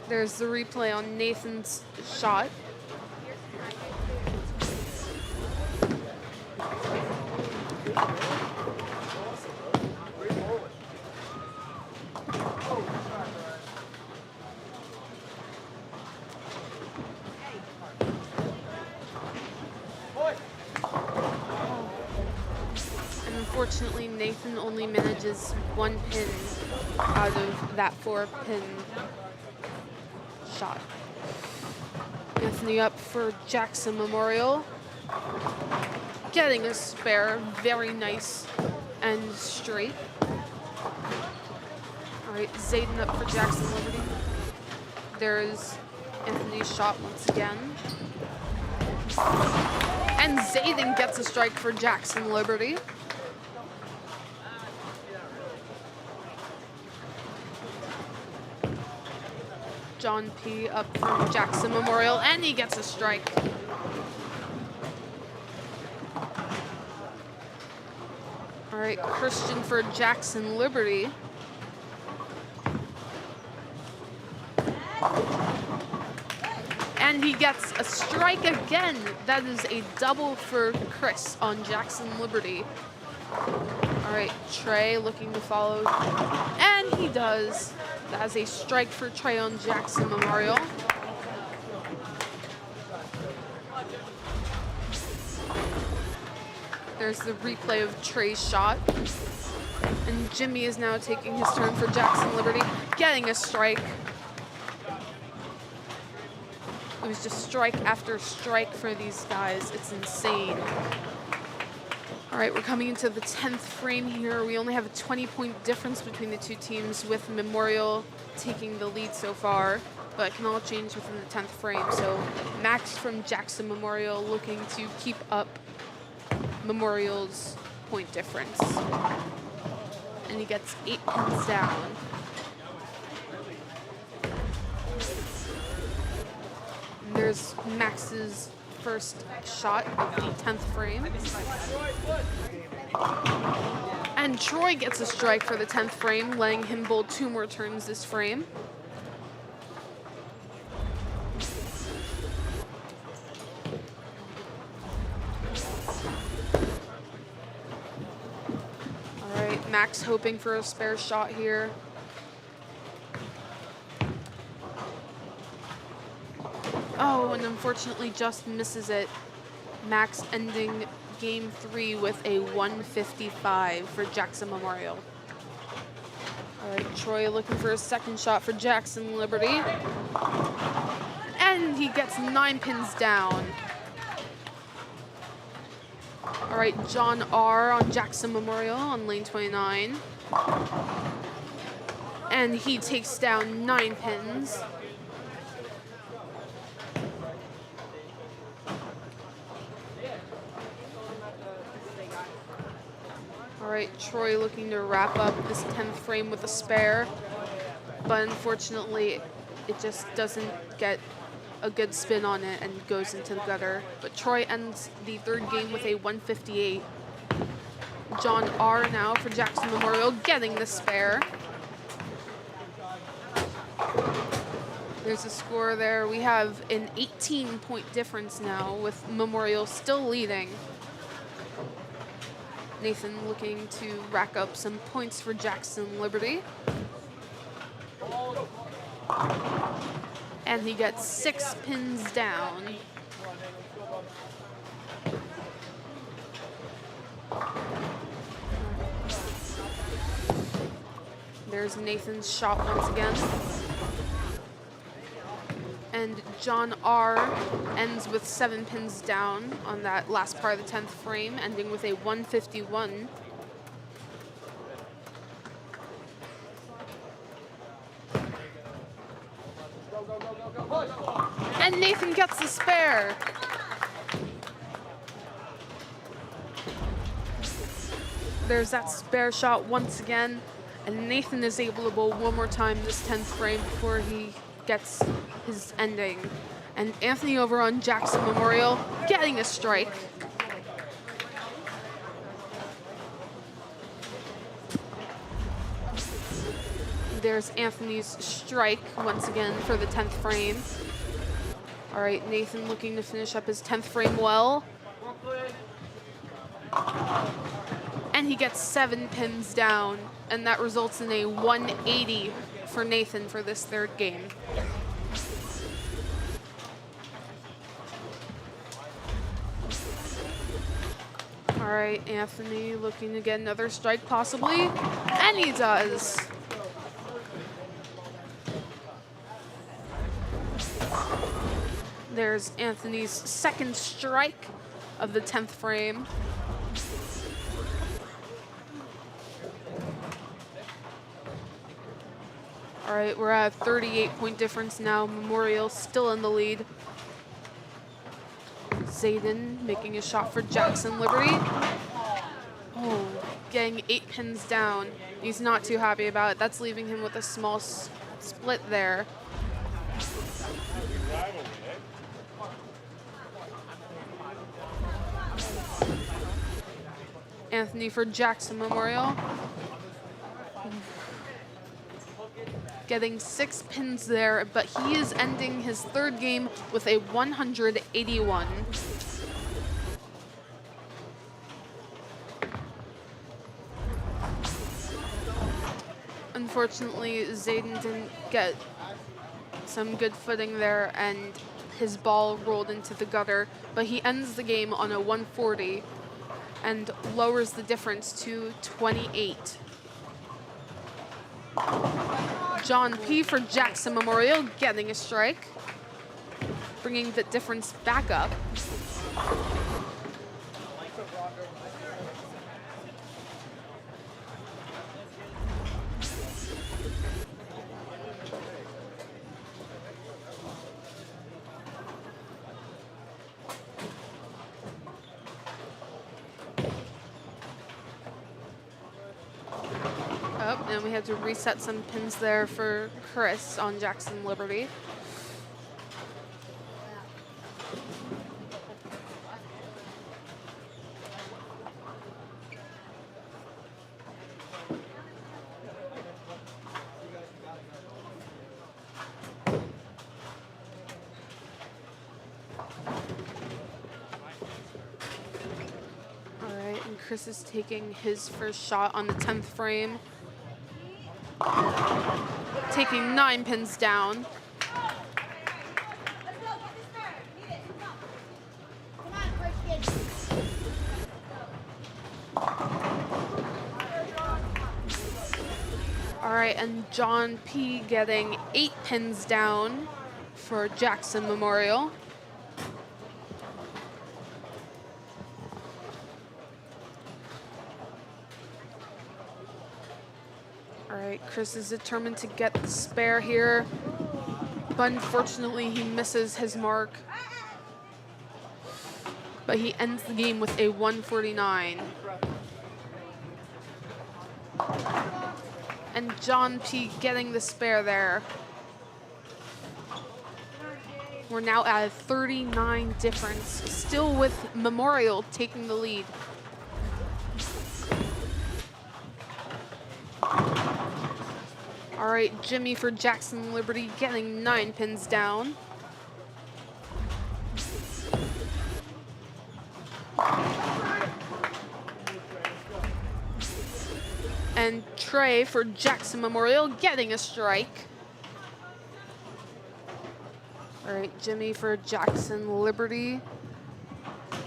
There's the replay on Nathan's shot. And unfortunately, Nathan only manages 1 pin out of that 4-pin shot. Anthony up for Jackson Memorial. Getting a spare, very nice and straight. All right, Zayden up for Jackson Liberty. There's Anthony's shot once again. And Zayden gets a strike for Jackson Liberty. John P. up from Jackson Memorial, and he gets a strike. All right, Christian for Jackson Liberty. And he gets a strike again. That is a double for Chris on Jackson Liberty. All right, Trey looking to follow. And he does. That is a strike for Trey on Jackson Memorial. There's the replay of Trey's shot. And Jimmy is now taking his turn for Jackson Liberty, getting a strike. It was just strike after strike for these guys. It's insane. All right, we're coming into the 10th frame here. We only have a 20-point difference between the two teams, with Memorial taking the lead so far, but it can all change within the 10th frame. So Max from Jackson Memorial looking to keep up Memorial's point difference. And he gets 8 pins down. And there's Max's first shot of the 10th frame. And Troy gets a strike for the 10th frame, letting him bowl 2 more turns this frame. All right, Max hoping for a spare shot here. Oh, and unfortunately just misses it. Max ending game 3 with a 155 for Jackson Memorial. All right, Troy looking for a second shot for Jackson Liberty. And he gets 9 pins down. All right, John R. on Jackson Memorial on lane 29. And he takes down 9 pins. All right, Troy looking to wrap up this 10th frame with a spare, but unfortunately it just doesn't get a good spin on it and goes into the gutter. But Troy ends the 3rd game with a 158. John R. now for Jackson Memorial getting the spare. There's a score there. We have an 18-point difference now, with Memorial still leading. Nathan looking to rack up some points for Jackson Liberty. And he gets 6 pins down. There's Nathan's shot once again. And John R. ends with 7 pins down on that last part of the 10th frame, ending with a 151. And Nathan gets the spare. There's that spare shot once again, and Nathan is able to bowl one more time this 10th frame before he gets his ending. And Anthony over on Jackson Memorial getting a strike. There's Anthony's strike once again for the 10th frame. All right, Nathan looking to finish up his 10th frame well. And he gets 7 pins down, and that results in a 180 for Nathan for this 3rd game. All right, Anthony looking to get another strike possibly, and he does. There's Anthony's 2nd strike of the 10th frame. All right, we're at a 38-point difference now. Memorial still in the lead. Zayden making a shot for Jackson Liberty. Oh, getting 8 pins down. He's not too happy about it. That's leaving him with a small split there. Anthony for Jackson Memorial. getting 6 pins there, but he is ending his third game with a 181. Unfortunately, Zayden didn't get some good footing there, and his ball rolled into the gutter, but he ends the game on a 140 and lowers the difference to 28. John P. for Jackson Memorial getting a strike, bringing the difference back up. Oh, and we had to reset some pins there for Chris on Jackson Liberty. All right, and Chris is taking his first shot on the 10th frame. Taking 9 pins down. All right, and John P. getting 8 pins down for Jackson Memorial. All right, Chris is determined to get the spare here, but unfortunately he misses his mark. But he ends the game with a 149. And John P. getting the spare there. We're now at a 39 difference, still with Memorial taking the lead. All right, Jimmy for Jackson Liberty getting 9 pins down. And Trey for Jackson Memorial getting a strike. All right, Jimmy for Jackson Liberty.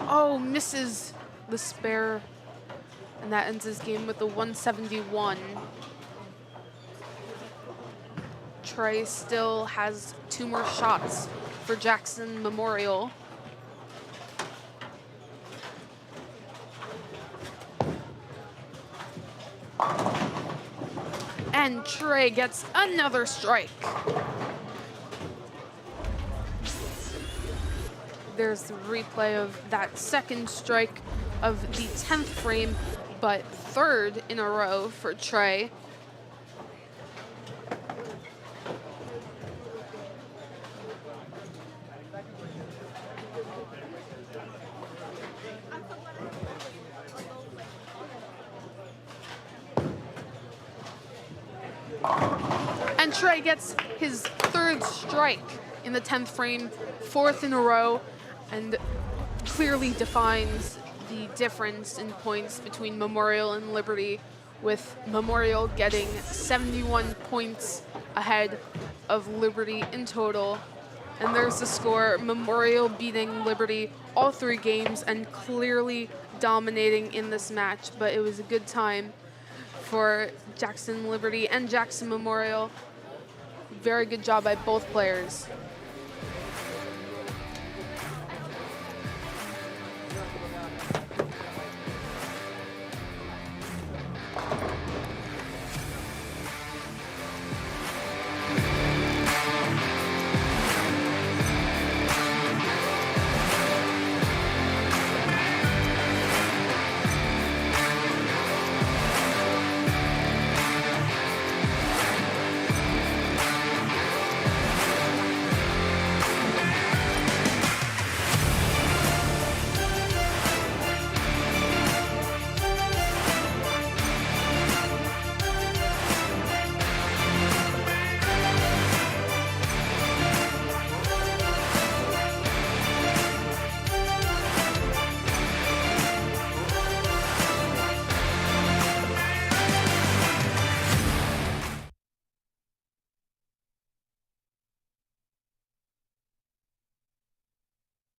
Oh, misses the spare. And that ends his game with a 171. Trey still has 2 more shots for Jackson Memorial. And Trey gets another strike. There's the replay of that second strike of the 10th frame, but 3rd in a row for Trey. And Trey gets his 3rd strike in the 10th frame, 4th in a row, and clearly defines the difference in points between Memorial and Liberty, with Memorial getting 71 points ahead of Liberty in total. And there's the score, Memorial beating Liberty all 3 games and clearly dominating in this match, but it was a good time for Jackson Liberty and Jackson Memorial. Very good job by both players.